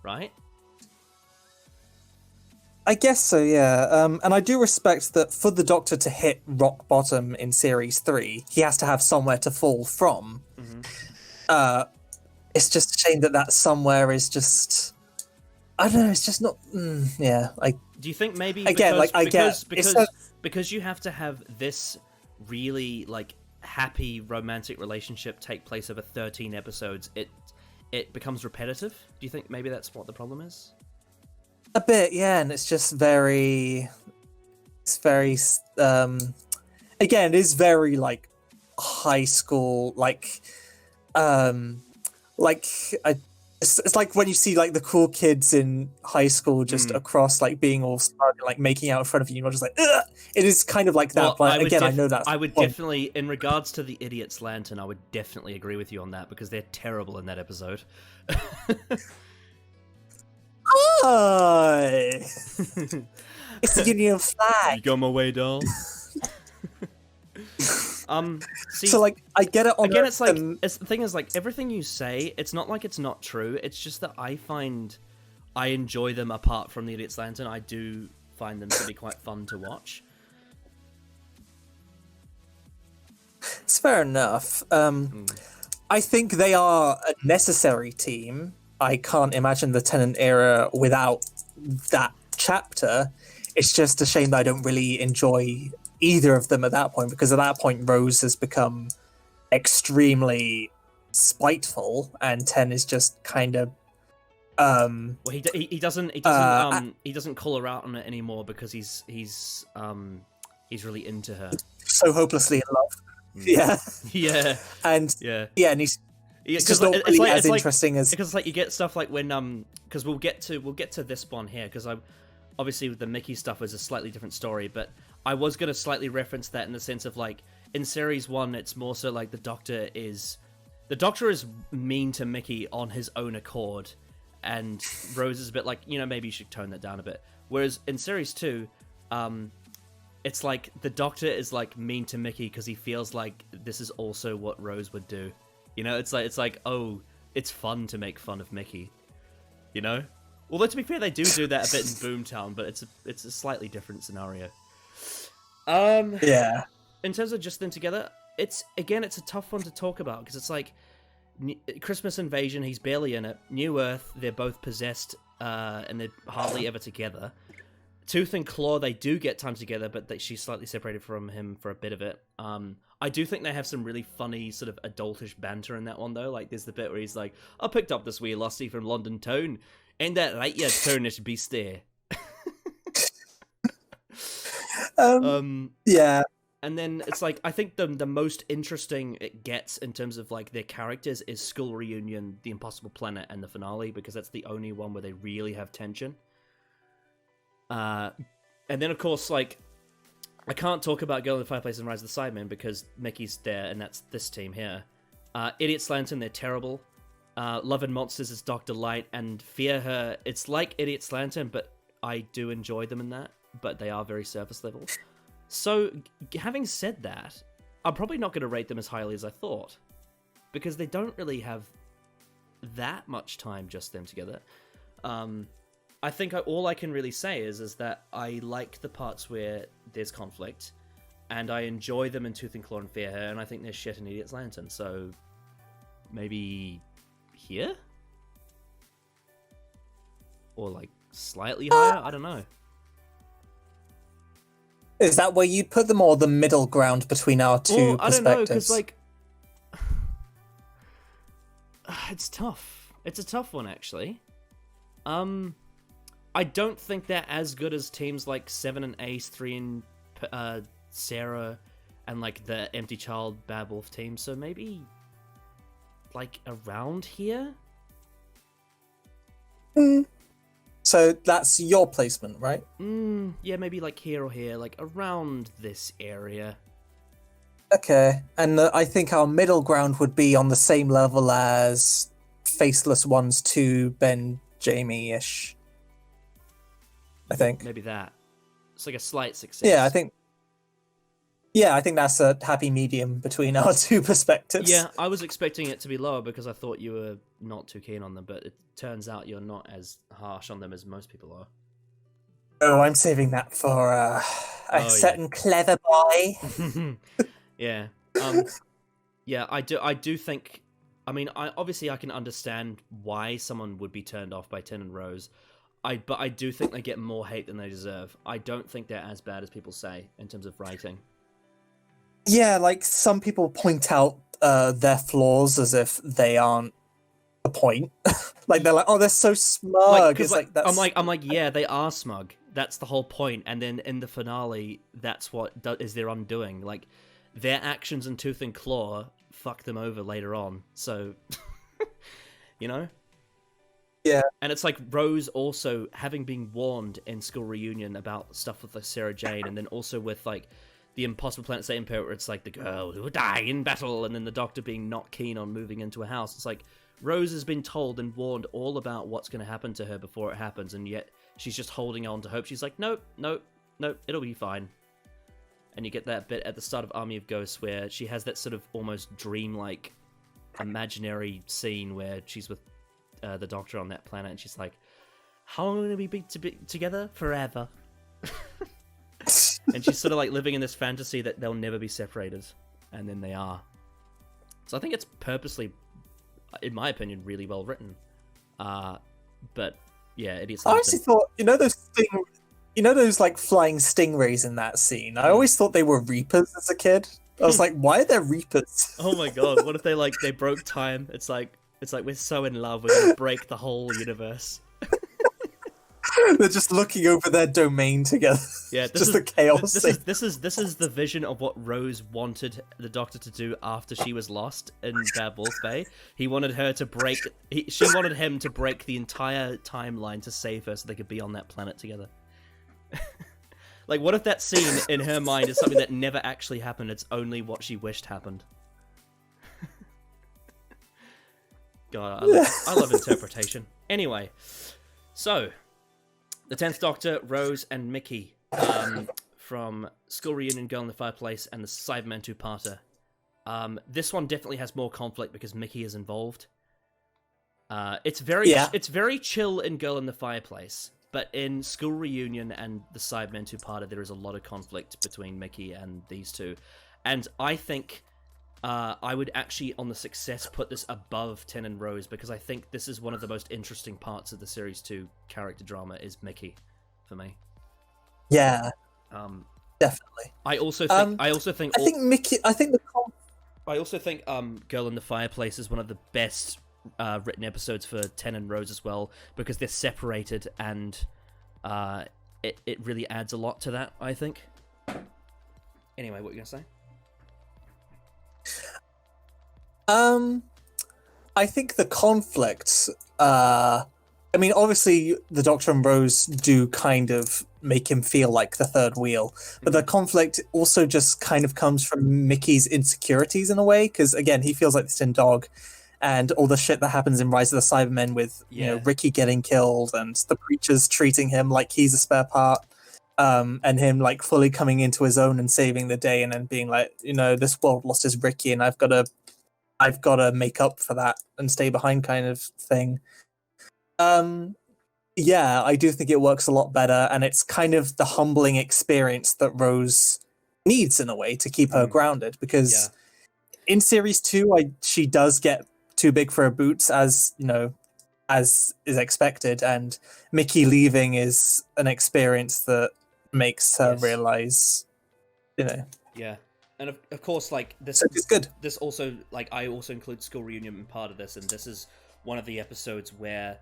right? I guess so, yeah. And I do respect that for the Doctor to hit rock bottom in Series 3, he has to have somewhere to fall from. Mm-hmm. It's just a shame that somewhere is just... I don't know, it's just not... yeah, like... Do you think maybe again, because you have to have this really, like, happy romantic relationship take place over 13 episodes, it becomes repetitive? Do you think maybe that's what the problem is? A bit, yeah, and it's just very... It's very... again, it is very, like, high school, like... it's like when you see like the cool kids in high school just across like being all smug and like making out in front of you, you're just like, ugh! It is kind of like that. Well, but again, I know that I would definitely, in regards to the Idiot's Lantern, I would definitely agree with you on that, because they're terrible in that episode. Hi! It's the Union You flag. got my way, doll. See, So, like, I get it on again, it's like the thing is, like, everything you say, it's not like it's not true. It's just that I find I enjoy them apart from the Idiot's Lantern. I do find them to be quite fun to watch. It's fair enough. I think they are a necessary team. I can't imagine the Tenant era without that chapter. It's just a shame that I don't really enjoy either of them at that point, because at that point Rose has become extremely spiteful and Ten is just kind of Well, he doesn't call her out on it anymore because he's really into her. So hopelessly in love. Yeah. Yeah. And yeah, and he's just not really as interesting as, because like you get stuff like when because we'll get to this one here, because obviously the Mickey stuff is a slightly different story, but I was going to slightly reference that in the sense of, like, in series 1 it's more so like the Doctor is mean to Mickey on his own accord, and Rose is a bit like, maybe you should tone that down a bit. Whereas in series 2, it's like the Doctor is like mean to Mickey because he feels like this is also what Rose would do. It's like, oh, it's fun to make fun of Mickey. Although to be fair, they do that a bit in Boomtown, but it's a slightly different scenario. yeah. In terms of just them together, it's a tough one to talk about, because it's like Christmas Invasion, he's barely in it. New Earth, they're both possessed, and they're hardly ever together. Tooth and Claw, they do get time together, but she's slightly separated from him for a bit of it. I do think they have some really funny sort of adultish banter in that one, though. Like, there's the bit where he's like, I picked up this wee lassie from London town. Ain't that right, you turnish beast there? Yeah. And then it's like, I think the most interesting it gets in terms of, like, their characters is School Reunion, The Impossible Planet, and the finale, because that's the only one where they really have tension. And then, of course, like, I can't talk about Girl in the Fireplace and Rise of the Sidemen because Mickey's there, and that's this team here. Idiot's Lantern, they're terrible. Love and Monsters is Dr. Light, and Fear Her, it's like Idiot's Lantern, but I do enjoy them in that, but they are very surface level. So, having said that, I'm probably not going to rate them as highly as I thought, because they don't really have that much time, just them together. I think all I can really say is that I like the parts where there's conflict, and I enjoy them in Tooth and Claw and Fear Her, and I think there's shit in Idiot's Lantern, so maybe here? Or, like, slightly higher? I don't know. Is that where you'd put them, or the middle ground between our two perspectives? I don't know, because, like, it's tough. It's a tough one, actually. I don't think they're as good as teams like Seven and Ace, 3 and Sarah, and, like, the Empty Child Bad Wolf team, so maybe, like, around here? So that's your placement, right? Yeah, maybe, like, here or here, like, around this area. Okay, and I think our middle ground would be on the same level as Faceless Ones 2, Ben, Jamie-ish. I think. Maybe that. It's like a slight success. Yeah, I think that's a happy medium between our two perspectives. Yeah, I was expecting it to be lower because I thought you were not too keen on them, but it turns out you're not as harsh on them as most people are. Oh, I'm saving that for a certain clever boy. Yeah. Yeah, I do think... I mean, obviously I can understand why someone would be turned off by Tin and Rose, but I do think they get more hate than they deserve. I don't think they're as bad as people say in terms of writing. Yeah, like, some people point out their flaws as if they aren't the point. Like, they're like, oh, they're so smug. I'm like, yeah, they are smug. That's the whole point. And then in the finale, that's what is their undoing. Like, their actions in Tooth and Claw fuck them over later on. So, you know? Yeah. And it's like Rose also having been warned in School Reunion about stuff with, like, Sarah Jane, and then also with, like, the Impossible Planet Satan part where it's like the girl who will die in battle, and then the Doctor being not keen on moving into a house. It's like Rose has been told and warned all about what's going to happen to her before it happens, and yet she's just holding on to hope. She's like, nope, it'll be fine. And you get that bit at the start of Army of Ghosts where she has that sort of almost dreamlike imaginary scene where she's with the Doctor on that planet, and she's like, how long will we be together? Forever. And she's sort of like living in this fantasy that they'll never be separated, and then they are. So I think it's purposely, in my opinion, really well written. But yeah, Idiot I honestly thought, those like flying stingrays in that scene. I always thought they were Reapers as a kid. I was like, why are there Reapers? Oh my god! What if they broke time? It's like we're so in love, we're gonna break the whole universe. They're just looking over their domain together. Yeah, just the chaos. This is the vision of what Rose wanted the Doctor to do after she was lost in Bad Wolf Bay. He wanted her to break. She wanted him to break the entire timeline to save her, so they could be on that planet together. Like, what if that scene in her mind is something that never actually happened? It's only what she wished happened. God, I love interpretation. Anyway, so the 10th Doctor, Rose and Mickey, from School Reunion, Girl in the Fireplace, and the Cyberman two-parter. This one definitely has more conflict because Mickey is involved. It's very chill in Girl in the Fireplace, but in School Reunion and the Cyberman two-parter, there is a lot of conflict between Mickey and these two. And I think I would actually, on the success, put this above 10 and Rose, because I think this is one of the most interesting parts of the Series 2 character drama is Mickey, for me. Yeah, definitely. I also think Girl in the Fireplace is one of the best written episodes for 10 and Rose as well, because they're separated, and it really adds a lot to that, I think. Anyway, what were you gonna say? I think the conflict, I mean, obviously the Doctor and Rose do kind of make him feel like the third wheel, but the conflict also just kind of comes from Mickey's insecurities in a way, because again, he feels like the tin dog, and all the shit that happens in Rise of the Cybermen with, you know, Ricky getting killed and the preachers treating him like he's a spare part. And him like fully coming into his own and saving the day, and then being like, you know, this world lost his Ricky, and I've got to make up for that and stay behind, kind of thing. Yeah, I do think it works a lot better, and it's kind of the humbling experience that Rose needs in a way to keep her grounded, because in Series 2, she does get too big for her boots, as you know, as is expected, and Mickey leaving is an experience that makes her realize, you know. Yeah, and of course, like this, it's good. This also, like, I also include School Reunion in part of this, and this is one of the episodes where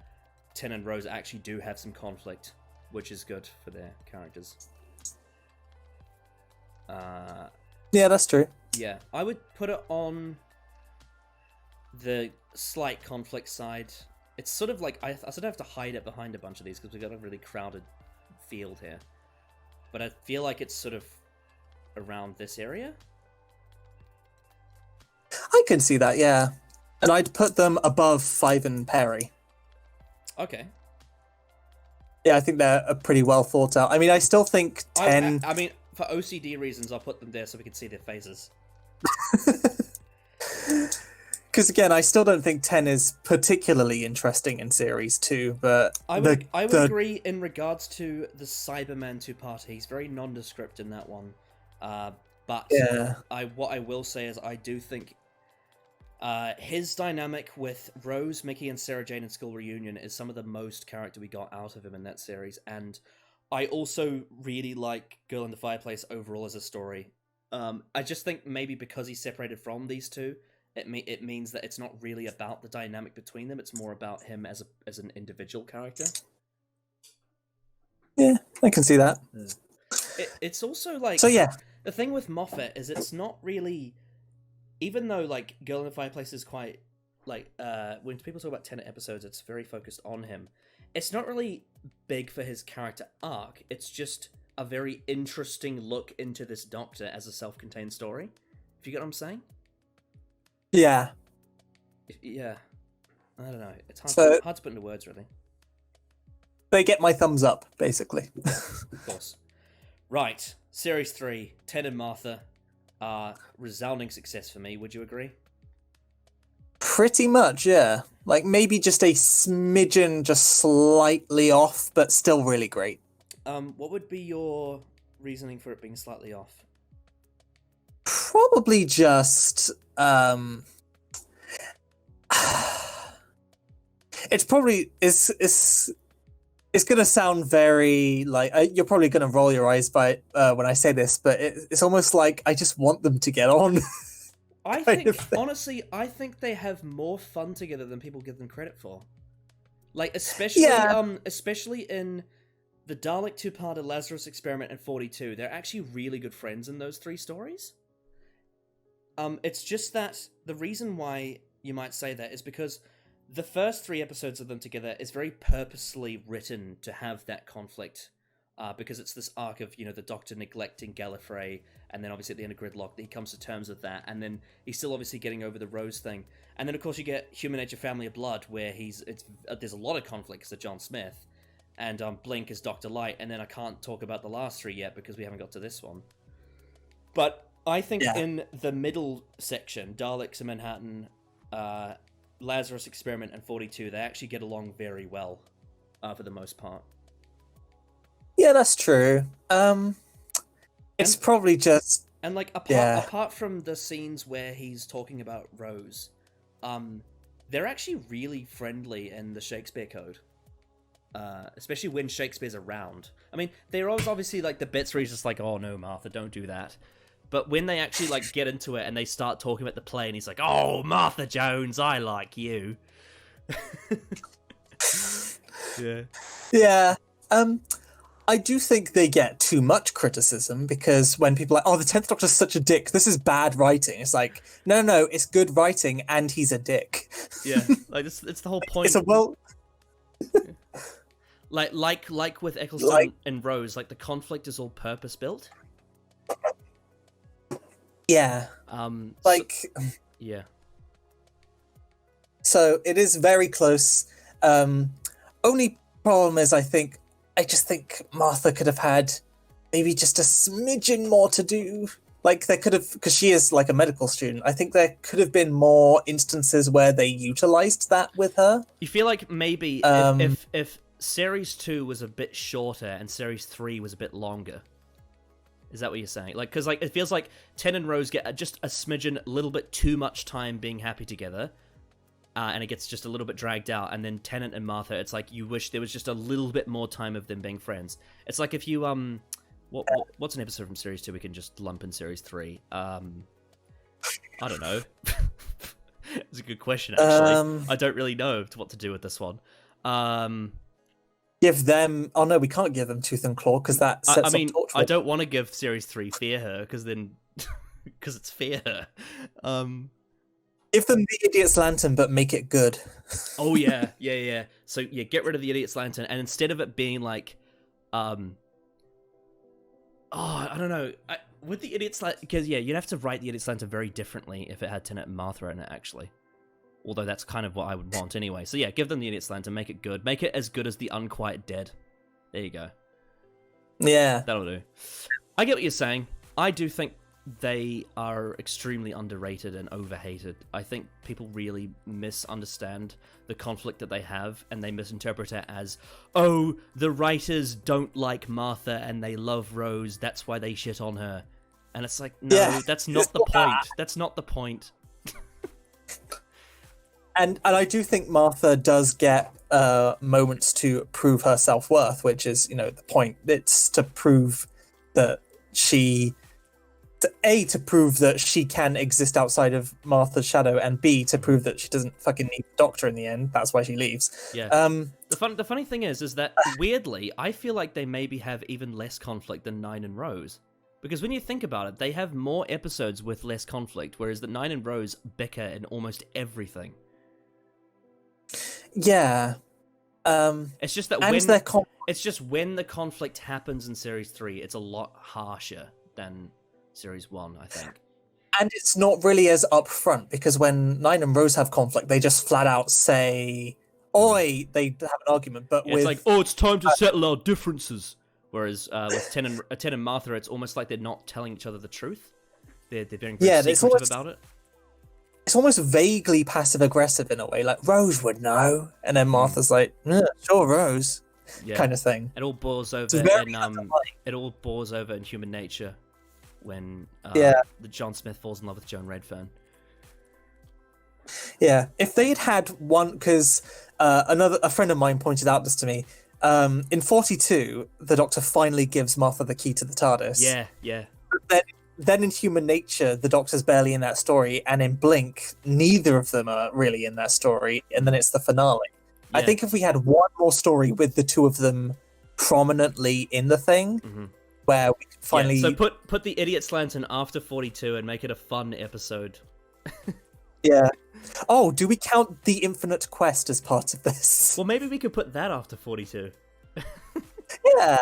10 and Rose actually do have some conflict, which is good for their characters. Yeah, that's true. Yeah, I would put it on the slight conflict side. It's sort of like I sort of have to hide it behind a bunch of these because we've got a really crowded field here. But I feel like it's sort of around this area. I can see that, yeah. And I'd put them above 5 and Perry. Okay. Yeah, I think they're pretty well thought out. I mean, I still think 10... I mean, for OCD reasons, I'll put them there so we can see their faces. Because again, I still don't think 10 is particularly interesting in Series 2, but... I would agree in regards to the Cyberman two-parter. He's very nondescript in that one. But what I will say is I do think his dynamic with Rose, Mickey, and Sarah Jane in School Reunion is some of the most character we got out of him in that series. And I also really like Girl in the Fireplace overall as a story. I just think maybe because he's separated from these two, it means that it's not really about the dynamic between them. It's more about him as an individual character. Yeah, I can see that. It's also like... So yeah. The thing with Moffat is it's not really... Even though, like, Girl in the Fireplace is quite... Like, when people talk about 10 episodes, it's very focused on him. It's not really big for his character arc. It's just a very interesting look into this Doctor as a self-contained story. If you get what I'm saying? Yeah. Yeah. I don't know. It's hard to put into words, really. They get my thumbs up, basically. Of course. Right. Series 3, Ted and Martha. Resounding success for me. Would you agree? Pretty much, yeah. Like, maybe just a smidgen, just slightly off, but still really great. What would be your reasoning for it being slightly off? Probably just, it's probably, it's gonna sound very, like, you're probably gonna roll your eyes by it, when I say this, but it's almost like I just want them to get on. I think, honestly, I think they have more fun together than people give them credit for. Like, especially in the Dalek two-parter, Lazarus Experiment, and 42, they're actually really good friends in those 3 stories. It's just that the reason why you might say that is because the first 3 episodes of them together is very purposely written to have that conflict, because it's this arc of, the Doctor neglecting Gallifrey, and then obviously at the end of Gridlock, he comes to terms with that, and then he's still obviously getting over the Rose thing. And then, of course, you get Human Nature Family of Blood, where there's a lot of conflict because of John Smith, and Blink is Dr. Light, and then I can't talk about the last 3 yet because we haven't got to this one. But I think in the middle section, Daleks in Manhattan, Lazarus Experiment, and 42, they actually get along very well, for the most part. Yeah, that's true. It's probably just... And, like, apart from the scenes where he's talking about Rose, they're actually really friendly in the Shakespeare Code. Especially when Shakespeare's around. I mean, there are obviously, like, the bits where he's just like, oh, no, Martha, don't do that. But when they actually, like, get into it and they start talking about the play, and he's like, oh, Martha Jones, I like you. Yeah. Yeah. I do think they get too much criticism, because when people are like, oh, the 10th Doctor's such a dick, this is bad writing. It's like, no, it's good writing, and he's a dick. Yeah, like, it's the whole point. It's a like with Eccleston and Rose, like, the conflict is all purpose-built. Yeah. Yeah. So it is very close. Only problem is, I just think Martha could have had maybe just a smidgen more to do. Like, they could have, because she is like a medical student, I think there could have been more instances where they utilized that with her. You feel like maybe if Series 2 was a bit shorter and Series 3 was a bit longer. Is that what you're saying? Like, because, like, it feels like Ten and Rose get just a smidgen, a little bit too much time being happy together, and it gets just a little bit dragged out. And then Tennant and Martha, it's like you wish there was just a little bit more time of them being friends. It's like if you what's an episode from Series 2 we can just lump in Series 3? I don't know. It's a good question, actually. I don't really know what to do with this one. Give them... Oh, no, we can't give them Tooth and Claw, because that sets up Torchwood. I don't want to give Series 3 Fear Her, because then... because it's Fear Her. Give them the Idiot's Lantern, but make it good. Oh, yeah. So, yeah, get rid of the Idiot's Lantern, and instead of it being like... I don't know. With the Idiot's Lantern... Because, yeah, you'd have to write the Idiot's Lantern very differently if it had Tennant and Martha in it, actually. Although that's kind of what I would want anyway. So yeah, give them the Idiot's Lantern, make it good. Make it as good as the Unquiet Dead. There you go. Yeah. That'll do. I get what you're saying. I do think they are extremely underrated and overhated. I think people really misunderstand the conflict that they have, and they misinterpret it as, oh, the writers don't like Martha and they love Rose, that's why they shit on her. And it's like, no, that's not the point. That's not the point. And I do think Martha does get moments to prove her self-worth, which is, the point. It's to prove that she... to prove that she can exist outside of Martha's shadow, and B, to prove that she doesn't fucking need the Doctor in the end. That's why she leaves. Yeah. The funny thing is that, weirdly, I feel like they maybe have even less conflict than Nine and Rose. Because when you think about it, they have more episodes with less conflict, whereas the Nine and Rose bicker in almost everything. Yeah. It's just that It's just when the conflict happens in Series 3, it's a lot harsher than Series 1, I think. And it's not really as upfront, because when Nine and Rose have conflict, they just flat out say, "Oi!" They have an argument, but It's like, oh, it's time to settle our differences. Whereas with Ten and Martha, it's almost like they're not telling each other the truth. They're being very secretive about it. It's almost vaguely passive-aggressive in a way, like, Rose would know. And then Martha's like, yeah, sure, Rose, kind of thing. It all boils over in Human Nature when the John Smith falls in love with Joan Redfern. Yeah, if they had one, because a friend of mine pointed out this to me, in 42, the Doctor finally gives Martha the key to the TARDIS. Yeah. But then in Human Nature, the Doctor's barely in that story, and in Blink, neither of them are really in that story, and then it's the finale. Yeah. I think if we had one more story with the two of them prominently in the thing, where we could finally... Yeah, so put the Idiot's Lantern after 42 and make it a fun episode. Yeah. Oh, do we count the Infinite Quest as part of this? Well, maybe we could put that after 42. Yeah.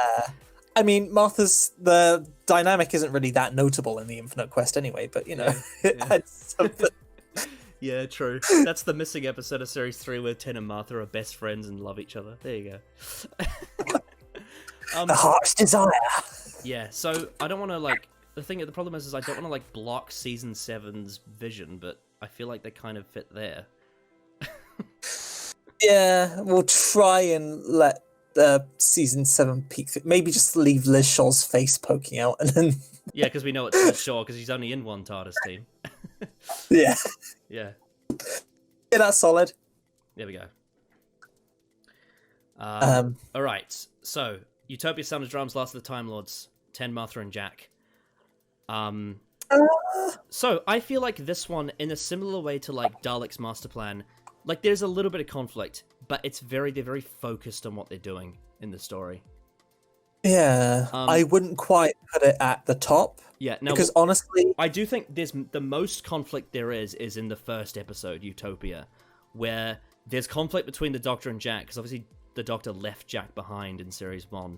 I mean, the dynamic isn't really that notable in the Infinite Quest anyway, but, you know, it adds something. Yeah, true. That's the missing episode of Series 3 where Ten and Martha are best friends and love each other. There you go. The Heart's Desire. Yeah, so I don't want to, the problem is I don't want to, block Season 7's vision, but I feel like they kind of fit there. Yeah, we'll try and let Season 7 peek. Maybe just leave Liz Shaw's face poking out, and then... Yeah, because we know it's Liz Shaw, because he's only in one TARDIS team. Yeah. Yeah. Yeah, that's solid. There we go. Alright, so, Utopia, Sound of Drums, Last of the Time Lords, 10, Martha and Jack. So, I feel like this one, in a similar way to, Dalek's Master Plan, there's a little bit of conflict, but they're very focused on what they're doing in the story. Yeah, I wouldn't quite put it at the top. Yeah, no, because honestly... I do think the most conflict there is in the first episode, Utopia, where there's conflict between the Doctor and Jack, because obviously the Doctor left Jack behind in Series 1.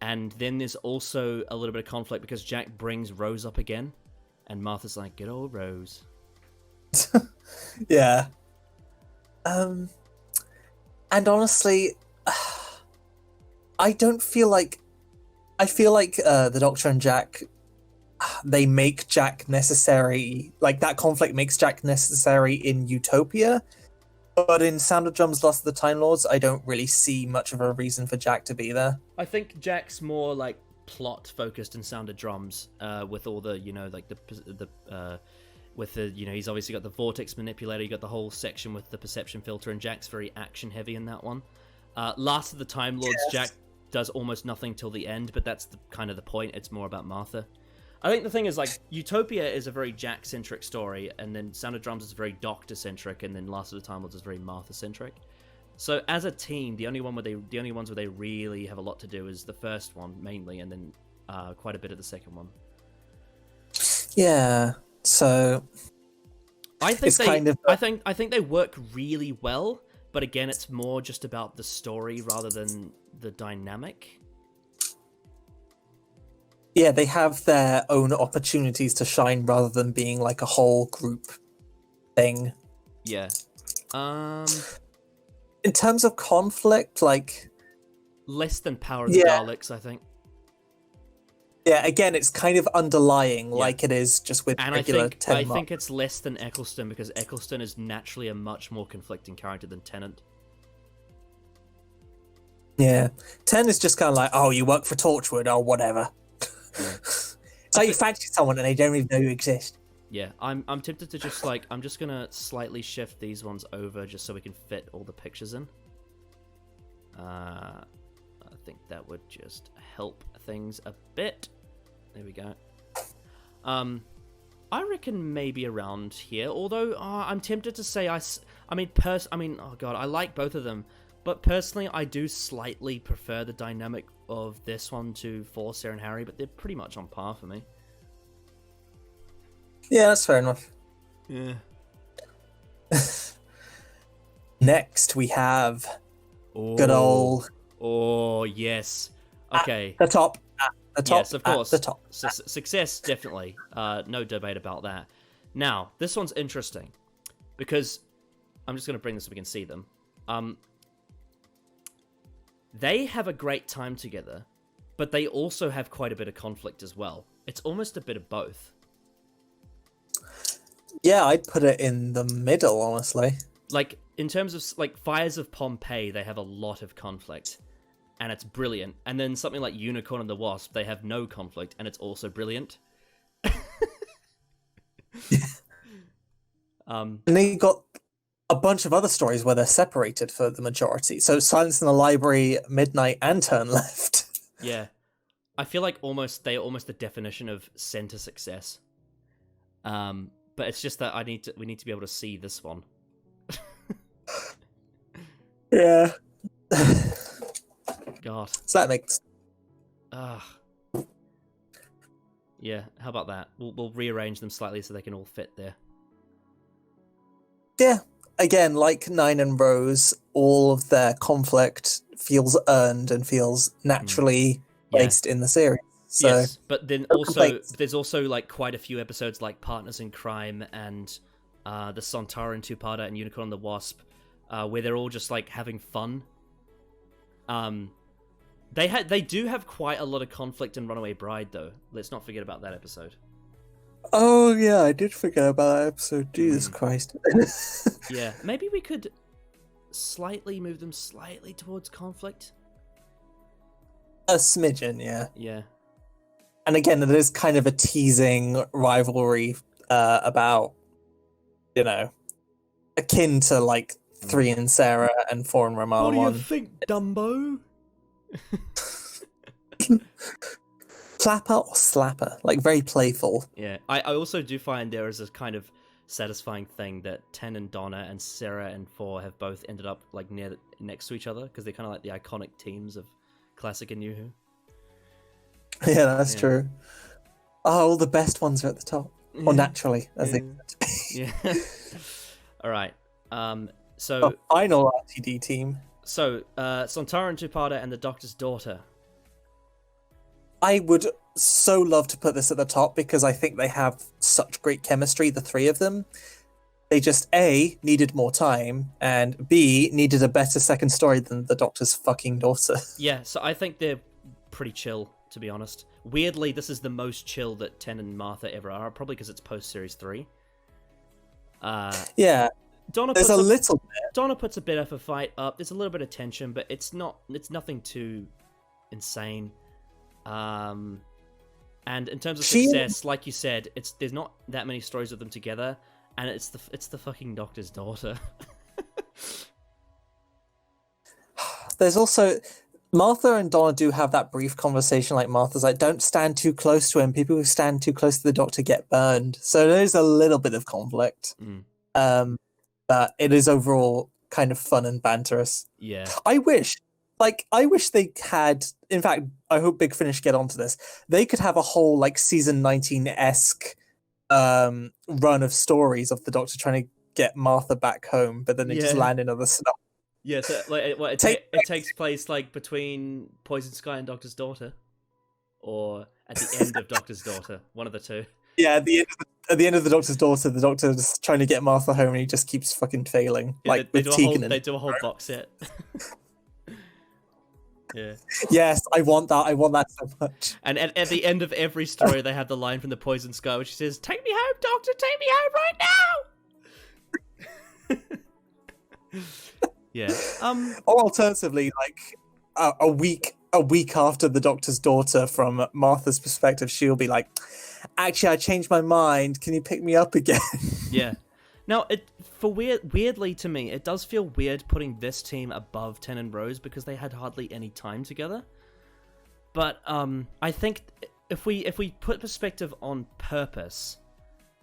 And then there's also a little bit of conflict because Jack brings Rose up again, and Martha's like, good old Rose. Yeah. And honestly, I don't feel like... I feel like the Doctor and Jack, they make Jack necessary... that conflict makes Jack necessary in Utopia, but in Sound of Drums, Lost of the Time Lords, I don't really see much of a reason for Jack to be there. I think Jack's more, plot-focused in Sound of Drums, with all the, he's obviously got the vortex manipulator, you got the whole section with the perception filter, and Jack's very action-heavy in that one. Last of the Time Lords, yes. Jack does almost nothing till the end, but that's kind of the point. It's more about Martha. I think the thing is, Utopia is a very Jack-centric story, and then Sound of Drums is very Doctor-centric, and then Last of the Time Lords is very Martha-centric. So as a team, the only ones where they really have a lot to do is the first one mainly, and then quite a bit of the second one. Yeah. So I think I think they work really well, but again, it's more just about the story rather than the dynamic. Yeah, they have their own opportunities to shine rather than being a whole group thing. Yeah. In terms of conflict, less than Power of the Daleks, I think. Yeah, again, it's kind of underlying, like it is just with regular I think it's less than Eccleston, because Eccleston is naturally a much more conflicting character than Tennant. Yeah. Tennant is just kind of oh, you work for Torchwood, or whatever. Yeah. So you fancy someone and they don't even know you exist. Yeah, I'm tempted to just I'm just gonna slightly shift these ones over just so we can fit all the pictures in. I think that would just help things a bit. There we go. I reckon maybe around here. Although I'm tempted to say I like both of them, but personally I do slightly prefer the dynamic of this one to For Sarah and Harry, but they're pretty much on par for me. Yeah, that's fair enough. Yeah. Next we have good old Oh, yes. Okay. The top. At the top. Yes, of course. At the top. Success, definitely. No debate about that. Now, this one's interesting because I'm just going to bring this so we can see them. They have a great time together, but they also have quite a bit of conflict as well. It's almost a bit of both. Yeah, I'd put it in the middle, honestly. Like, in terms of, like, Fires of Pompeii, they have a lot of conflict, and it's brilliant. And then something like Unicorn and the Wasp, they have no conflict, and it's also brilliant. And they got a bunch of other stories where they're separated for the majority. So Silence in the Library, Midnight, and Turn Left. Yeah. I feel like they're almost the definition of center success. But it's just that we need to be able to see this one. Yeah. God. So that makes... Yeah, how about that? We'll rearrange them slightly so they can all fit there. Yeah. Again, like Nine and Rose, all of their conflict feels earned and feels naturally placed in the series. So, yes, but then no also complaints. there's also like quite a few episodes like Partners in Crime and the Sontaran two-parter and Unicorn and the Wasp, where they're all just like having fun. They do have quite a lot of conflict in Runaway Bride though. Let's not forget about that episode. Oh yeah, I did forget about that episode. Jesus Christ. Yeah, maybe we could move them slightly towards conflict. A smidgen, yeah. Yeah. And again, it is kind of a teasing rivalry about, you know, akin to like 3 and Sarah and 4 and Ramal. What do you think, Dumbo? Clapper or slapper? Like very playful. Yeah, I also do find there is a kind of satisfying thing that 10 and Donna and Sarah and 4 have both ended up like next to each other because they're kind of like the iconic teams of Classic and New Who. Yeah, that's true. Oh, all the best ones are at the top. Or naturally, as they Yeah. All right. So final RTD team. So Sontaran two-parter and the Doctor's Daughter. I would so love to put this at the top because I think they have such great chemistry, the 3 of them. They just A, needed more time, and B, needed a better second story than the Doctor's fucking daughter. Yeah, so I think they're pretty chill, to be honest. Weirdly, this is the most chill that 10 and Martha ever are, probably because it's post-series 3. Yeah, Donna there's puts a little bit. Donna puts a bit of a fight up. There's a little bit of tension, but it's nothing too insane. And in terms of success, like you said, there's not that many stories of them together, and it's the fucking Doctor's daughter. There's also Martha and Donna do have that brief conversation. Like Martha's like, "Don't stand too close to him. People who stand too close to the Doctor get burned." So there's a little bit of conflict. But it is overall kind of fun and banterous. Yeah. I wish they had. In fact, I hope Big Finish get onto this. They could have a whole like season 19-esque run of stories of the Doctor trying to get Martha back home, but then they just land in other stuff. Yeah, so like it takes place like between Poison Sky and Doctor's Daughter, or at the end of Doctor's Daughter, one of the two. Yeah, at the end of the Doctor's Daughter, the Doctor's trying to get Martha home, and he just keeps fucking failing. Yeah, like they with Tegan. They do a whole box set. Yeah. Yes, I want that. I want that so much. And at the end of every story, they have the line from the Poison Sky, which says, "Take me home, Doctor. Take me home right now." Yeah. Or alternatively, like a week after the Doctor's Daughter, from Martha's perspective, she'll be like, "Actually, I changed my mind. Can you pick me up again?" Yeah. Now, weirdly to me, it does feel weird putting this team above 10 and Rose because they had hardly any time together. But I think if we put perspective on purpose,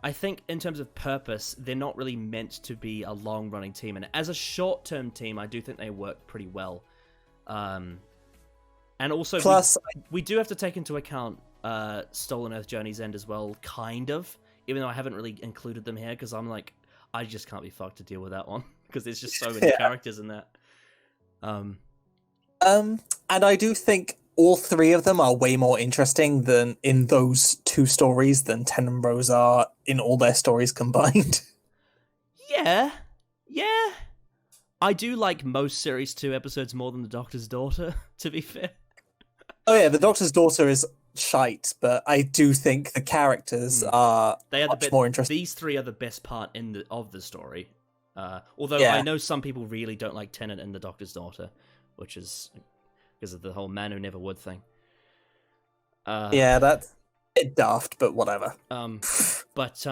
I think in terms of purpose, they're not really meant to be a long-running team. And as a short-term team, I do think they work pretty well. And also, plus, we do have to take into account Stolen Earth Journey's End as well, kind of. Even though I haven't really included them here because I'm like, I just can't be fucked to deal with that one because there's just so many characters in that. And I do think all three of them are way more interesting than in those two stories than Ten and Rose are in all their stories combined. Yeah, yeah. I do like most Series 2 episodes more than The Doctor's Daughter, to be fair. Oh yeah, the Doctor's Daughter is shite, but I do think the characters are They are much more interesting. These three are the best part of the story. Although Yeah. I know some people really don't like Tennant and The Doctor's Daughter, which is because of the whole man who never would thing. Yeah, that's a bit daft, but whatever. But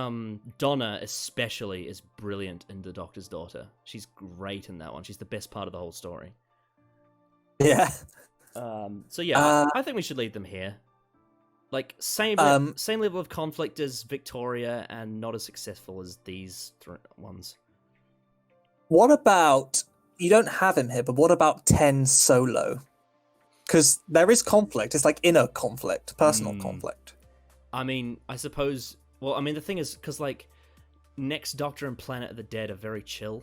Donna especially is brilliant in The Doctor's Daughter. She's great in that one. She's the best part of the whole story. Yeah. So yeah, I think we should leave them here. Like same level of conflict as Victoria, and not as successful as these ones. What about, you don't have him here, but what about 10 solo? Because there is conflict. It's like inner conflict, personal conflict. I mean, I suppose. Well, I mean, the thing is, because like Next Doctor and Planet of the Dead are very chill,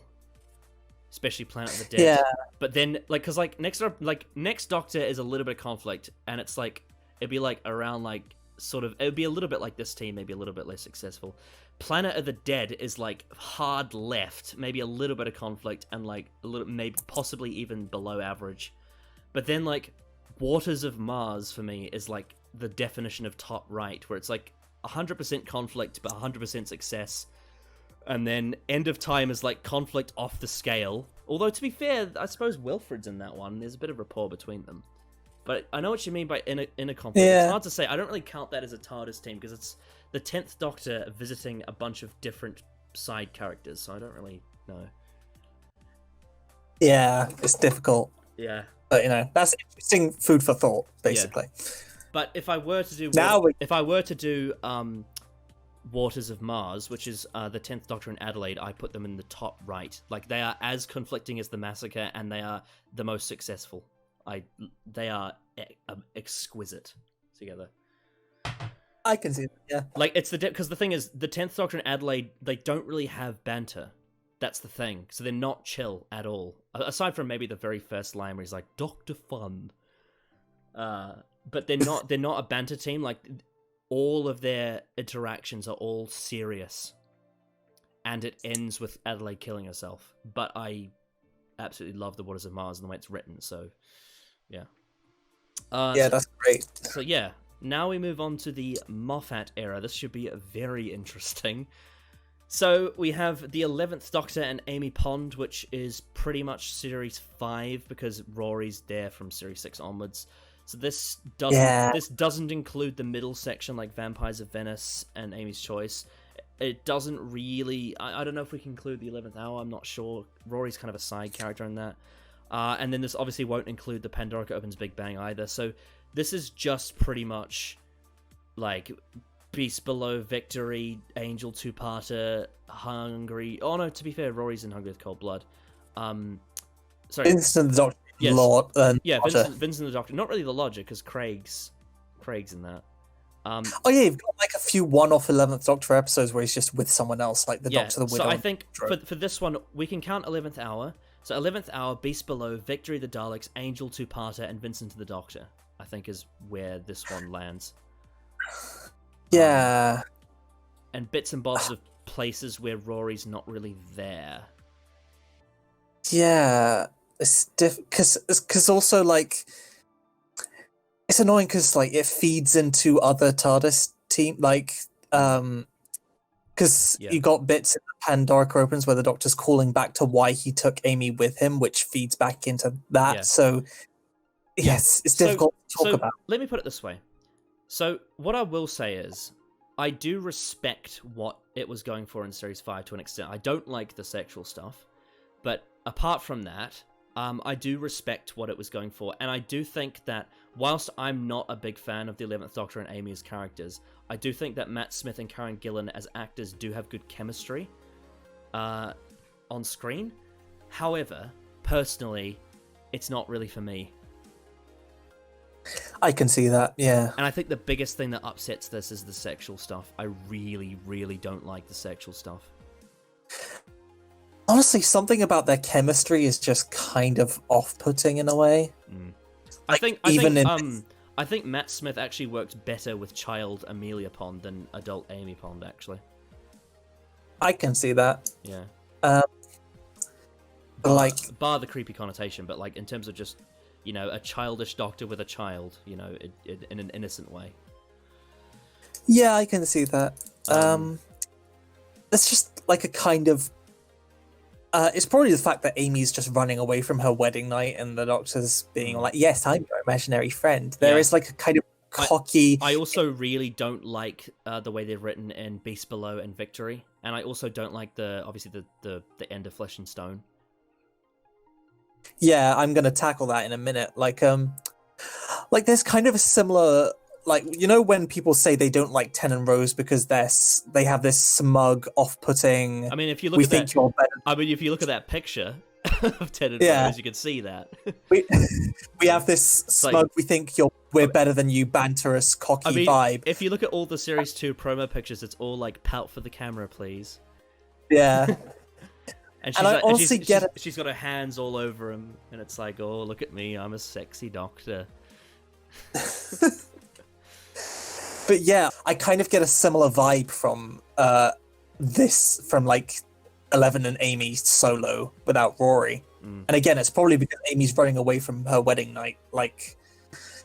especially Planet of the Dead. Yeah. But then, like, because like Next Doctor is a little bit of conflict, and it's like it'd be like around like sort of it would be a little bit like this team, maybe a little bit less successful. Planet of the Dead is like hard left, maybe a little bit of conflict, and like a little, maybe possibly even below average. But then like Waters of Mars for me is like the definition of top right, where it's like 100% conflict but 100% success. And then End of Time is like conflict off the scale. Although to be fair, I suppose Wilfred's in that one. There's a bit of rapport between them. But I know what you mean by inner conflict. Yeah. It's hard to say. I don't really count that as a TARDIS team because it's the 10th Doctor visiting a bunch of different side characters, so I don't really know. Yeah, it's difficult. Yeah. But, you know, that's interesting food for thought, basically. Yeah. But if I were to do Waters of Mars, which is the 10th Doctor in Adelaide, I put them in the top right. Like, they are as conflicting as the Massacre, and they are the most successful. They are exquisite together. I can see that, yeah. Like, it's because the thing is, the 10th Doctor in Adelaide, they don't really have banter. That's the thing. So they're not chill at all. Aside from maybe the very first line where he's like, Dr. Fun. But they're not a banter team. Like, all of their interactions are all serious. And it ends with Adelaide killing herself. But I absolutely love the Waters of Mars and the way it's written, so yeah. That's great. So yeah, now we move on to the Moffat era. This should be very interesting. So we have the 11th Doctor and Amy Pond, which is pretty much Series 5 because Rory's there from Series 6 onwards. So this doesn't include the middle section like Vampires of Venice and Amy's Choice. It doesn't really... I don't know if we can include the 11th Hour, I'm not sure. Rory's kind of a side character in that. And then this obviously won't include the Pandorica Opens Big Bang either. So this is just pretty much like Beast Below, Victory, Angel Two-Parter, Hungry... Oh no, to be fair, Rory's in Hungry with Cold Blood. Sorry. Vincent the Doctor. Yes. Lord, yeah, Vincent the Doctor. Not really the Lodger, because Craig's in that. Oh yeah, you've got like a few one-off 11th Doctor episodes where he's just with someone else, like the Doctor, the Widow. So I think for this one, we can count 11th Hour. So 11th Hour, Beast Below, Victory the Daleks, Angel Two-Parter, and Vincent the Doctor, I think is where this one lands. Yeah. And bits and bobs of places where Rory's not really there. Yeah. It's because also like it's annoying because like it feeds into other TARDIS team like because you got bits in the Pandorica Opens where the Doctor's calling back to why he took Amy with him, which feeds back into that. Yeah. So yes, it's difficult to talk about. Let me put it this way. So what I will say is I do respect what it was going for in Series 5 to an extent. I don't like the sexual stuff, but apart from that, I do respect what it was going for, and I do think that whilst I'm not a big fan of the 11th Doctor and Amy as characters, I do think that Matt Smith and Karen Gillan as actors do have good chemistry on screen. However, personally, it's not really for me. I can see that, yeah. And I think the biggest thing that upsets this is the sexual stuff. I really, really don't like the sexual stuff. Honestly, something about their chemistry is just kind of off-putting in a way. I think Matt Smith actually works better with child Amelia Pond than adult Amy Pond, actually. I can see that. Yeah. Bar the creepy connotation, but like in terms of just, a childish doctor with a child, in an innocent way. Yeah, I can see that. It's just like a kind of. It's probably the fact that Amy's just running away from her wedding night, and the doctor's being like, "Yes, I'm your imaginary friend." There is like a kind of cocky. I also really don't like the way they're written in Beast Below and Victory, and I also don't like the end of Flesh and Stone. Yeah, I'm gonna tackle that in a minute. Like there's kind of a similar, like, when people say they don't like Ten and Rose because they have this smug, off-putting. I mean, if you look if you look at that picture of Ten and Rose, you can see that. we have this smug. We think we're better than you, banterous, cocky vibe. If you look at all the Series 2 promo pictures, it's all like pout for the camera, please. Yeah. And she's got her hands all over him, and it's like, oh, look at me, I'm a sexy doctor. But yeah, I kind of get a similar vibe from like 11 and Amy solo without Rory. And again, it's probably because Amy's running away from her wedding night. Like,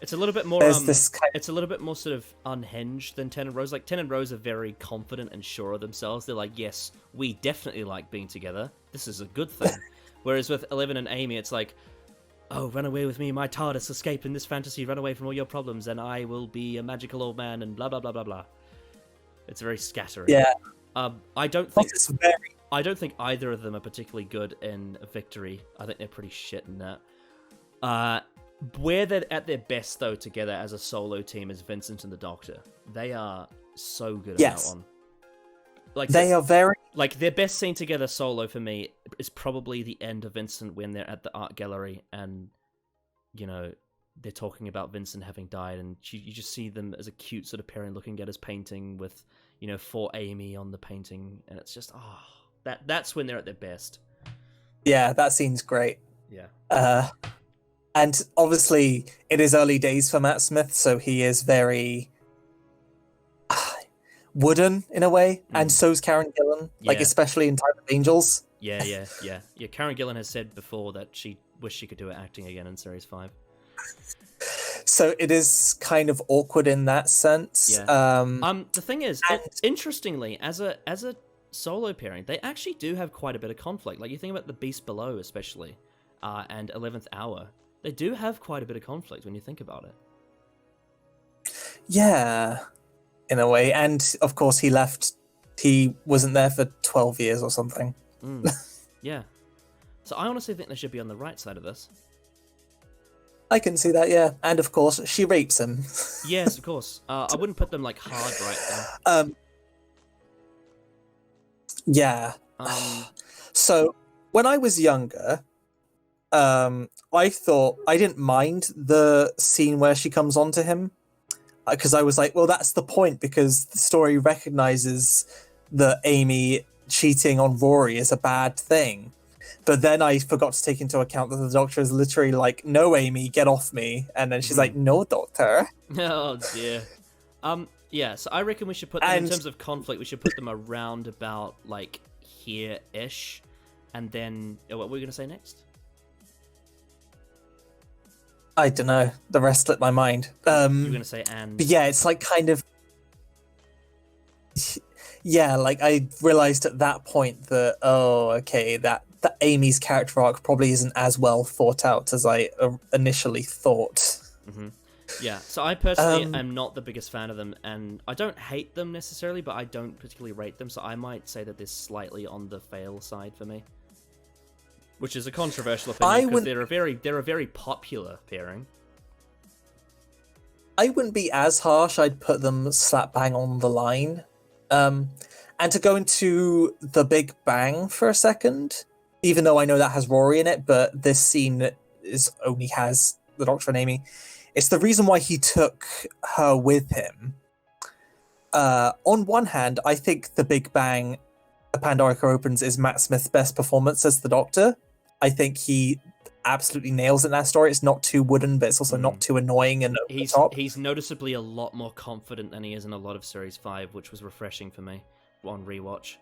it's a little bit more. It's a little bit more sort of unhinged than Ten and Rose. Like, Ten and Rose are very confident and sure of themselves. They're like, yes, we definitely like being together. This is a good thing. Whereas with 11 and Amy, it's like, oh, run away with me, my TARDIS, escape in this fantasy, run away from all your problems, and I will be a magical old man, and blah blah blah blah blah. It's very scattering. Yeah. I don't think either of them are particularly good in Victory. I think they're pretty shit in that. Where they're at their best though together as a solo team is Vincent and the Doctor. They are so good at that one. Like they are very like their best scene together solo for me is probably the end of Vincent when they're at the art gallery and they're talking about Vincent having died, and you just see them as a cute sort of pairing looking at his painting with for Amy on the painting, and it's just that's when they're at their best. Yeah, that scene's great. Yeah. And obviously it is early days for Matt Smith, so he is very wooden in a way, and so's Karen Gillan, like especially in Time of Angels. Yeah. Karen Gillan has said before that she wished she could do acting again in Series 5. So it is kind of awkward in that sense. Yeah. The thing is, interestingly, as a solo pairing, they actually do have quite a bit of conflict. Like, you think about the Beast Below, especially, and 11th Hour. They do have quite a bit of conflict when you think about it. Yeah, in a way. And of course, he left. He wasn't there for 12 years or something. Yeah. So I honestly think they should be on the right side of this. I can see that, yeah. And of course, she rapes him. Yes, of course. I wouldn't put them like hard right there. Yeah. So when I was younger, I thought I didn't mind the scene where she comes onto him, because I was like, well, that's the point, because the story recognizes that Amy cheating on Rory is a bad thing. But then I forgot to take into account that the Doctor is literally like, no, Amy, get off me. And then she's like, no, Doctor. Oh, dear. Yeah, so I reckon we should put them, in terms of conflict, we should put them around about, like, here-ish. And then, what were we going to say next? I don't know. The rest slipped my mind. You were going to say and... But yeah, it's like kind of... Yeah, like I realized at that point that, oh, okay, that Amy's character arc probably isn't as well thought out as I initially thought. Mm-hmm. Yeah, so I personally am not the biggest fan of them, and I don't hate them necessarily, but I don't particularly rate them, so I might say that they're slightly on the fail side for me. Which is a controversial opinion, because they're a very popular pairing. I wouldn't be as harsh. I'd put them slap bang on the line. And to go into The Big Bang for a second, even though I know that has Rory in it, but this scene only has the Doctor and Amy. It's the reason why he took her with him. On one hand, I think The Big Bang, The Pandorica Opens, is Matt Smith's best performance as the Doctor. I think absolutely nails in that story. It's not too wooden, but it's also not too annoying and over the top. He's noticeably a lot more confident than he is in a lot of Series 5, which was refreshing for me on rewatch.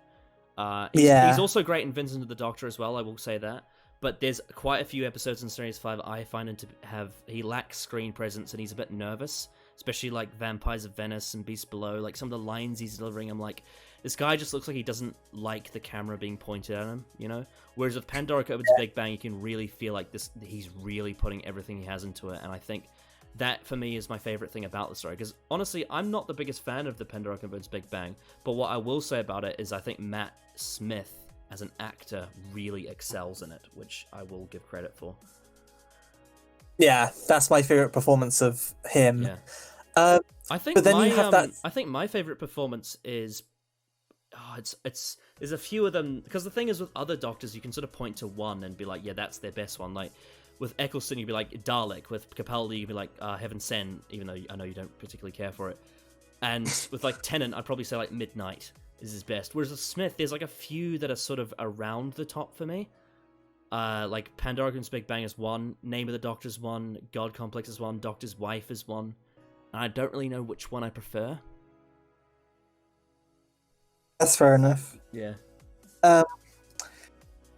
He's also great in Vincent of the Doctor as well, I will say that. But there's quite a few episodes in Series 5 I find him to have... He lacks screen presence and he's a bit nervous. Especially like Vampires of Venice and Beast Below. Like some of the lines he's delivering, I'm like... This guy just looks like he doesn't like the camera being pointed at him, you know? Whereas with Pandora Opens Big Bang, you can really feel like he's really putting everything he has into it. And I think that, for me, is my favorite thing about the story. Because, honestly, I'm not the biggest fan of the Pandora Opens Big Bang. But what I will say about it is I think Matt Smith, as an actor, really excels in it, which I will give credit for. Yeah, that's my favorite performance of him. Yeah. I think but then you have that... I think my favorite performance is... there's a few of them, because the thing is with other Doctors, you can sort of point to one and be like, yeah, that's their best one. Like with Eccleston, you'd be like Dalek. With Capaldi, you'd be like Heaven Sent, even though I know you don't particularly care for it. And with like Tennant, I'd probably say like Midnight is his best. Whereas with Smith, there's like a few that are sort of around the top for me. Like Pandora Opens Big Bang is one, Name of the Doctor is one, God Complex is one, Doctor's Wife is one, and I don't really know which one I prefer. That's fair enough. Yeah. But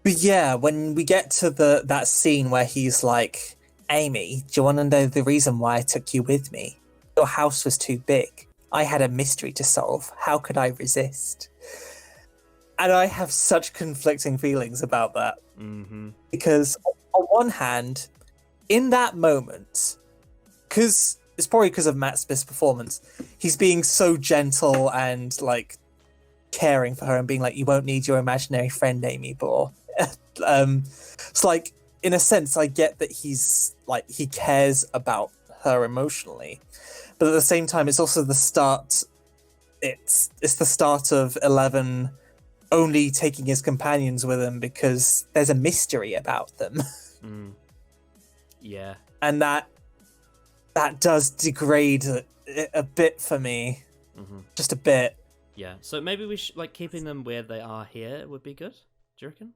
yeah, when we get to that scene where he's like, Amy, do you want to know the reason why I took you with me? Your house was too big. I had a mystery to solve. How could I resist? And I have such conflicting feelings about that. Mm-hmm. Because on one hand, in that moment, because it's probably because of Matt Smith's performance, he's being so gentle and like caring for her and being like, you won't need your imaginary friend, Amy, but it's like, in a sense, I get that he's like, he cares about her emotionally, but at the same time, it's also the start. It's the start of 11 only taking his companions with him because there's a mystery about them. Yeah, and that does degrade a bit for me, just a bit. Yeah, so maybe we should, like, keeping them where they are here would be good. Do you reckon?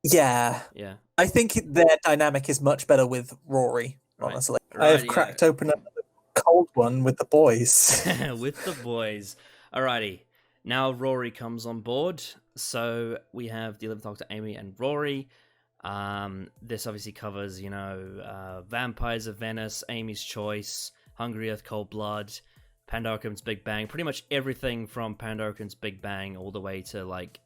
Yeah. Yeah. I think their dynamic is much better with Rory, honestly. I have cracked open a cold one with the boys. With the boys. Alrighty. Now Rory comes on board. So we have the 11th Doctor, Amy, and Rory. This obviously covers, Vampires of Venice, Amy's Choice, Hungry Earth, Cold Blood, Pandora Opens Big Bang, pretty much everything from Pandora Opens Big Bang all the way to, like,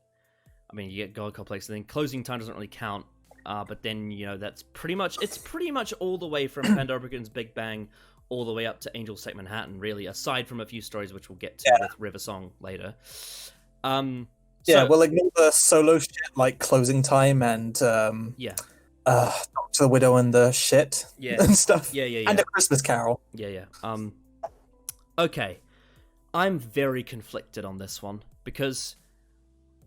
I mean, you get God Complex, and then Closing Time doesn't really count, but then, that's pretty much all the way from Pandora Opens Big Bang all the way up to Angels Take Manhattan, really, aside from a few stories which we'll get to with River Song later. We'll ignore the solo shit like Closing Time and Doctor the Widow and the shit and stuff. Yeah. And A Christmas Carol. Yeah. Okay, I'm very conflicted on this one because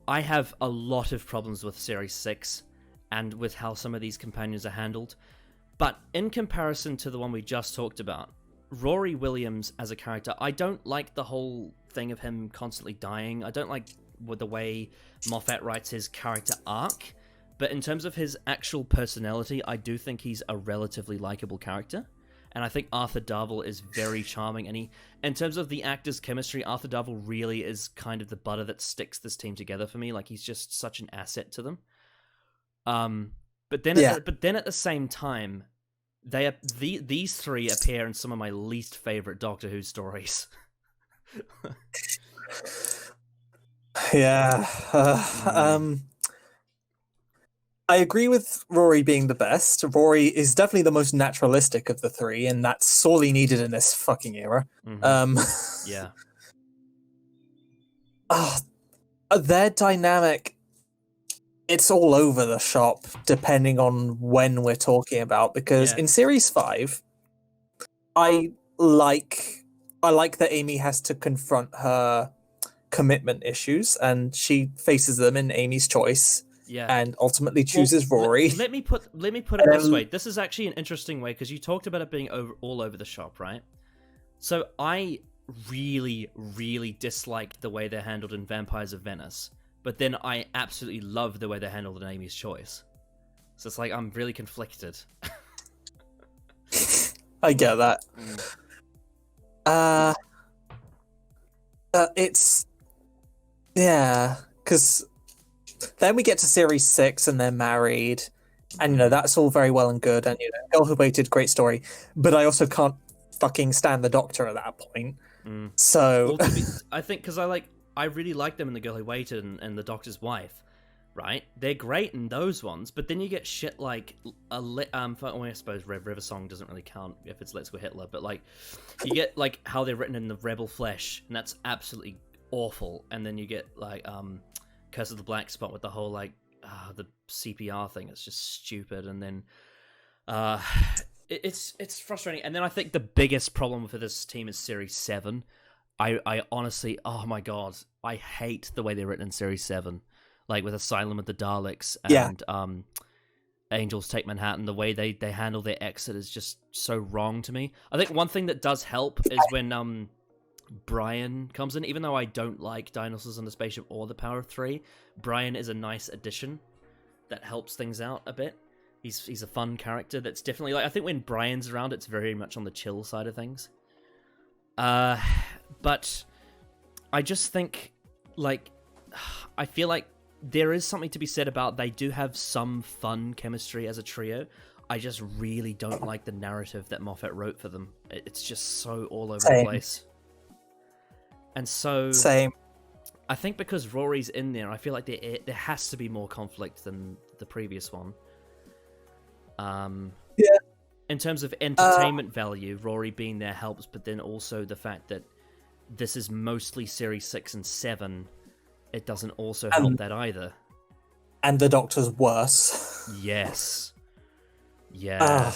I have a lot of problems with Series 6 and with how some of these companions are handled. But in comparison to the one we just talked about, Rory Williams as a character, I don't like the whole thing of him constantly dying. I don't like the way Moffat writes his character arc. But in terms of his actual personality, I do think he's a relatively likable character. And I think Arthur Darvill is very charming. And in terms of the actors' chemistry, Arthur Darvill really is kind of the butter that sticks this team together for me. Like, he's just such an asset to them. But then at the same time, these three appear in some of my least favorite Doctor Who stories. I agree with Rory being the best. Rory is definitely the most naturalistic of the three, and that's sorely needed in this fucking era. Their dynamic, it's all over the shop, depending on when we're talking about, because in Series 5, I like that Amy has to confront her commitment issues, and she faces them in Amy's Choice. Yeah, and ultimately chooses Rory. Let me put it this way. This is actually an interesting way because you talked about it being all over the shop, right? So I really, really disliked the way they're handled in Vampires of Venice, but then I absolutely love the way they're handled in Amy's Choice. So it's like I'm really conflicted. I get that. It's because then we get to series 6 and they're married, and that's all very well and good, and Girl Who Waited, great story, but I also can't fucking stand the Doctor at that point. So I think because I really like them in The Girl Who Waited and The Doctor's Wife, right? They're great in those ones, but then you get shit like I suppose River Song doesn't really count if it's Let's Go Hitler, but like you get like how they're written in the Rebel Flesh, and that's absolutely awful. And then you get like Curse of the Black Spot with the whole like the CPR thing. It's just stupid, and then it's frustrating. And then I think the biggest problem for this team is Series 7. I honestly, oh my god, I hate the way they're written in Series 7. Like with Asylum of the Daleks and Angels Take Manhattan, the way they handle their exit is just so wrong to me. I think one thing that does help is when Brian comes in. Even though I don't like Dinosaurs on the Spaceship or The Power of Three, Brian is a nice addition that helps things out a bit. He's a fun character that's definitely like, I think when Brian's around, it's very much on the chill side of things. But I just think, like, I feel like there is something to be said about they do have some fun chemistry as a trio. I just really don't like the narrative that Moffat wrote for them. It's just so all over the place. And so... Same. I think because Rory's in there, I feel like there has to be more conflict than the previous one. Yeah. In terms of entertainment value, Rory being there helps, but then also the fact that this is mostly Series 6 and 7, it doesn't also help that either. And the Doctor's worse. Yes. Yeah.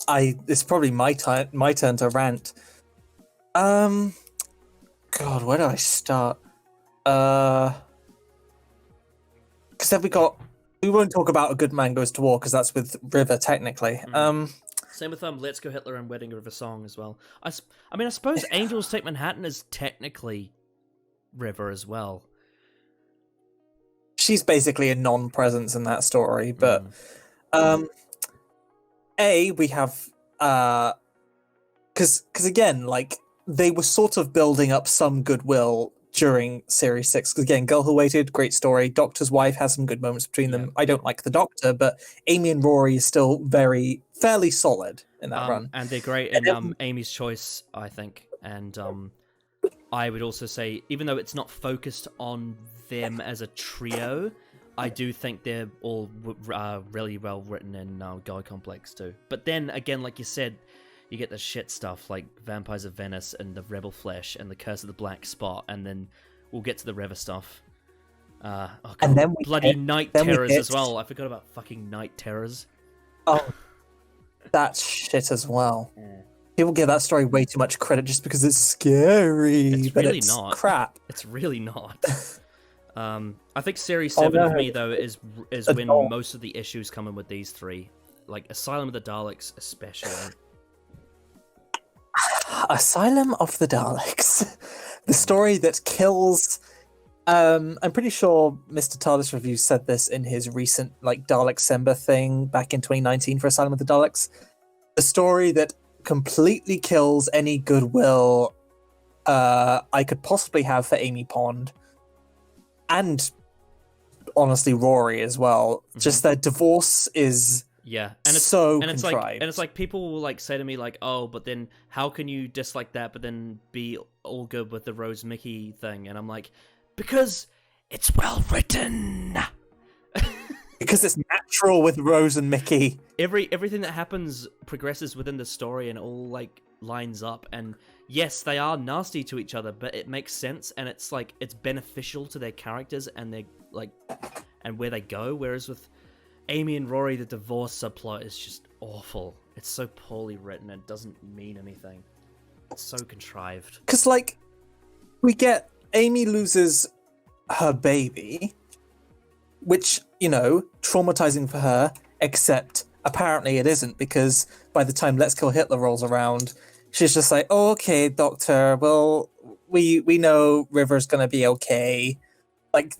It's probably my turn to rant. God, where do I start? Because then we won't talk about A Good Man Goes to War because that's with River technically. Same with Let's Go Hitler and Wedding River Song as well. I suppose Angels Take Manhattan is technically River as well. She's basically a non-presence in that story, but we have because again, like, they were sort of building up some goodwill during Series 6. Because again, Girl Who Waited, great story. Doctor's Wife has some good moments between them. I don't like the Doctor, but Amy and Rory is still fairly solid in that run. And they're great in Amy's Choice, I think. And I would also say, even though it's not focused on them as a trio, I do think they're all really well written in God Complex too. But then again, like you said, you get the shit stuff like Vampires of Venice and the Rebel Flesh and the Curse of the Black Spot, and then we'll get to the River stuff. And then Night Terrors as well. I forgot about fucking Night Terrors. Oh, that's shit as well. People give that story way too much credit just because it's scary, but really it's not crap. It's really not. I think Series 7 for me though is when most of the issues come in with these three, like Asylum of the Daleks especially. Asylum of the Daleks, the story that kills. I'm pretty sure Mr. TARDIS Review said this in his recent like Daleksember thing back in 2019 for Asylum of the Daleks. The story that completely kills any goodwill I could possibly have for Amy Pond, and honestly Rory as well. Just their divorce is. Yeah, and it's contrived. It's like people will like say to me like, "Oh, but then how can you dislike that, but then be all good with the Rose Mickey thing?" And I'm like, because it's well written. Because it's natural with Rose and Mickey. Everything that happens progresses within the story and it all like lines up. And yes, they are nasty to each other, but it makes sense and it's like it's beneficial to their characters and they like and where they go. Whereas with Amy and Rory, the divorce subplot is just awful. It's so poorly written. It doesn't mean anything. It's so contrived. Because, like, we get Amy loses her baby, which, traumatizing for her, except apparently it isn't, because by the time Let's Kill Hitler rolls around, she's just like, oh, okay, Doctor, well, we know River's gonna be okay. Like,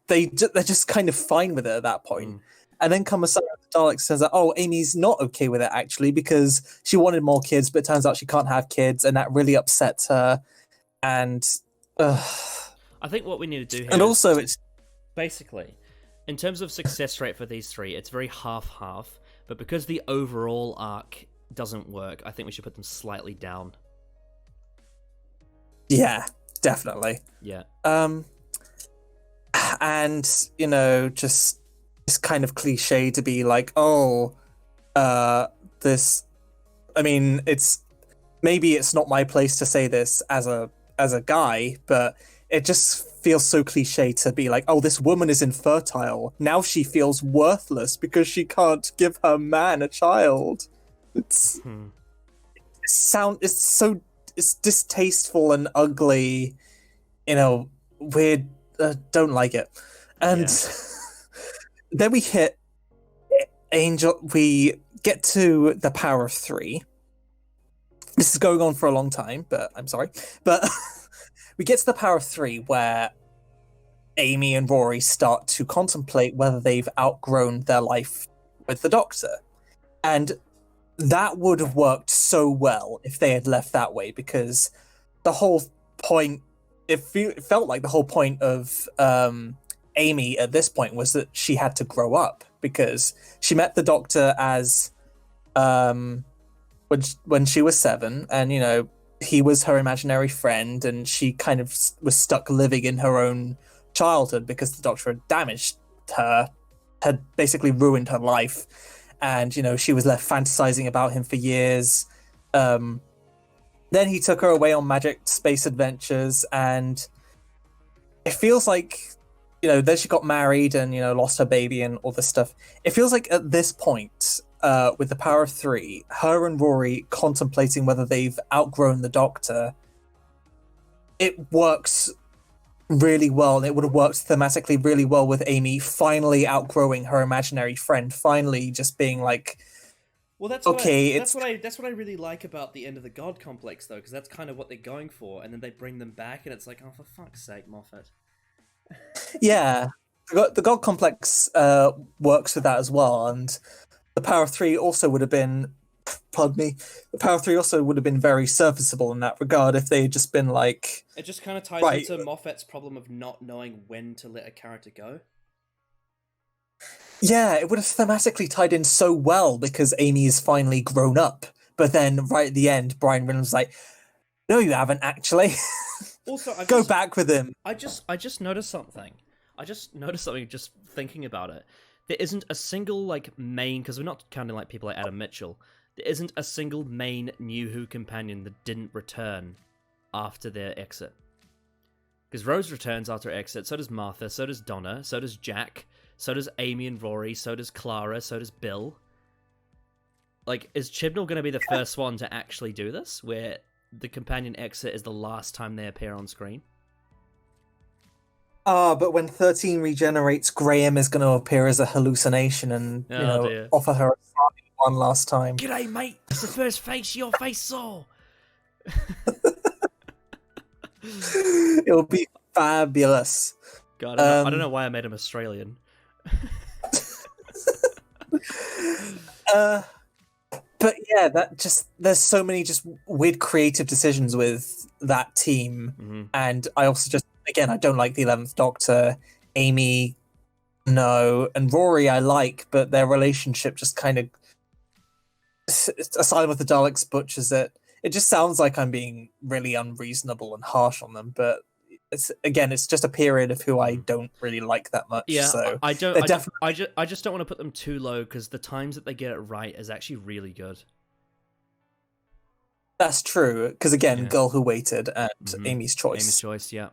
they're just kind of fine with it at that point. And then Commissar of the Daleks says that, oh, Amy's not okay with it, actually, because she wanted more kids, but it turns out she can't have kids, and that really upsets her. And I think what we need to do here and also it's basically, in terms of success rate for these three, it's very half-half, but because the overall arc doesn't work, I think we should put them slightly down. Yeah, definitely. Yeah. And, you know, just it's kind of cliche to be like, oh, this, I mean, maybe it's not my place to say this as a guy, but it just feels so cliche to be like, oh, this woman is infertile. Now she feels worthless because she can't give her man a child. It's distasteful and ugly, you know, weird. Don't like it. And then we hit Angel. We get to the power of 3. This is going on for a long time, but I'm sorry. But we get to the power of 3 where Amy and Rory start to contemplate whether they've outgrown their life with the Doctor. And that would have worked so well if they had left that way, because the whole point, it felt like the whole point of Amy at this point was that she had to grow up, because she met the Doctor as when she was 7, and, you know, he was her imaginary friend, and she kind of was stuck living in her own childhood because the Doctor had damaged her, had basically ruined her life, and, you know, she was left fantasizing about him for years. Then he took her away on magic space adventures, and it feels like, you know, then she got married and, you know, lost her baby and all this stuff. It feels like at this point, with the power of 3, her and Rory contemplating whether they've outgrown the Doctor, it works really well, and it would have worked thematically really well with Amy finally outgrowing her imaginary friend, finally just being like, well, that's okay, that's what I really like about the end of the God complex, though, because that's kind of what they're going for, and then they bring them back, and it's like, oh, for fuck's sake, Moffat. Yeah, the God complex works with that as well, and the power of 3 also would have been, pardon me, the power of 3 also would have been very serviceable in that regard if they had just been like, it just kind of ties into Moffat's problem of not knowing when to let a character go. Yeah, it would have thematically tied in so well because Amy is finally grown up. But then right at the end, Brian Reynolds was like, no, you haven't actually. Also, Go back with him. I just noticed something. Just thinking about it. There isn't a single, like, main, because we're not counting, like, people like Adam Mitchell. There isn't a single main New Who companion that didn't return after their exit. Because Rose returns after her exit, so does Martha, so does Donna, so does Jack, so does Amy and Rory, so does Clara, so does Bill. Like, is Chibnall going to be the first one to actually do this, where the companion exit is the last time they appear on screen? But when 13 regenerates, Graham is going to appear as a hallucination and offer her a one last time. G'day, mate. It's the first face your face saw. It'll be fabulous. God, I don't know why I made him Australian. But yeah, there's so many just weird creative decisions with that team, and I also I don't like the 11th Doctor. Amy, no, and Rory I like, but their relationship just kind of, aside with the Daleks butchers it. It just sounds like I'm being really unreasonable and harsh on them, but it's just a period of who I don't really like that much. Yeah, so I just don't want to put them too low, because the times that they get it right is actually really good. That's true, because again, Girl Who Waited and Amy's Choice. Amy's Choice, yeah.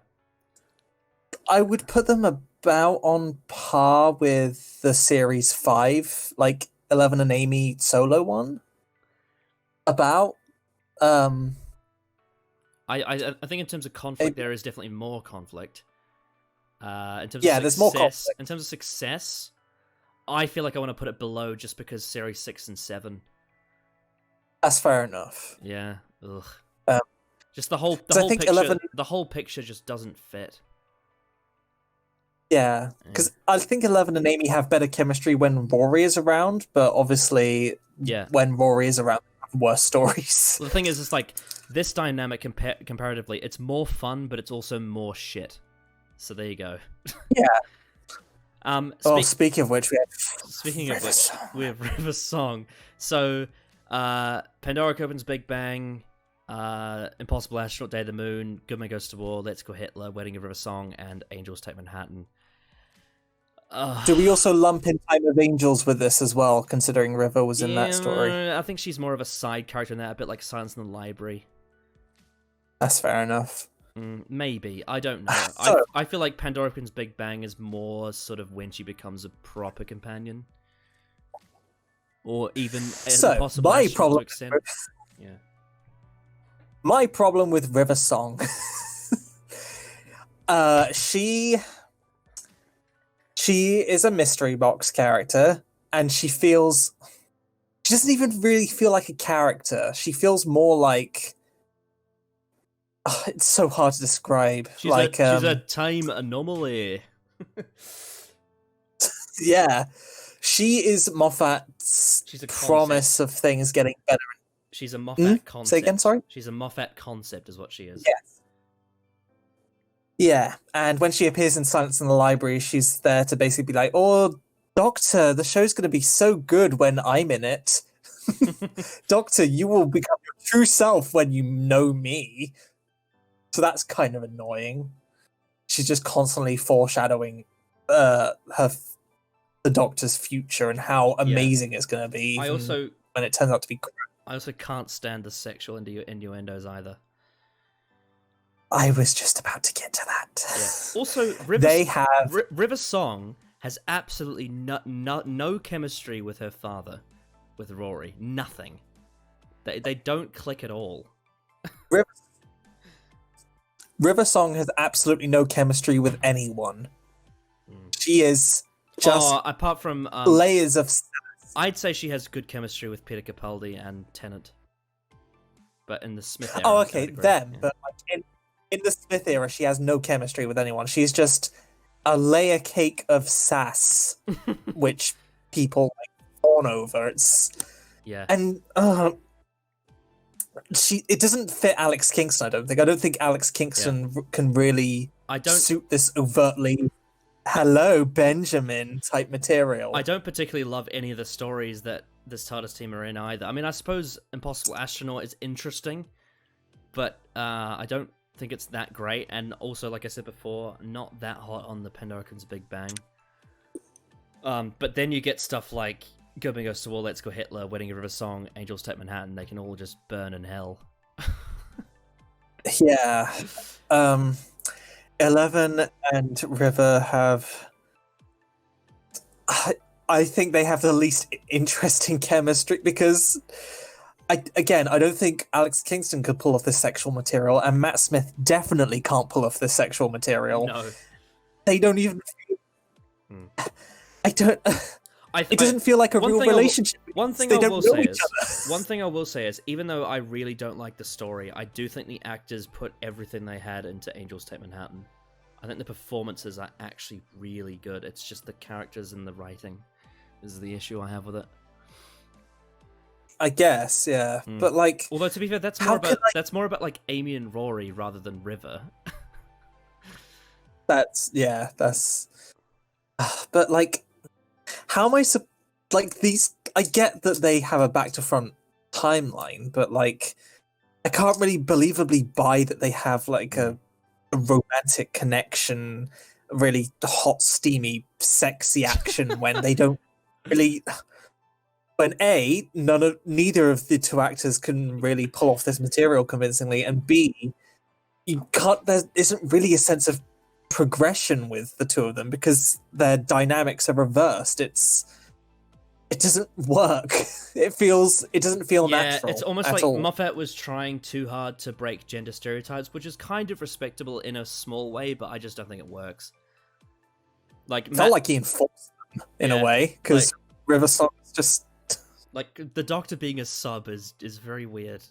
I would put them about on par with the Series 5, like 11 and Amy solo one. About. I think in terms of conflict, there is definitely more conflict. In terms of there's more conflict. In terms of success, I feel like I want to put it below just because Series 6 and 7. That's fair enough. Yeah. Ugh. Just the whole picture, 11... the whole picture just doesn't fit. Yeah, because I think 11 and Amy have better chemistry when Rory is around, but obviously, Yeah. when Rory is around, they have worse stories. The thing is, it's like this dynamic comparatively, it's more fun, but it's also more shit. So there you go. Yeah. Well, speaking of which, we have speaking of which, we have River Song. So, Pandora opens Big Bang, Impossible Astronaut, Day of the Moon, Good Man Goes to War, Let's Go Hitler, Wedding of River Song, and Angels Take Manhattan. Do we also lump in Time of Angels with this as well, considering River was in that story? I think she's more of a side character in that, a bit like Silence in the Library. That's fair enough. Maybe. I don't know. I feel like Pandora Opens Big Bang is more sort of when she becomes a proper companion. Or even possible my problem, yeah. My problem with River Song, she is a mystery box character, and she doesn't even really feel like a character. She feels more like, it's so hard to describe. She's a time anomaly. Yeah, she is Moffat's promise of things getting better. She's a Moffat concept. Say again, sorry? She's a Moffat concept is what she is. Yes. Yeah, and when she appears in Silence in the Library, she's there to basically be like, oh, Doctor, the show's going to be so good when I'm in it. Doctor, you will become your true self when you know me. So that's kind of annoying. She's just constantly foreshadowing the Doctor's future and how amazing it's going to be. When it turns out to be crap. I also can't stand the sexual innuendos either. I was just about to get to that. Yeah. Also, River Song has absolutely no chemistry with her father, with Rory. Nothing. They don't click at all. River Song has absolutely no chemistry with anyone. She is just apart from layers of. I'd say she has good chemistry with Peter Capaldi and Tennant, but in the Smith era. Oh, okay, them. Yeah. But like in the Smith era, she has no chemistry with anyone. She's just a layer cake of sass, which people like fawn over. And it doesn't fit Alex Kingston. I don't think Alex Kingston can really suit this overtly hello Benjamin type material. I don't particularly love any of the stories that this TARDIS team are in either. I mean, I suppose Impossible Astronaut is interesting, but I don't think it's that great. And also, like I said before, not that hot on the Pandoricans Big Bang. But then you get stuff like Good Man Goes to War, Let's Go Hitler, Wedding of River Song, Angels Take Manhattan. They can all just burn in hell. Yeah. 11 and River have. I think they have the least interesting chemistry because, I don't think Alex Kingston could pull off this sexual material, and Matt Smith definitely can't pull off this sexual material. No. They don't even. It doesn't feel like a real relationship. One thing I will say is, even though I really don't like the story, I do think the actors put everything they had into Angels Take Manhattan. I think the performances are actually really good. It's just the characters and the writing is the issue I have with it. I guess, yeah. But like, although to be fair, that's more about like Amy and Rory rather than River. But like, how am I like these? I get that they have a back to front timeline, but like, I can't really believably buy that they have like a romantic connection, really hot, steamy, sexy action when they don't really. When neither of the two actors can really pull off this material convincingly, and B, there isn't really a sense of progression with the two of them because their dynamics are reversed. It doesn't work. It doesn't feel natural. It's almost like Moffat was trying too hard to break gender stereotypes, which is kind of respectable in a small way, but I just don't think it works. Like, felt like he enforced them in a way, because River Song is just like the Doctor being a sub is very weird.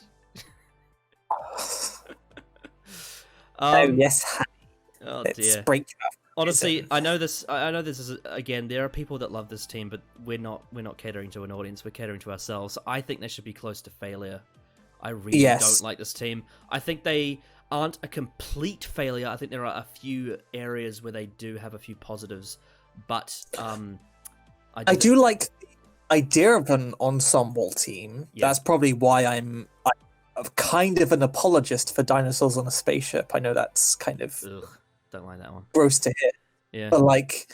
Oh yes, oh let's dear. break honestly, reason. I know this. I know this is again. There are people that love this team, but we're not. We're not catering to an audience. We're catering to ourselves. I think they should be close to failure. I really Yes. don't like this team. I think they aren't a complete failure. I think there are a few areas where they do have a few positives, but I do like the idea of an ensemble team. Yeah. That's probably why I'm kind of an apologist for dinosaurs on a spaceship. I know that's kind of Ugh, don't like that one. gross to hit, Yeah. but like,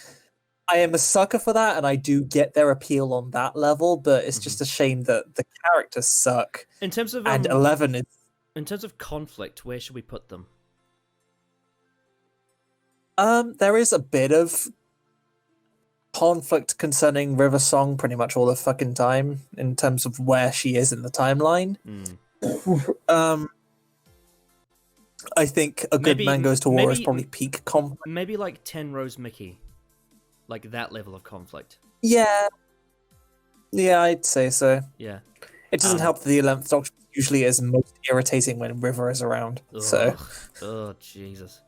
I am a sucker for that, and I do get their appeal on that level. But it's just a shame that the characters suck. In terms of And 11 is in terms of conflict, where should we put them? there is a bit of conflict concerning River Song pretty much all the fucking time in terms of where she is in the timeline. I think A Good Man Goes to War is probably peak conflict. Maybe like 10 Rose Mickey. Like that level of conflict. Yeah, I'd say so. Yeah. It doesn't help that the 11th Doctor usually is most irritating when River is around. Ugh. So, Oh, Jesus.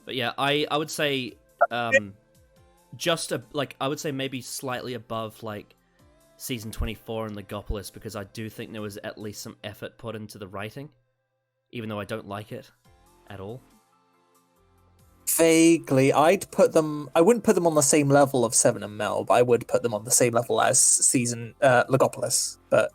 But yeah, I would say I would say maybe slightly above like season 24 in Legopolis, because I do think there was at least some effort put into the writing, even though I don't like it at all. vaguely, I wouldn't put them on the same level of Seven and Mel, but I would put them on the same level as season Legopolis. But,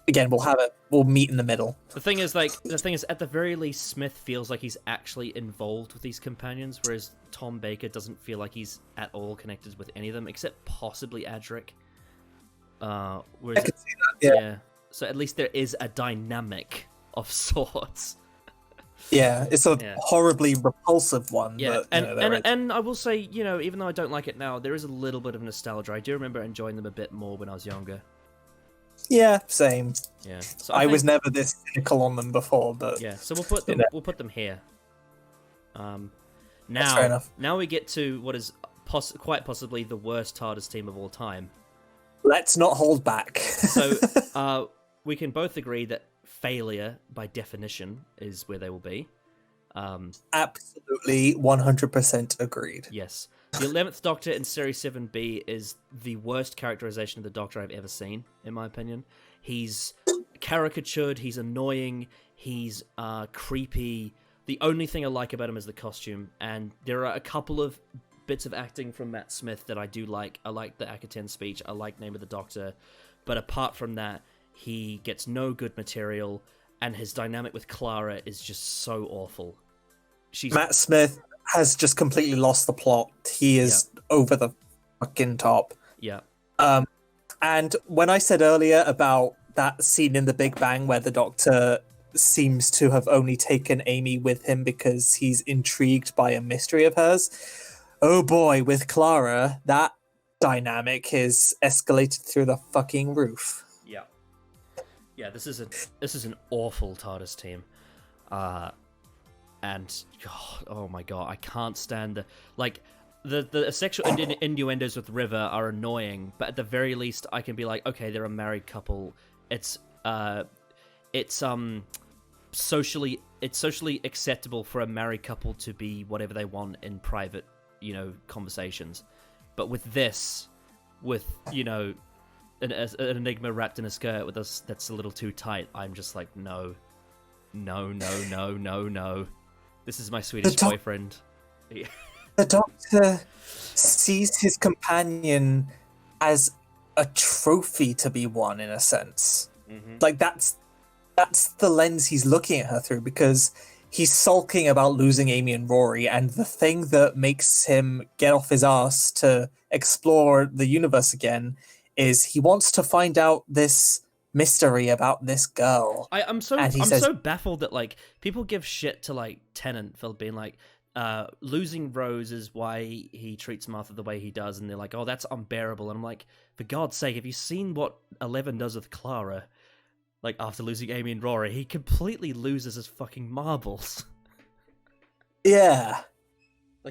again, we'll meet in the middle. The thing is, at the very least, Smith feels like he's actually involved with these companions, whereas Tom Baker doesn't feel like he's at all connected with any of them, except possibly Eirich. I could see that, yeah. So at least there is a dynamic of sorts. Yeah, it's a horribly repulsive one. Yeah, but, and I will say, even though I don't like it now, there is a little bit of nostalgia. I do remember enjoying them a bit more when I was younger. Yeah, same. Yeah, so I was never this cynical on them before, but yeah. So we'll put them here. That's fair enough. Now we get to what is quite possibly the worst TARDIS team of all time. Let's not hold back. So we can both agree that failure, by definition, is where they will be. Absolutely, 100% agreed. Yes. The 11th Doctor in Series 7B is the worst characterization of the Doctor I've ever seen, in my opinion. He's caricatured, he's annoying, he's creepy. The only thing I like about him is the costume, and there are a couple of bits of acting from Matt Smith that I do like. I like the Akaten speech, I like Name of the Doctor, but apart from that, he gets no good material, and his dynamic with Clara is just so awful. Matt Smith has just completely lost the plot. He is over the fucking top. Yeah. And when I said earlier about that scene in The Big Bang where the Doctor seems to have only taken Amy with him because he's intrigued by a mystery of hers, oh boy, with Clara, that dynamic is escalated through the fucking roof. Yeah. Yeah, this is an awful TARDIS team. And oh my god, I can't stand the sexual innuendos with River are annoying, but at the very least I can be like, okay, they're a married couple. It's socially acceptable for a married couple to be whatever they want in private, conversations. But with this, an enigma wrapped in a skirt with us that's a little too tight, I'm just like, no. This is my Swedish boyfriend. The Doctor sees his companion as a trophy to be won, in a sense. Mm-hmm. Like, that's the lens he's looking at her through, because he's sulking about losing Amy and Rory, and the thing that makes him get off his ass to explore the universe again is he wants to find out this mystery about this girl. I'm so baffled that people give shit to Tennant for being losing Rose is why he treats Martha the way he does, and they're like, oh, that's unbearable. And I'm like, for God's sake, have you seen what 11 does with Clara? After losing Amy and Rory, he completely loses his fucking marbles. Yeah.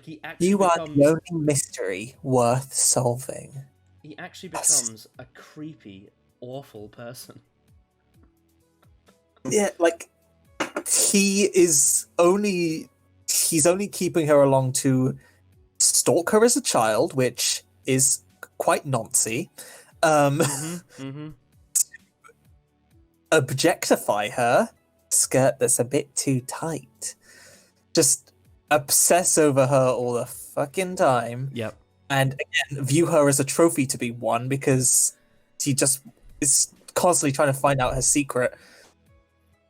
He actually you are the only mystery worth solving. He actually becomes a creepy, awful person. Yeah, he's only keeping her along to stalk her as a child, which is quite noncy. Objectify her, skirt that's a bit too tight. Just obsess over her all the fucking time. Yep. And again, view her as a trophy to be won because she just is constantly trying to find out her secret,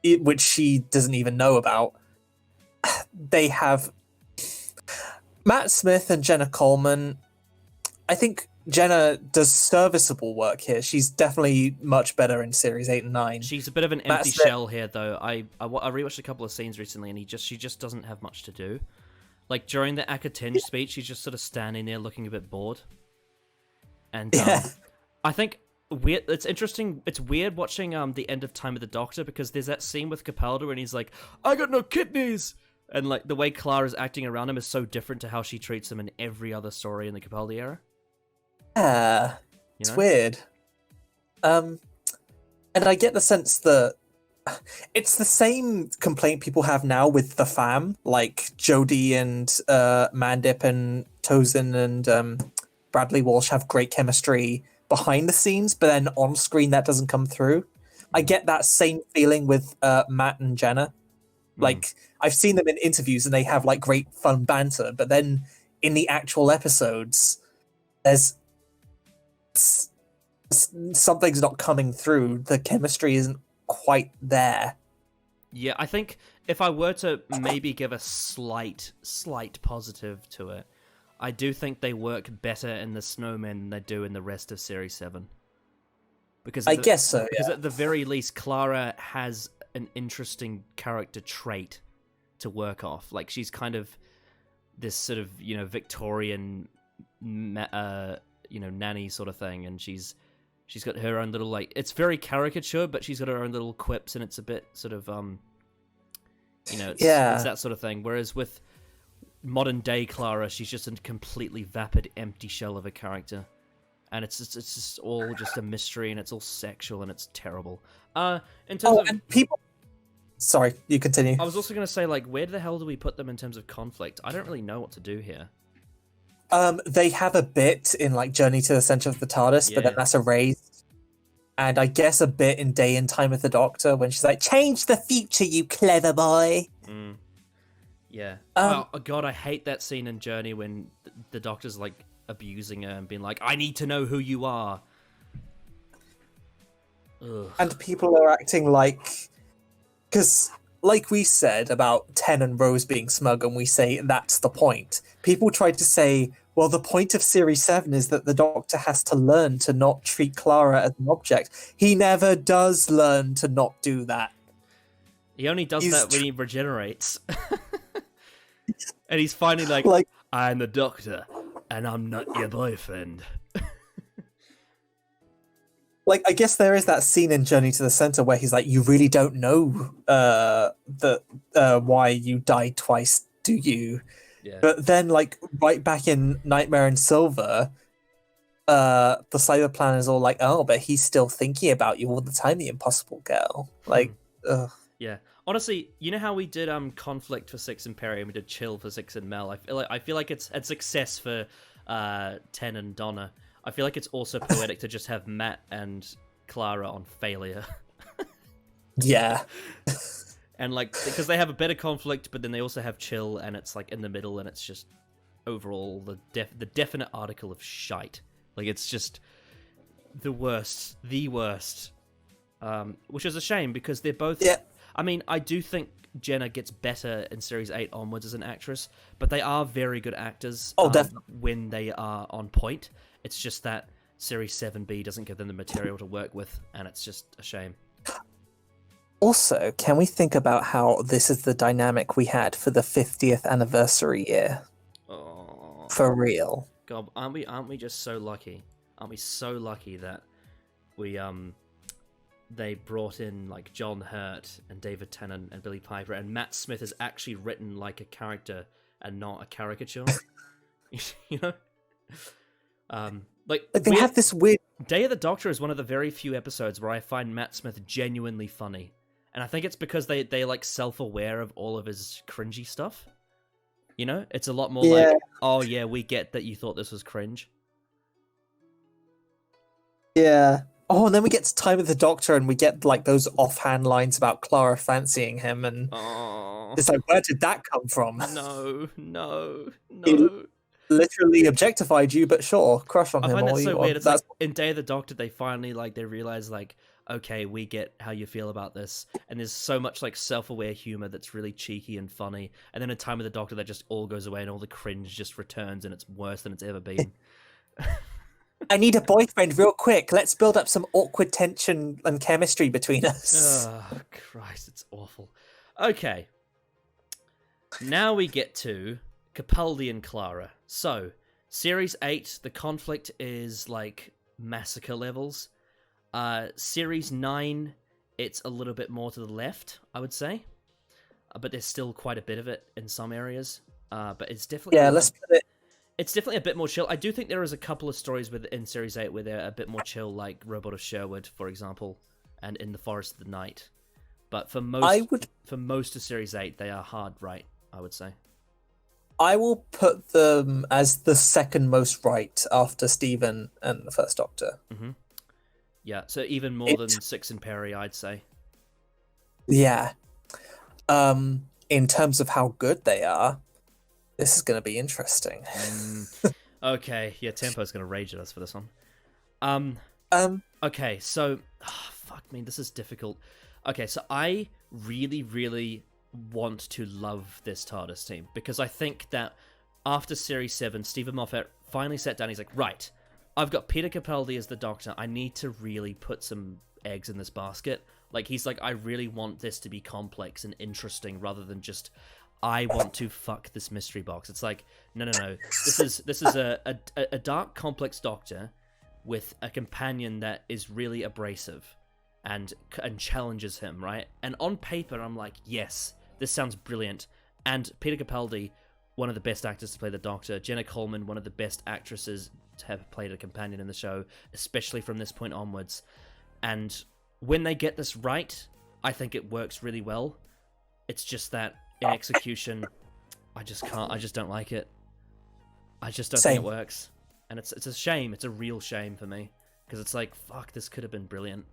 which she doesn't even know about. They have Matt Smith and Jenna Coleman. I think Jenna does serviceable work here. She's definitely much better in series 8 and 9. She's a bit of an empty shell here, though. I rewatched a couple of scenes recently, and she just doesn't have much to do. Like during the Akatinge speech, she's just sort of standing there looking a bit bored. And I think weird. It's interesting. It's weird watching the end of Time of the Doctor because there's that scene with Capaldi and he's like, "I got no kidneys," and like the way Clara's acting around him is so different to how she treats him in every other story in the Capaldi era. Yeah, it's weird. And I get the sense that it's the same complaint people have now with the fam, like Jodie and Mandip and Tozin and Bradley Walsh have great chemistry behind the scenes, but then on screen that doesn't come through. I get that same feeling with Matt and Jenna. Like, I've seen them in interviews and they have like great fun banter, but then in the actual episodes, there's something's not coming through. The chemistry isn't quite there. Yeah, I think if I were to maybe give a slight positive to it, I do think they work better in the Snowmen than they do in the rest of Series 7. Because I guess so, Because yeah. at the very least, Clara has an interesting character trait to work off. Like, she's kind of this sort of, Victorian, nanny sort of thing, and she's got her own little, like, it's very caricature, but she's got her own little quips, and it's a bit sort of, it's that sort of thing. Whereas with modern day Clara, she's just a completely vapid, empty shell of a character, and it's just all just a mystery, and it's all sexual, and it's terrible. In terms of and people. Sorry, you continue. I was also going to say, like, where the hell do we put them in terms of conflict? I don't really know what to do here. They have a bit in like Journey to the Center of the TARDIS, but then that's erased. And I guess a bit in Day and Time with the Doctor when she's like, "Change the future, you clever boy." Yeah. Oh God, I hate that scene in Journey when the Doctor's like abusing her and being like, "I need to know who you are." Ugh. And people are acting like, because like we said about Ten and Rose being smug, and we say that's the point. People try to say, well, the point of Series 7 is that the Doctor has to learn to not treat Clara as an object. He never does learn to not do that. He only does that when he regenerates. And he's finally like, "I'm the Doctor, and I'm not your boyfriend." Like, I guess there is that scene in Journey to the Center where he's like, "You really don't know why you died twice, do you?" Yeah. But then, like, right back in Nightmare and Silver, the Cyber Plan is all like, "Oh, but he's still thinking about you all the time, the impossible girl." Like, ugh. Yeah. Honestly, you know how we did conflict for Six Imperium, we did chill for Six and Mel. I feel like it's a success for Ten and Donna. I feel like it's also poetic to just have Matt and Clara on failure. Yeah. And like, because they have a better conflict, but then they also have chill, and it's like in the middle, and it's just overall the definite article of shite. Like, it's just the worst, which is a shame because they're both. Yeah. I mean, I do think Jenna gets better in Series 8 onwards as an actress, but they are very good actors. Definitely. When they are on point. It's just that Series 7B doesn't give them the material to work with, and it's just a shame. Also, can we think about how this is the dynamic we had for the 50th anniversary year? Oh, for real. God, aren't we just so lucky? Aren't we so lucky that we they brought in like John Hurt and David Tennant and Billy Piper, and Matt Smith is actually written like a character and not a caricature. You know? Like they have this weird. Day of the Doctor is one of the very few episodes where I find Matt Smith genuinely funny, and I think it's because they like self-aware of all of his cringy stuff. You know, it's a lot more like, oh yeah, we get that you thought this was cringe. Yeah. Oh, and then we get to Time with the Doctor, and we get like those offhand lines about Clara fancying him, and Oh it's like, where did that come from? no. He literally objectified you, but sure, crush on I him. find that all you so want. weird. It's That's like in Day of the Doctor, they finally they realize okay, we get how you feel about this, and there's so much like self-aware humor that's really cheeky and funny. And then in Time of the Doctor, that just all goes away, and all the cringe just returns, and it's worse than it's ever been. I need a boyfriend real quick. Let's build up some awkward tension and chemistry between us. Oh Christ, it's awful. Okay, now we get to Capaldi and Clara. So, Series 8, the conflict is like massacre levels. Series 9, it's a little bit more to the left, I would say. But there's still quite a bit of it in some areas. But it's definitely... Yeah, let's put it... It's definitely a bit more chill. I do think there is a couple of stories within Series 8 where they're a bit more chill, like Robot of Sherwood, for example, and In the Forest of the Night. But for most of Series 8, they are hard right, I would say. I will put them as the second most right after Stephen and the First Doctor. Mm-hmm. Yeah, so even more than Six and Perry, I'd say. Yeah. In terms of how good they are, this is going to be interesting. Okay, yeah, Tempo's going to rage at us for this one. Okay, so... fuck me, this is difficult. Okay, so I really, really want to love this TARDIS team, because I think that after Series 7, Stephen Moffat finally sat down, he's like, right, I've got Peter Capaldi as the Doctor, I need to really put some eggs in this basket. Like, he's like, I really want this to be complex and interesting, rather than just, I want to fuck this mystery box. It's like, no. This is a dark, complex Doctor with a companion that is really abrasive and challenges him, right? And on paper, I'm like, yes, this sounds brilliant. And Peter Capaldi, one of the best actors to play the Doctor. Jenna Coleman, one of the best actresses to have played a companion in the show, especially from this point onwards. And when they get this right, I think it works really well. It's just that in execution, I just don't like it. I just don't think it works. And it's a shame. It's a real shame for me. Because it's like, fuck, this could have been brilliant.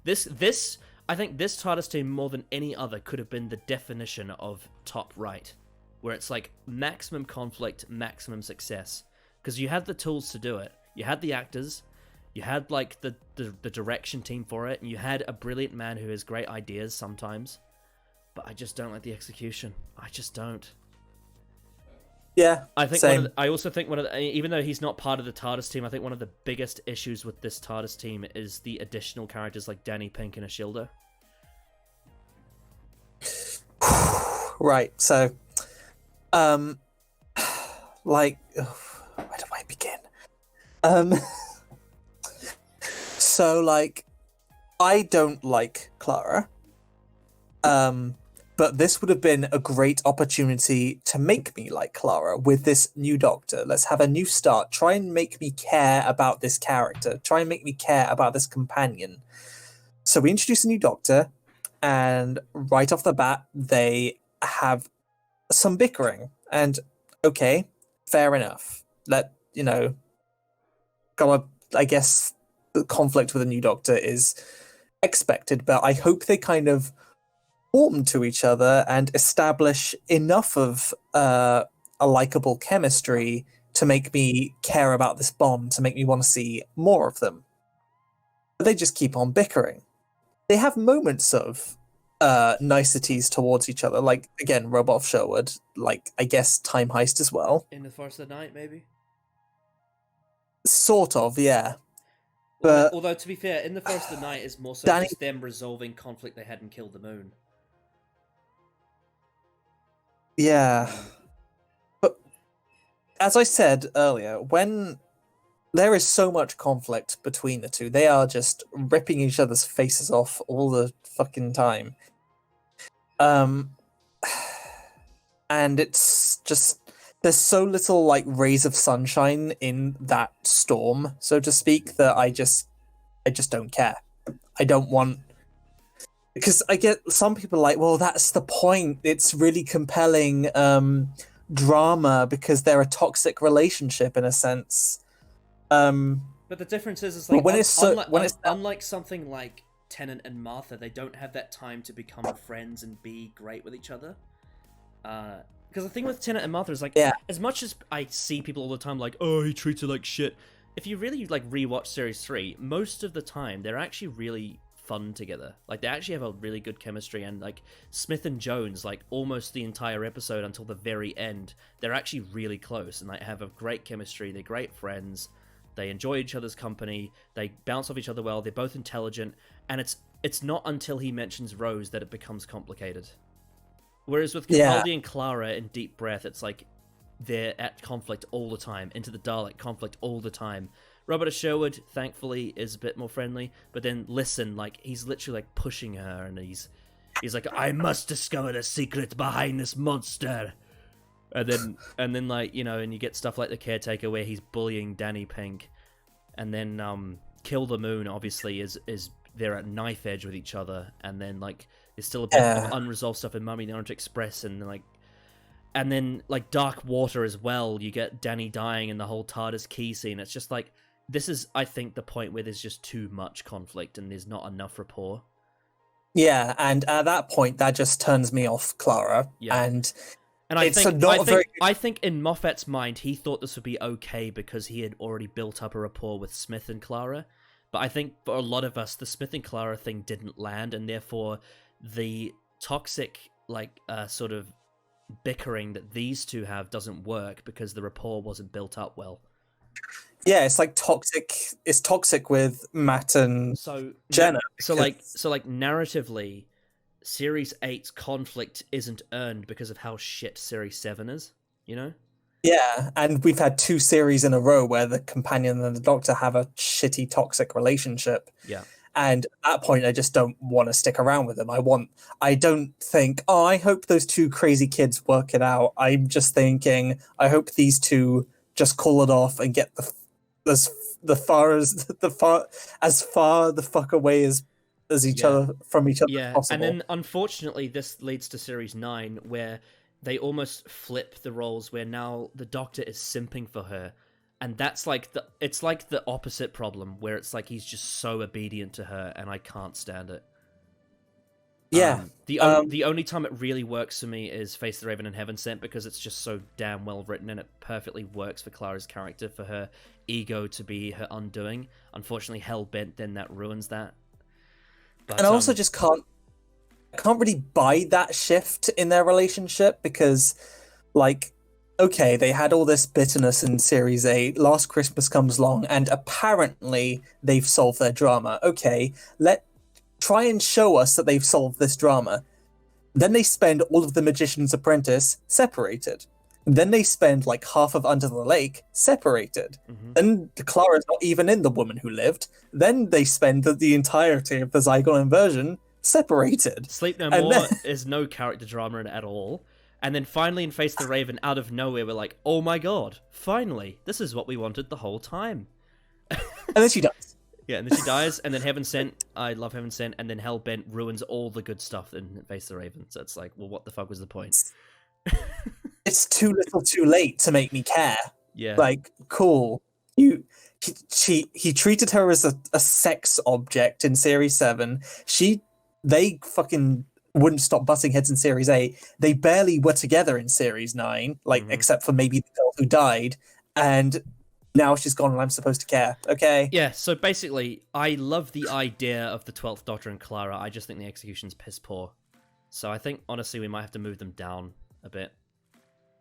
I think this TARDIS team, more than any other, could have been the definition of top right. Where it's like, maximum conflict, maximum success. Because you had the tools to do it. You had the actors. You had, like, the direction team for it. And you had a brilliant man who has great ideas sometimes. But I just don't like the execution. I just don't. Yeah, I think same. I also think even though he's not part of the TARDIS team, I think one of the biggest issues with this TARDIS team is the additional characters like Danny Pink and Ashilda. Right, so, like, where do I begin? So, like, I don't like Clara. But this would have been a great opportunity to make me like Clara with this new Doctor. Let's have a new start. Try and make me care about this character. Try and make me care about this companion. So we introduce a new Doctor, and right off the bat, they have some bickering. And okay, fair enough. I guess the conflict with a new Doctor is expected, but I hope they kind of warm to each other and establish enough of a likable chemistry to make me care about this bond, to make me want to see more of them. But they just keep on bickering. They have moments of niceties towards each other, like, again, Robot of Sherwood, like, I guess Time Heist as well. In the Forest of the Night, maybe? Sort of, yeah. But although, to be fair, In the Forest of the Night is more so just them resolving conflict they hadn't killed the moon. Yeah. But as I said earlier, when there is so much conflict between the two, they are just ripping each other's faces off all the fucking time. And it's just, there's so little, like, rays of sunshine in that storm, so to speak, that I just don't care. I don't want... Because I get some people like, well, that's the point. It's really compelling. drama because they're a toxic relationship in a sense. But the difference is But like when it's unlike something like Tennant and Martha, they don't have that time to become friends and be great with each other. Because the thing with Tennant and Martha is like, as much as I see people all the time like, oh, he treats her like shit. If you really like rewatch series 3, most of the time they're actually really fun together. Like they actually have a really good chemistry, and like Smith and Jones, like almost the entire episode until the very end, they're actually really close and like have a great chemistry. They're great friends. They enjoy each other's company. They bounce off each other well. They're both intelligent, and it's not until he mentions Rose that it becomes complicated. Whereas with Capaldi and Clara in Deep Breath, it's like they're at conflict all the time. Into the Dalek, conflict all the time. Robert Sherwood, thankfully, is a bit more friendly, but then listen, like he's literally like pushing her, and he's like, I must discover the secret behind this monster. And then like, you know, and you get stuff like The Caretaker where he's bullying Danny Pink, and then Kill the Moon obviously is they're at knife edge with each other, and then like there's still a bit of unresolved stuff in Mummy the Orient Express, and then like Dark Water as well. You get Danny dying in the whole TARDIS key scene. It's just like, this is, I think, the point where there's just too much conflict and there's not enough rapport. Yeah, and at that point, that just turns me off Clara. Yeah. And I think in Moffat's mind, he thought this would be okay because he had already built up a rapport with Smith and Clara. But I think for a lot of us, the Smith and Clara thing didn't land, and therefore the toxic, like, sort of bickering that these two have doesn't work because the rapport wasn't built up well. Yeah, it's like toxic. It's toxic with Matt and Jenna. So narratively, Series 8's conflict isn't earned because of how shit Series 7 is, you know? Yeah, and we've had 2 series in a row where the companion and the Doctor have a shitty, toxic relationship. Yeah. And at that point, I just don't want to stick around with them. I don't think, oh, I hope those 2 crazy kids work it out. I'm just thinking, I hope these 2 just call it off and get as far the fuck away as each other from each other as possible. And then unfortunately this leads to Series 9 where they almost flip the roles, where now the Doctor is simping for her, and that's like it's like the opposite problem, where it's like he's just so obedient to her and I can't stand it. Yeah. The only time it really works for me is Face the Raven and Heaven Sent, because it's just so damn well written and it perfectly works for Clara's character, for her ego to be her undoing. Unfortunately, Hellbent, then that ruins that. But, and I also just can't really buy that shift in their relationship, because, like, okay, they had all this bitterness in Series 8, Last Christmas comes along, and apparently they've solved their drama. Okay, try and show us that they've solved this drama. Then they spend all of The Magician's Apprentice separated. Then they spend like half of Under the Lake separated. Mm-hmm. Then Clara's not even in The Woman Who Lived. Then they spend the entirety of the Zygon inversion separated. Sleep No More is no character drama at all. And then finally in Face the Raven, out of nowhere, we're like, oh my god, finally, this is what we wanted the whole time. And then she dies. Yeah, and then she dies, and then Heaven Sent, I love Heaven Sent, and then Hellbent ruins all the good stuff in Face the Raven. So it's like, well, what the fuck was the point? It's too little too late to make me care. Yeah. Like, cool. He treated her as a sex object in Series 7. They fucking wouldn't stop butting heads in Series 8. They barely were together in Series 9, like, except for maybe the girl who died. And now she's gone and I'm supposed to care. Okay. Yeah, so basically, I love the idea of the 12th Doctor and Clara. I just think the execution's piss poor. So I think, honestly, we might have to move them down a bit.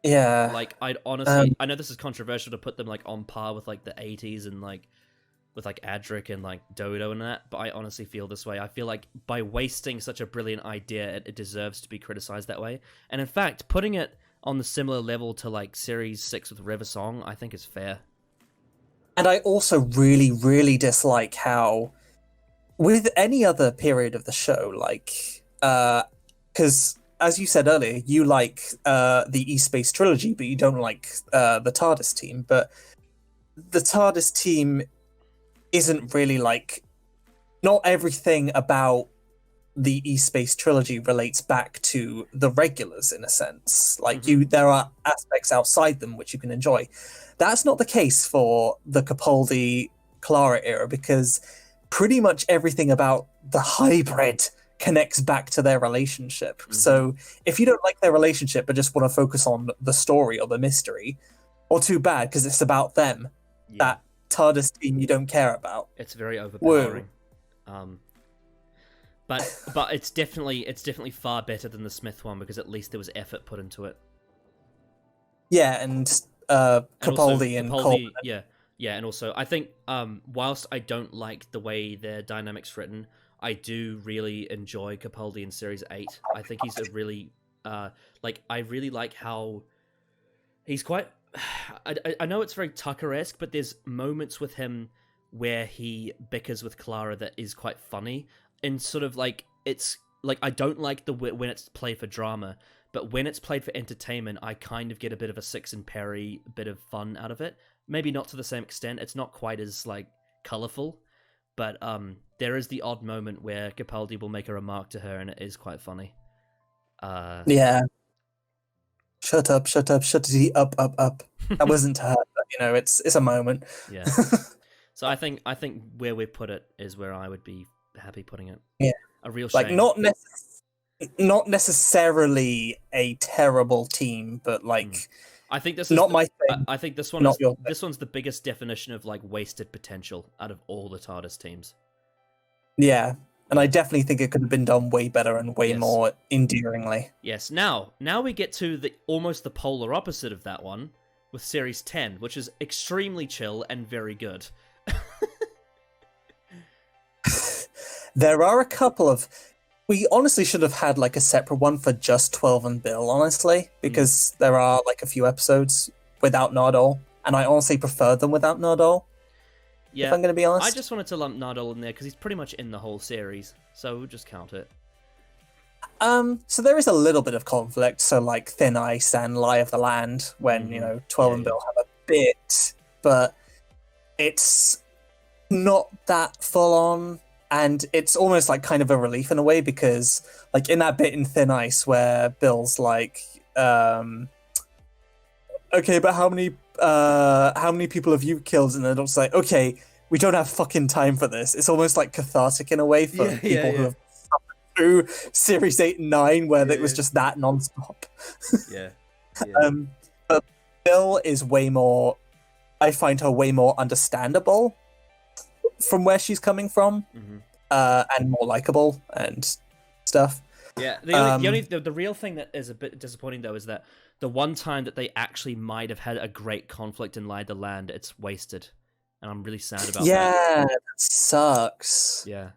Yeah. Like, I'd honestly... I know this is controversial to put them, like, on par with, like, the 80s and, like, with, like, Adric and, like, Dodo and that, but I honestly feel this way. I feel like by wasting such a brilliant idea, it deserves to be criticized that way. And in fact, putting it on the similar level to, like, Series 6 with River Song, I think is fair. And I also really, really dislike how, with any other period of the show, like, because, as you said earlier, you like the E-Space trilogy, but you don't like the TARDIS team. But the TARDIS team isn't really like, not everything about the East-based trilogy relates back to the regulars in a sense. Like Mhm. there are aspects outside them which you can enjoy. That's not the case for the Capaldi Clara era, because pretty much everything about the hybrid connects back to their relationship. So if you don't like their relationship but just want to focus on the story or the mystery, well, too bad, because it's about them. Yeah. That TARDIS team you don't care about. It's very overpowering. But it's definitely far better than the Smith one, because at least there was effort put into it. Yeah, and Capaldi and Coleman. Yeah, and also I think whilst I don't like the way their dynamics written, I do really enjoy Capaldi in Series 8. I think he's a really I really like how he's quite. I know it's very Tucker-esque, but there's moments with him where he bickers with Clara that is quite funny, and sort of like it's like I don't like when it's played for drama, but when it's played for entertainment, I kind of get a bit of a Six and Perry bit of fun out of it. Maybe not to the same extent. It's not quite as like colorful, but there is the odd moment where Capaldi will make a remark to her, and it is quite funny. Yeah. Shut up, up. That wasn't to her, but it's a moment. Yeah. So I think where we put it is where I would be happy putting it. Yeah. A real shame. Like not necessarily a terrible team, but like I think this is not my thing. I think this one is this one's the biggest definition of like wasted potential out of all the TARDIS teams. Yeah. And I definitely think it could have been done way better and way more endearingly. Yes. Now we get to almost the polar opposite of that one with Series 10, which is extremely chill and very good. There are a couple of... We honestly should have had like a separate one for just 12 and Bill, honestly, because there are like a few episodes without Nardole, and I honestly prefer them without Nardole. Yeah, if I'm going to be honest. I just wanted to lump Nardole in there because he's pretty much in the whole series, so we'll just count it. So there is a little bit of conflict, so like Thin Ice and Lie of the Land, when, 12 and Bill have a bit, but it's not that full on, and it's almost like kind of a relief in a way, because like in that bit in Thin Ice where Bill's like, okay, but how many people have you killed? And then it's like, okay, we don't have fucking time for this. It's almost like cathartic in a way for people who have suffered through Series 8 and 9, where it was just that non-stop. Yeah. But Bill is way more... I find her way more understandable from where she's coming from, and more likable and stuff. Yeah, the real thing that is a bit disappointing, though, is that the one time that they actually might have had a great conflict in Lie the Land, it's wasted. And I'm really sad about that. Yeah, that sucks. Yeah.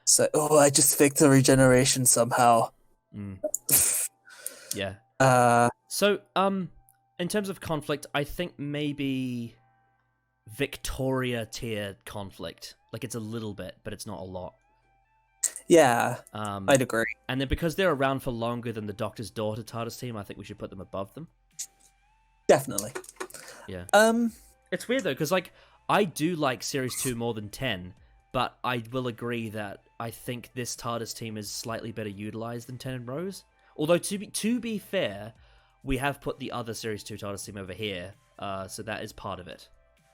So, I just faked the regeneration somehow. Yeah. So, in terms of conflict, I think maybe Victoria tier conflict. Like, it's a little bit, but it's not a lot. Yeah, I'd agree. And then because they're around for longer than the Doctor's Daughter TARDIS team, I think we should put them above them. Definitely. Yeah. It's weird, though, because, like, I do like Series 2 more than 10, but I will agree that I think this TARDIS team is slightly better utilized than 10 and Rose. Although, to be fair, we have put the other Series 2 TARDIS team over here, so that is part of it.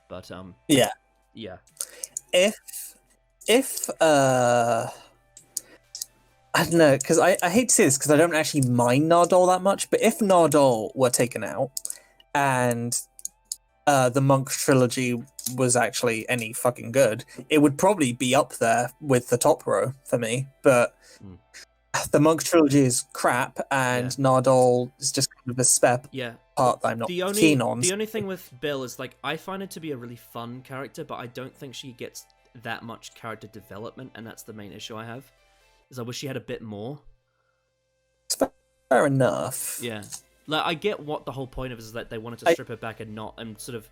But, yeah. Yeah. If I don't know, because I hate to say this, because I don't actually mind Nardole that much, but if Nardole were taken out, and the Monk trilogy was actually any fucking good, it would probably be up there with the top row for me, but the Monk trilogy is crap, and Nardole is just kind of a spare part that I'm not keen on. The only thing with Bill is, like, I find it to be a really fun character, but I don't think she gets that much character development, and that's the main issue I have. Is I wish she had a bit more. Fair enough. Yeah. Like, I get what the whole point of it is that they wanted to strip her back and sort of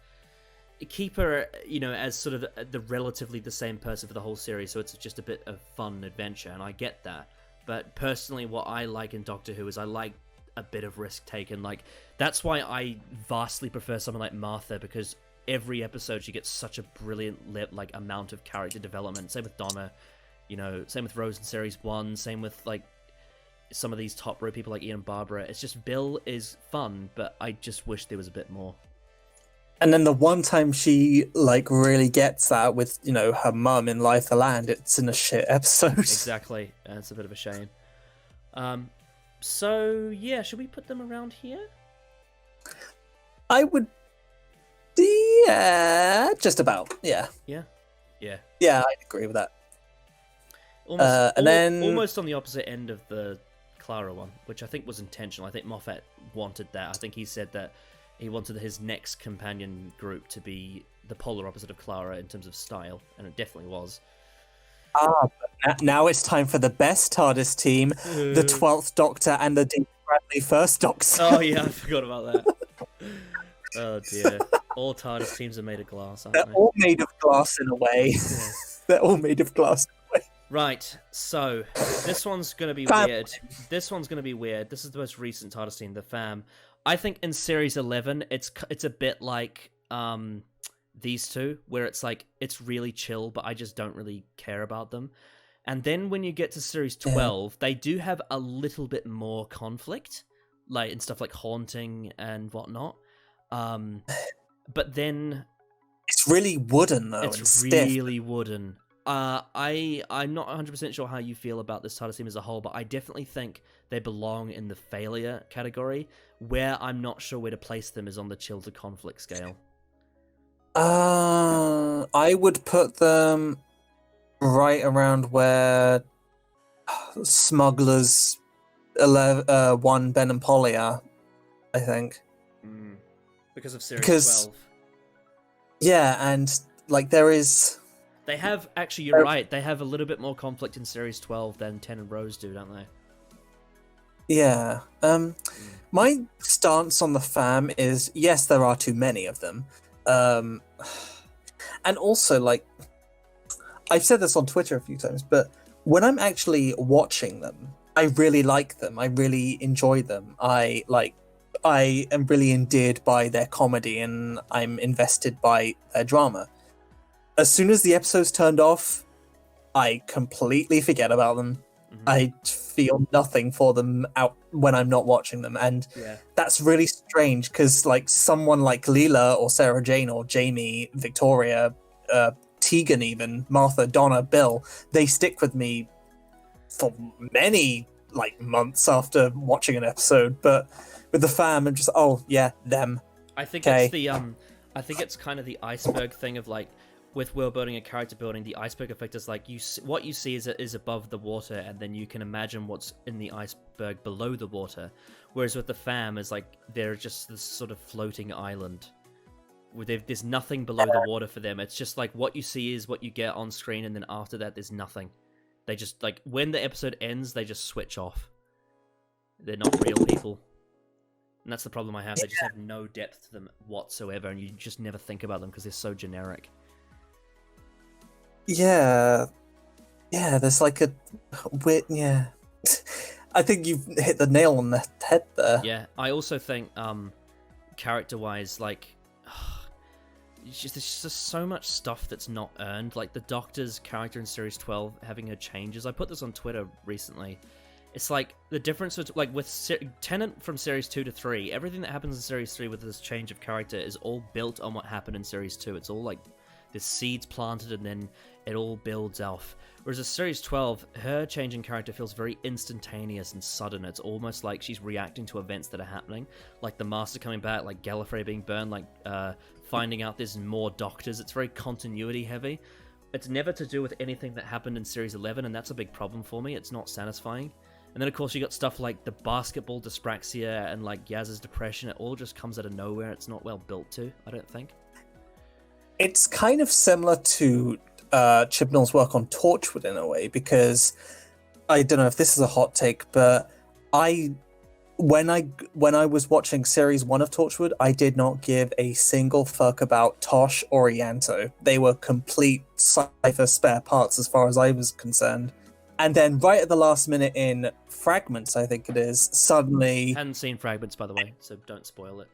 keep her, as sort of the relatively the same person for the whole series, so it's just a bit of fun adventure, and I get that. But personally, what I like in Doctor Who is I like a bit of risk taken. Like, that's why I vastly prefer someone like Martha, because every episode she gets such a brilliant amount of character development. Same with Donna. Same with Rose in Series 1, same with, like, some of these top row people like Ian and Barbara. It's just Bill is fun, but I just wish there was a bit more. And then the one time she, like, really gets that with, her mum in Life of the Land, it's in a shit episode. Exactly. It's a bit of a shame. So, yeah, should we put them around here? I would... Yeah, just about, yeah. Yeah? Yeah. Yeah, I'd agree with that. Almost on the opposite end of the Clara one, which I think was intentional. I think Moffat wanted that. I think he said that he wanted his next companion group to be the polar opposite of Clara in terms of style, and it definitely was. But now it's time for the best TARDIS team, the 12th Doctor and the Dean Bradley First Doctor. Oh yeah, I forgot about that. Oh dear. All TARDIS teams are made of glass, aren't they? They're all made of glass in a way. Yeah. They're all made of glass in a way. Right, so this one's going to be weird. This one's going to be weird. This is the most recent TARDIS team, the FAM. I think in Series 11, it's a bit like these two, where it's like, it's really chill, but I just don't really care about them. And then when you get to Series 12, they do have a little bit more conflict, like in stuff like haunting and whatnot. But then... It's really wooden, though, it's and really stiff. wooden. I'm not 100% sure how you feel about this TARDIS team as a whole, but I definitely think they belong in the failure category. Where I'm not sure where to place them is on the chill to conflict scale. I would put them right around where Smugglers 1, Ben and Polly are, I think. Because of Series 12. Yeah, and like there is... They have, actually, you're right, they have a little bit more conflict in Series 12 than 10 and Rose do, don't they? Yeah. My stance on the FAM is, yes, there are too many of them. And also, like, I've said this on Twitter a few times, but when I'm actually watching them, I really like them. I really enjoy them. I am really endeared by their comedy, and I'm invested by their drama. As soon as the episode's turned off, I completely forget about them. I feel nothing for them out when I'm not watching them, and that's really strange because, like, someone like Leela or Sarah Jane or Jamie, Victoria, Tegan, even Martha, Donna, Bill, they stick with me for many months after watching an episode. But with the FAM, I'm just them. I think it's the I think it's kind of the iceberg thing of like. With world building and character building, the iceberg effect is like what you see is above the water, and then you can imagine what's in the iceberg below the water. Whereas with the FAM, is like they're just this sort of floating island where there's nothing below the water for them. It's just like what you see is what you get on screen, and then after that, there's nothing. They just like when the episode ends, they just switch off. They're not real people, and that's the problem I have. They just have no depth to them whatsoever, and you just never think about them because they're so generic. Yeah, there's like a weird, I think you've hit the nail on the head there. Yeah, I also think, character-wise, like, there's just so much stuff that's not earned. Like, the Doctor's character in Series 12 having her changes. I put this on Twitter recently. It's like, the difference with Tennant from Series 2 to 3, everything that happens in Series 3 with this change of character is all built on what happened in Series 2. It's all like, the seeds planted and then it all builds off. Whereas in Series 12, her change in character feels very instantaneous and sudden. It's almost like she's reacting to events that are happening. Like the Master coming back, like Gallifrey being burned, like finding out there's more Doctors. It's very continuity heavy. It's never to do with anything that happened in Series 11, and that's a big problem for me. It's not satisfying. And then, of course, you got stuff like the basketball dyspraxia and like Yaz's depression. It all just comes out of nowhere. It's not well built to, I don't think. It's kind of similar to Chibnall's work on Torchwood in a way, because I don't know if this is a hot take, but when I was watching Series 1 of Torchwood, I did not give a single fuck about Tosh or Ianto. They were complete Cypher spare parts as far as I was concerned. And then right at the last minute in Fragments, I think it is, suddenly... I hadn't seen Fragments, by the way, so don't spoil it.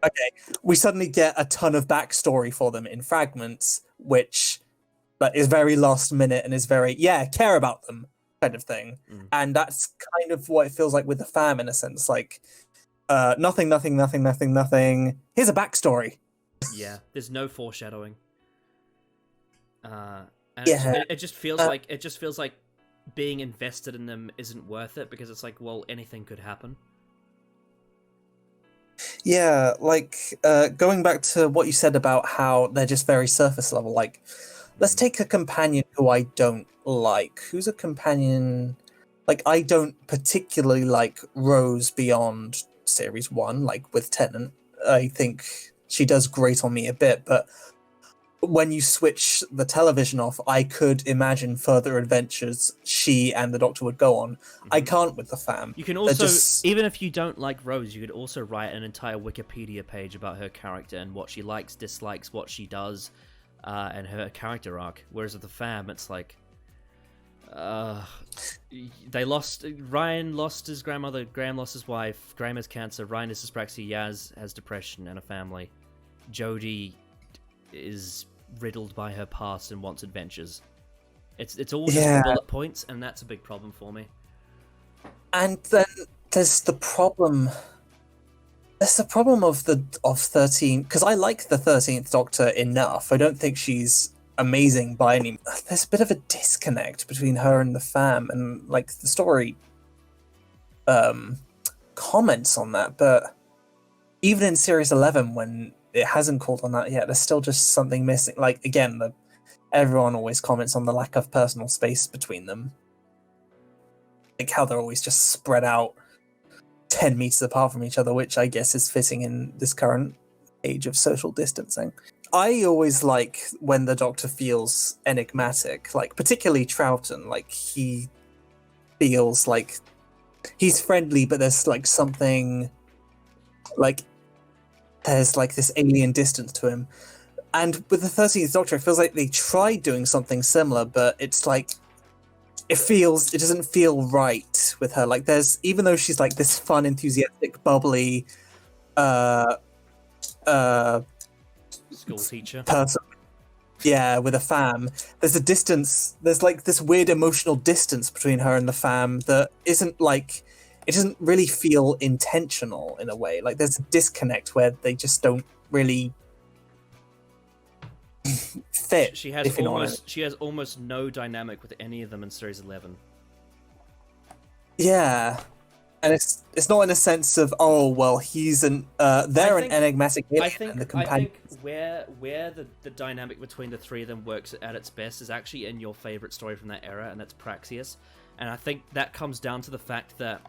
Okay, we suddenly get a ton of backstory for them in Fragments, which that is very last minute and is very care about them kind of thing. And that's kind of what it feels like with the fam in a sense. Like nothing. Here's a backstory. Yeah, there's no foreshadowing. And Yeah. it just feels like being invested in them isn't worth it, because it's like, well, anything could happen. Yeah, like going back to what you said about how they're just very surface level. Like, let's take a companion who I don't like. Who's a companion? Like, I don't particularly like Rose beyond Series 1, like with Tennant. I think she does grate on me a bit, but when you switch the television off, I could imagine further adventures she and the Doctor would go on. I can't with the fam. You can also, even if you don't like Rose, you could also write an entire Wikipedia page about her character and what she likes, dislikes, what she does, and her character arc. Whereas with the fam, it's like, Ryan lost his grandmother, Graham lost his wife, Graham has cancer, Ryan is dyspraxia, Yaz has depression and a family, Jodie is riddled by her past and wants adventures. It's all just bullet points, and that's a big problem for me. And then there's the problem. There's the problem of 13, because I like the 13th Doctor enough. I don't think she's amazing by any. There's a bit of a disconnect between her and the fam, and like the story comments on that. But even in Series 11, when it hasn't called on that yet, there's still just something missing. Like, again, everyone always comments on the lack of personal space between them. Like how they're always just spread out 10 meters apart from each other, which I guess is fitting in this current age of social distancing. I always like when the Doctor feels enigmatic, like particularly Troughton. Like, he feels like he's friendly, but there's like something like there's like this alien distance to him. And with the 13th Doctor, it feels like they tried doing something similar, but it's like it doesn't feel right with her. Like, even though she's like this fun, enthusiastic, bubbly school teacher person, with a fam, there's a distance. There's like this weird emotional distance between her and the fam that isn't like, it doesn't really feel intentional in a way. Like, there's a disconnect where they just don't really fit. She has almost no dynamic with any of them in Series 11. Yeah. And it's not in a sense of, oh, well, he's an enigmatic alien, and the companion. I think where the dynamic between the three of them works at its best is actually in your favorite story from that era, and that's Praxius. And I think that comes down to the fact that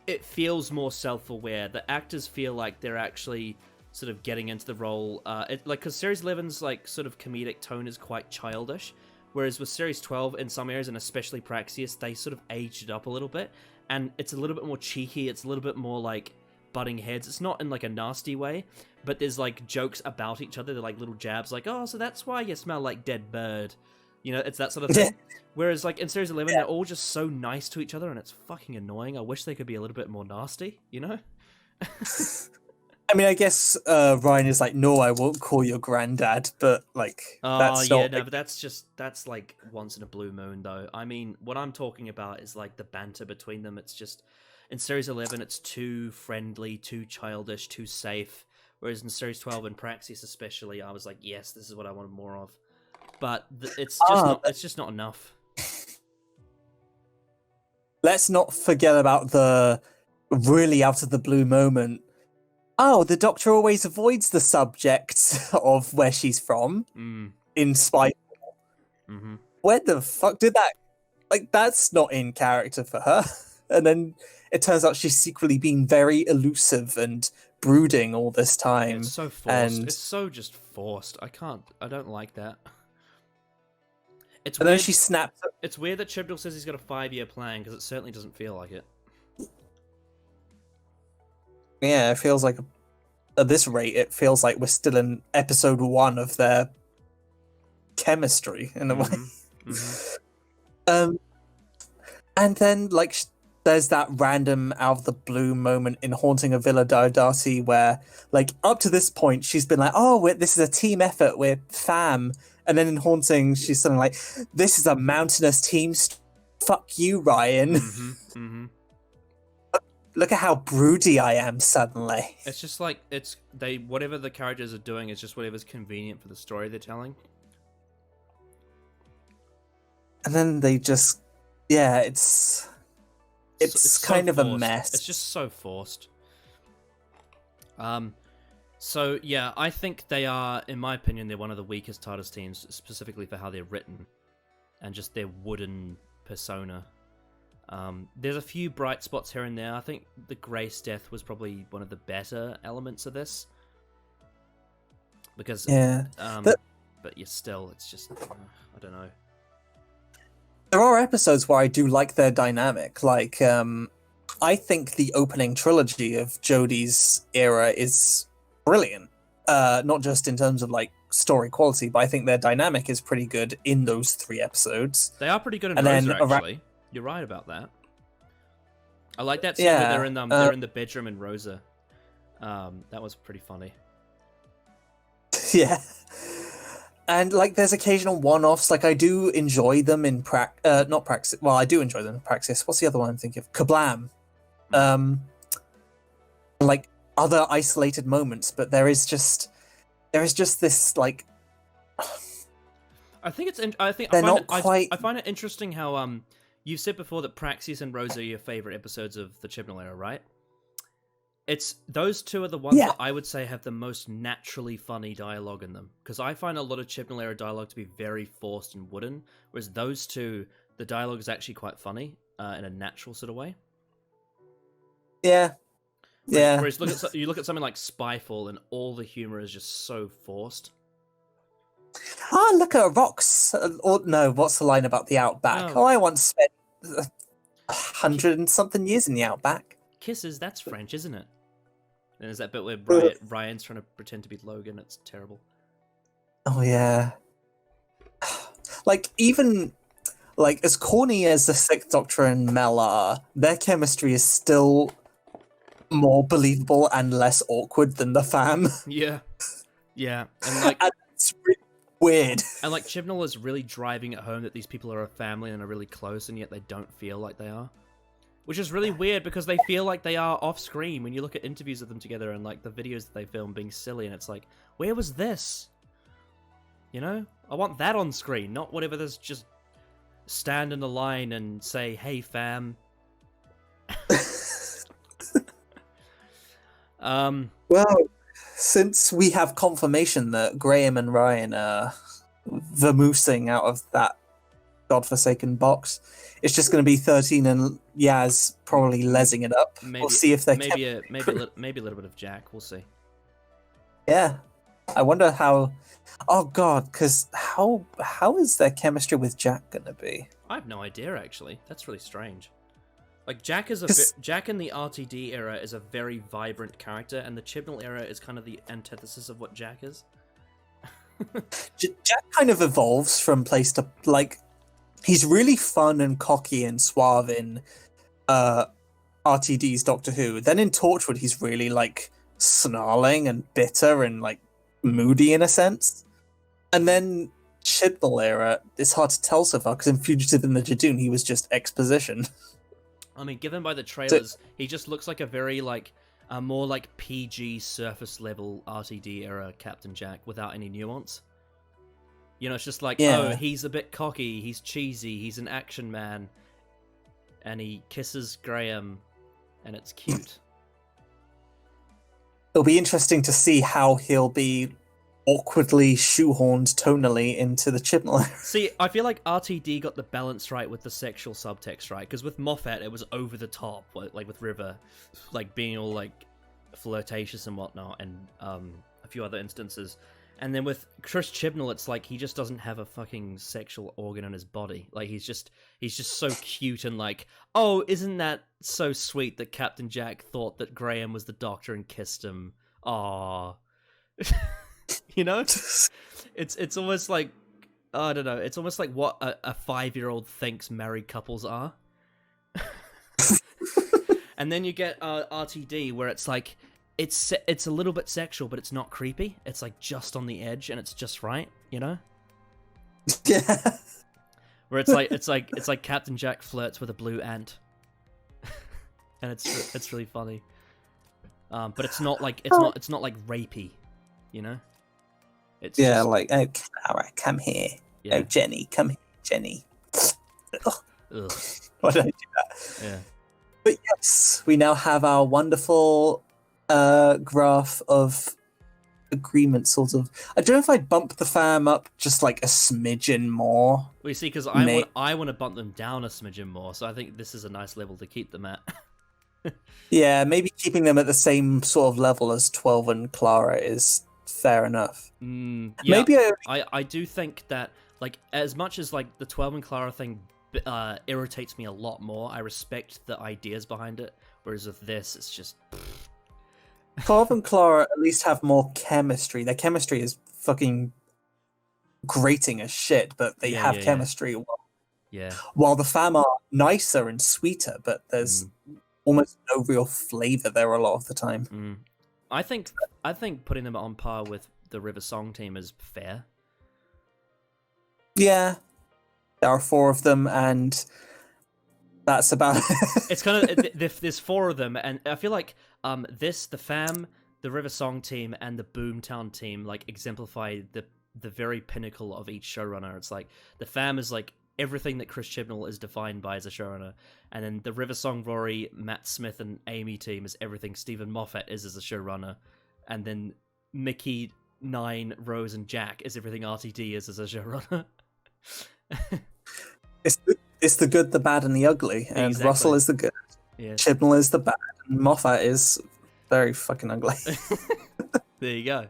it feels more self-aware. The actors feel like they're actually sort of getting into the role. Because Series 11's like sort of comedic tone is quite childish, whereas with Series 12, in some areas, and especially Praxius, they sort of aged it up a little bit, and it's a little bit more cheeky. It's a little bit more like butting heads. It's not in like a nasty way, but there's like jokes about each other. They're like little jabs, like, oh, so that's why you smell like dead bird. You know, it's that sort of thing. Whereas, like, in Series 11, they're all just so nice to each other, and it's fucking annoying. I wish they could be a little bit more nasty, you know? I mean, I guess Ryan is like, no, I won't call your granddad, but, like, that's not... but that's, like, once in a blue moon, though. I mean, what I'm talking about is, like, the banter between them. It's just, in Series 11, it's too friendly, too childish, too safe. Whereas in Series 12, and Praxis especially, I was like, yes, this is what I wanted more of. But it's just not enough. Let's not forget about the really out of the blue moment. Oh, the Doctor always avoids the subject of where she's from, in spite. Mm-hmm. Where the fuck did that? Like, that's not in character for her. And then it turns out she's secretly been very elusive and brooding all this time. Yeah, it's so forced. It's so just forced. I don't like that. Then she snaps. It's weird that Chibnall says he's got a 5-year plan, because it certainly doesn't feel like it. Yeah, it feels like, at this rate, it feels like we're still in episode 1 of their chemistry, in a way. Mm-hmm. And then, like, there's that random out-of-the-blue moment in Haunting of Villa Diodati where, like, up to this point, she's been like, oh, this is a team effort, we're fam, And then in Haunting, she's something like, "This is a mountainous team. Fuck you, Ryan." Look at how broody I am suddenly. It's just like whatever the characters are doing is just whatever's convenient for the story they're telling. And then they just, it's kind of forced. a mess. It's just so forced. So yeah, I think they are, in my opinion, they're one of the weakest TARDIS teams, specifically for how they're written and just their wooden persona. There's a few bright spots here and there. I think the Grace death was probably one of the better elements of this. Because, but still, it's just, I don't know. There are episodes where I do like their dynamic. Like, I think the opening trilogy of Jodie's era is brilliant. Not just in terms of, like, story quality, but I think their dynamic is pretty good in those 3 episodes. They are pretty good in Rosa, actually. You're right about that. I like that scene where they're in the bedroom in Rosa. That was pretty funny. Yeah. And, like, there's occasional one-offs. Like, I do enjoy them in not Praxis. Well, I do enjoy them in Praxis. What's the other one I'm thinking of? Kablam. Like, other isolated moments, but there is just this, like... I find it interesting how, you said before that Praxis and Rosa are your favorite episodes of the Chibnall era, right? Those 2 are the ones that I would say have the most naturally funny dialogue in them. Because I find a lot of Chibnall era dialogue to be very forced and wooden, whereas those 2, the dialogue is actually quite funny in a natural sort of way. Yeah. Yeah. Whereas you look at something like Spyfall, and all the humor is just so forced. Look at rocks. Or no, what's the line about the Outback? Oh, I once spent 100 and something years in the Outback. Kisses, that's French, isn't it? And there's that bit where Ryan's trying to pretend to be Logan. It's terrible. Oh, yeah. Like, even... Like, as corny as the 6th Doctor and Mel are, their chemistry is still more believable and less awkward than the fam. Yeah. Yeah. And, like... it's really weird. And, like, Chibnall is really driving it home that these people are a family and are really close, and yet they don't feel like they are. Which is really weird, because they feel like they are off-screen when you look at interviews of them together and, like, the videos that they film being silly, and it's like, where was this? You know? I want that on screen, not whatever this just stand in the line and say, hey, fam. Well, since we have confirmation that Graham and Ryan are vamoosing out of that godforsaken box, it's just going to be 13 and Yaz probably lesing it up. We'll see if they maybe a little bit of Jack. We'll see. Yeah, I wonder how. Oh God, because how is their chemistry with Jack going to be? I have no idea. Actually, that's really strange. Like Jack in the RTD era is a very vibrant character, and the Chibnall era is kind of the antithesis of what Jack is. Jack kind of evolves from place to like. He's really fun and cocky and suave in RTD's Doctor Who. Then in Torchwood, he's really like snarling and bitter and like moody in a sense. And then Chibnall era, it's hard to tell so far because in Fugitive in the Jadoon, he was just exposition. I mean, given by the trailers, he just looks like a very like a more like PG surface level RTD era Captain Jack without any nuance. You know, it's just like, oh, he's a bit cocky, he's cheesy, he's an action man, and he kisses Graham, and it's cute. It'll be interesting to see how he'll be awkwardly shoehorned tonally into the Chibnall era. See, I feel like RTD got the balance right with the sexual subtext, right? Because with Moffat, it was over the top, like with River, like being all like flirtatious and whatnot, and a few other instances. And then with Chris Chibnall, it's like he just doesn't have a fucking sexual organ in his body. Like he's just so cute and like, oh, isn't that so sweet that Captain Jack thought that Graham was the Doctor and kissed him? Aww. You know? It's almost like, I don't know, it's almost like what a 5-year-old thinks married couples are. And then you get RTD, where it's like, it's a little bit sexual, but it's not creepy. It's like just on the edge, and it's just right, you know? Yeah. Where it's like Captain Jack flirts with a blue ant, and it's really funny. But it's not like rapey, you know. It's Yeah, just, like, oh, Clara, come here. yeah. Oh, Jenny, come here, Jenny. Ugh, Ugh. why did I do that? Yeah. But yes, we now have our wonderful graph of agreement, sort of. I don't know if I'd bump the fam up just like a smidgen more. Well, you see, because May- I want to bump them down a smidgen more, so I think this is a nice level to keep them at. Yeah, maybe keeping them at the same sort of level as 12 and Clara is fair enough. Yeah, Maybe I do think that, like, as much as like the 12 and Clara thing irritates me a lot more, I respect the ideas behind it. Whereas with this, it's just 12 and Clara at least have more chemistry. Their chemistry is fucking grating as shit, but they have chemistry. Yeah. While the fam are nicer and sweeter, but there's almost no real flavor there a lot of the time. I think putting them on par with the River Song team is fair. Yeah, there are 4 of them, and that's about it. It's kind of there's 4 of them, and I feel like the fam, the River Song team, and the Boomtown team like exemplify the very pinnacle of each showrunner. It's like the fam is like everything that Chris Chibnall is defined by as a showrunner, and then the River Song, Rory, Matt Smith, and Amy team is everything Stephen Moffat is as a showrunner, and then Mickey, Nine, Rose, and Jack is everything RTD is as a showrunner. It's the good, the bad, and the ugly, and Exactly. Russell is the good. Yes. Chibnall is the bad, and Moffat is very fucking ugly. There you go.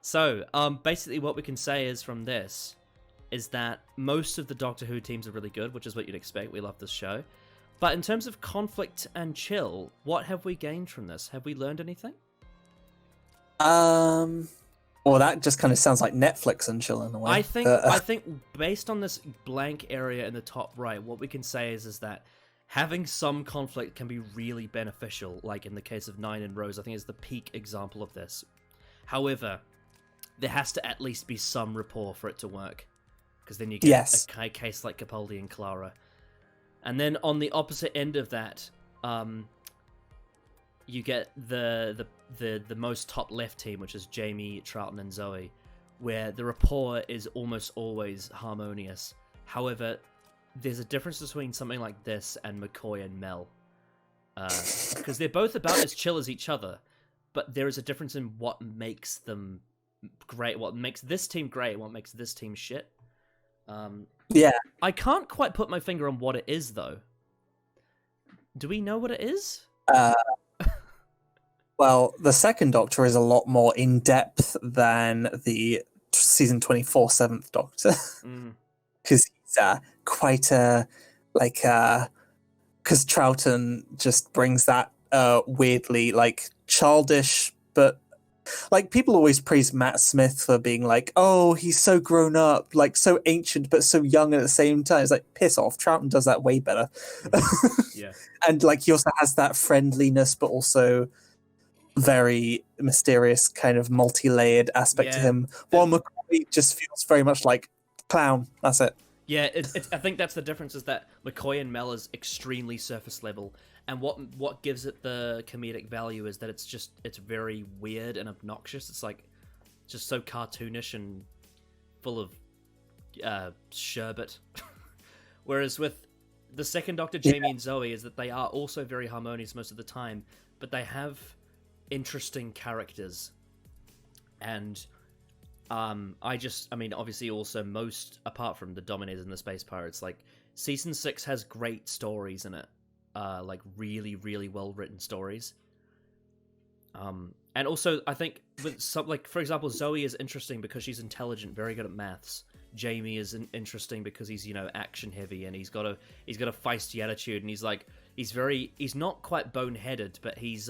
So, basically what we can say is from this is that most of the Doctor Who teams are really good, which is what you'd expect. We love this show. But in terms of conflict and chill, what have we gained from this? Have we learned anything? Well, that just kind of sounds like Netflix and chill in a way. I think based on this blank area in the top right, what we can say is that having some conflict can be really beneficial, like in the case of Nine and Rose. I think is the peak example of this. However, there has to at least be some rapport for it to work, because then you get a case like Capaldi and Clara. And then on the opposite end of that, you get the most top left team, which is Jamie, Troughton, and Zoe, where the rapport is almost always harmonious. However, there's a difference between something like this and McCoy and Mel, because they're both about as chill as each other, but there is a difference in what makes them great, what makes this team great, what makes this team shit. Yeah. I can't quite put my finger on what it is, though. Do we know what it is? Well, the second Doctor is a lot more in-depth than the season 24 7th Doctor. Because he's quite a, like, because Troughton just brings that weirdly, like, childish, but like, people always praise Matt Smith for being like, oh, he's so grown up, like, so ancient, but so young at the same time. It's like, piss off. Troughton does that way better. Yeah. And, like, he also has that friendliness, but also very mysterious, kind of multi-layered aspect to him. While McCoy just feels very much like clown. That's it. Yeah, I think that's the difference, is that McCoy and Mel is extremely surface level, and what gives it the comedic value is that it's very weird and obnoxious. It's like just so cartoonish and full of sherbet. Whereas with the second Doctor, Jamie and Zoe, is that they are also very harmonious most of the time, but they have interesting characters. And obviously also most, apart from the Dominators and the Space Pirates, like season 6 has great stories in it, like really, really well written stories. And also I think with some, like, for example, Zoe is interesting because she's intelligent, very good at maths. Jamie is interesting because he's, action heavy, and he's got a feisty attitude, and he's not quite boneheaded, but he's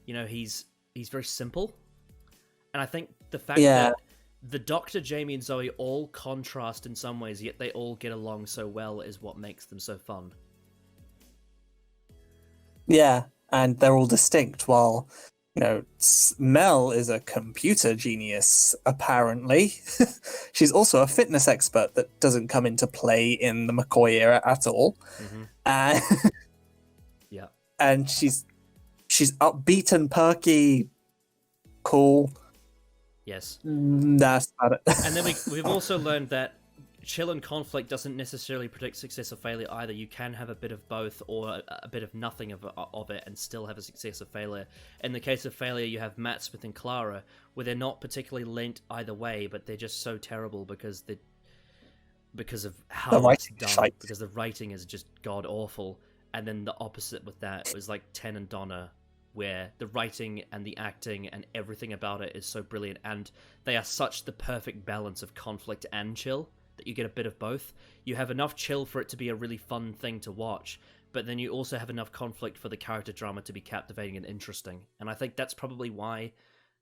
he's very simple. And I think the fact that the Doctor, Jamie, and Zoe all contrast in some ways, yet they all get along so well, is what makes them so fun. Yeah, and they're all distinct, while Mel is a computer genius, apparently. She's also a fitness expert that doesn't come into play in the McCoy era at all. Mm-hmm. And, Yeah. and she's upbeat and perky, cool. Yes. That's about it. And then we've also learned that chill and conflict doesn't necessarily predict success or failure either. You can have a bit of both or a bit of nothing of it and still have a success or failure. In the case of failure, you have Matt Smith and Clara, where they're not particularly lent either way, but they're just so terrible because of how it's done. Shite. Because the writing is just god awful. And then the opposite with that was like Ten and Donna, where the writing and the acting and everything about it is so brilliant, and they are such the perfect balance of conflict and chill that you get a bit of both. You have enough chill for it to be a really fun thing to watch, but then you also have enough conflict for the character drama to be captivating and interesting. And I think that's probably why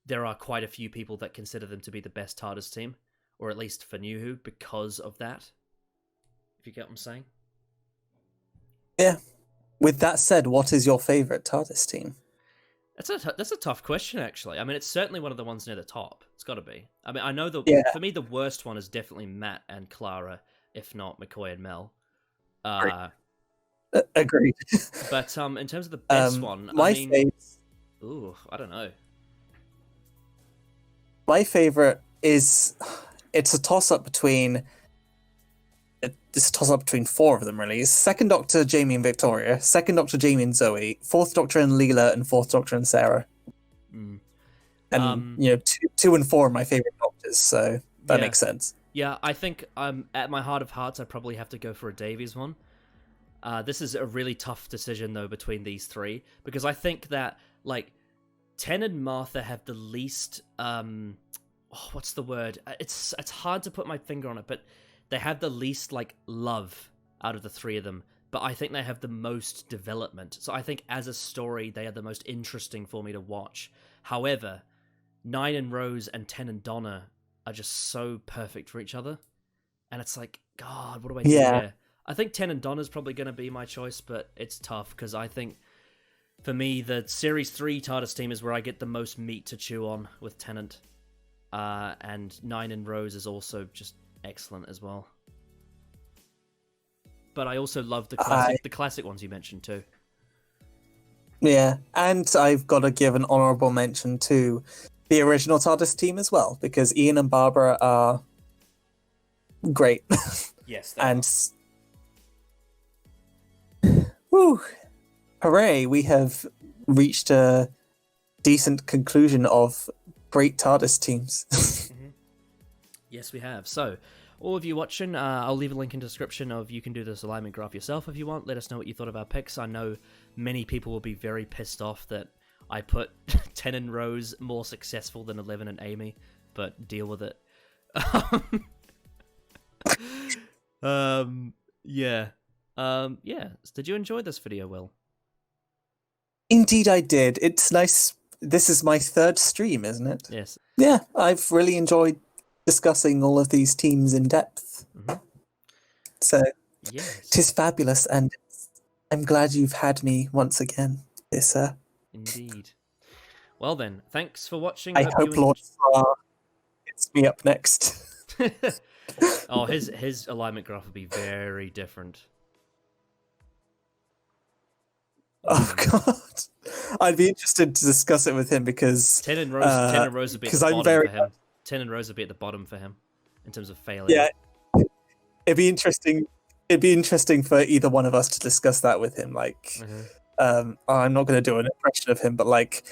there are quite a few people that consider them to be the best TARDIS team, or at least for New Who, because of that. If you get what I'm saying? Yeah. With that said, what is your favourite TARDIS team? That's a tough question, actually. I mean, it's certainly one of the ones near the top. It's got to be. I mean, I know for me, the worst one is definitely Matt and Clara, if not McCoy and Mel. Agreed. But in terms of the best one, I don't know. My favourite is... It's a toss-up between four of them, really. It's Second Doctor, Jamie and Victoria, Second Doctor, Jamie and Zoe, Fourth Doctor and Leela, and Fourth Doctor and Sarah. Mm. And, 2 and 4 are my favourite Doctors, so that makes sense. Yeah, I think at my heart of hearts, I'd probably have to go for a Davies one. This is a really tough decision, though, between these three, because I think that, like, Ten and Martha have the least... what's the word? It's hard to put my finger on it, but... They have the least, like, love out of the three of them, but I think they have the most development. So I think as a story, they are the most interesting for me to watch. However, 9 and Rose and 10 and Donna are just so perfect for each other. And it's like, God, what do I do here? I think 10 and Donna's probably going to be my choice, but it's tough, because I think, for me, the Series 3 TARDIS team is where I get the most meat to chew on with Tennant. And 9 and Rose is also just... excellent as well, but I also love the classic ones you mentioned too. Yeah, and I've got to give an honourable mention to the original TARDIS team as well, because Ian and Barbara are great. Yes, and woo, hooray! We have reached a decent conclusion of great TARDIS teams. Yes, we have. So, all of you watching, I'll leave a link in the description of you can do this alignment graph yourself if you want. Let us know what you thought of our picks. I know many people will be very pissed off that I put 10 and Rose more successful than 11 and Amy, but deal with it. Yeah. Did you enjoy this video, Will? Indeed I did. It's nice. This is my third stream, isn't it? Yes. Yeah, I've really enjoyed discussing all of these teams in depth. Mm-hmm. So, yes. 'Tis fabulous, and I'm glad you've had me once again, dear sir. Indeed. Well then, thanks for watching. I hope Lord Farr gets me up next. Oh, his alignment graph would be very different. Oh God, I'd be interested to discuss it with him, because 10 and Rose would be at the bottom for him. 10 and Rose would be at the bottom for him in terms of failure. Yeah, it'd be interesting. It'd be interesting for either one of us to discuss that with him. Like, I'm not going to do an impression of him, but like,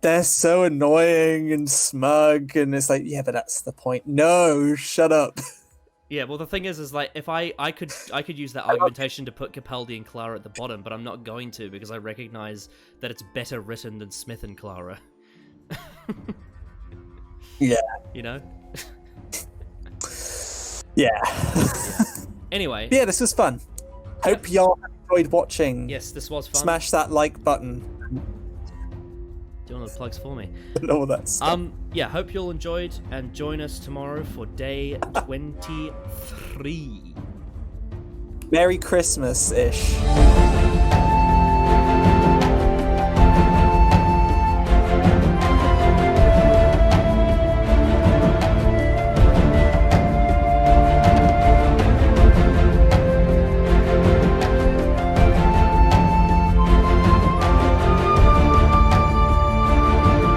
they're so annoying and smug, and it's like, yeah, but that's the point. No, shut up. Yeah, well, the thing is like, if I could use that argumentation to put Capaldi and Clara at the bottom, but I'm not going to, because I recognize that it's better written than Smith and Clara. Yeah. You know? Yeah. Anyway. Yeah, this was fun. Hope y'all enjoyed watching. Yes, this was fun. Smash that like button. Do all the plugs for me. And all that stuff. Yeah, hope you all enjoyed, and join us tomorrow for day 23. Merry Christmas-ish.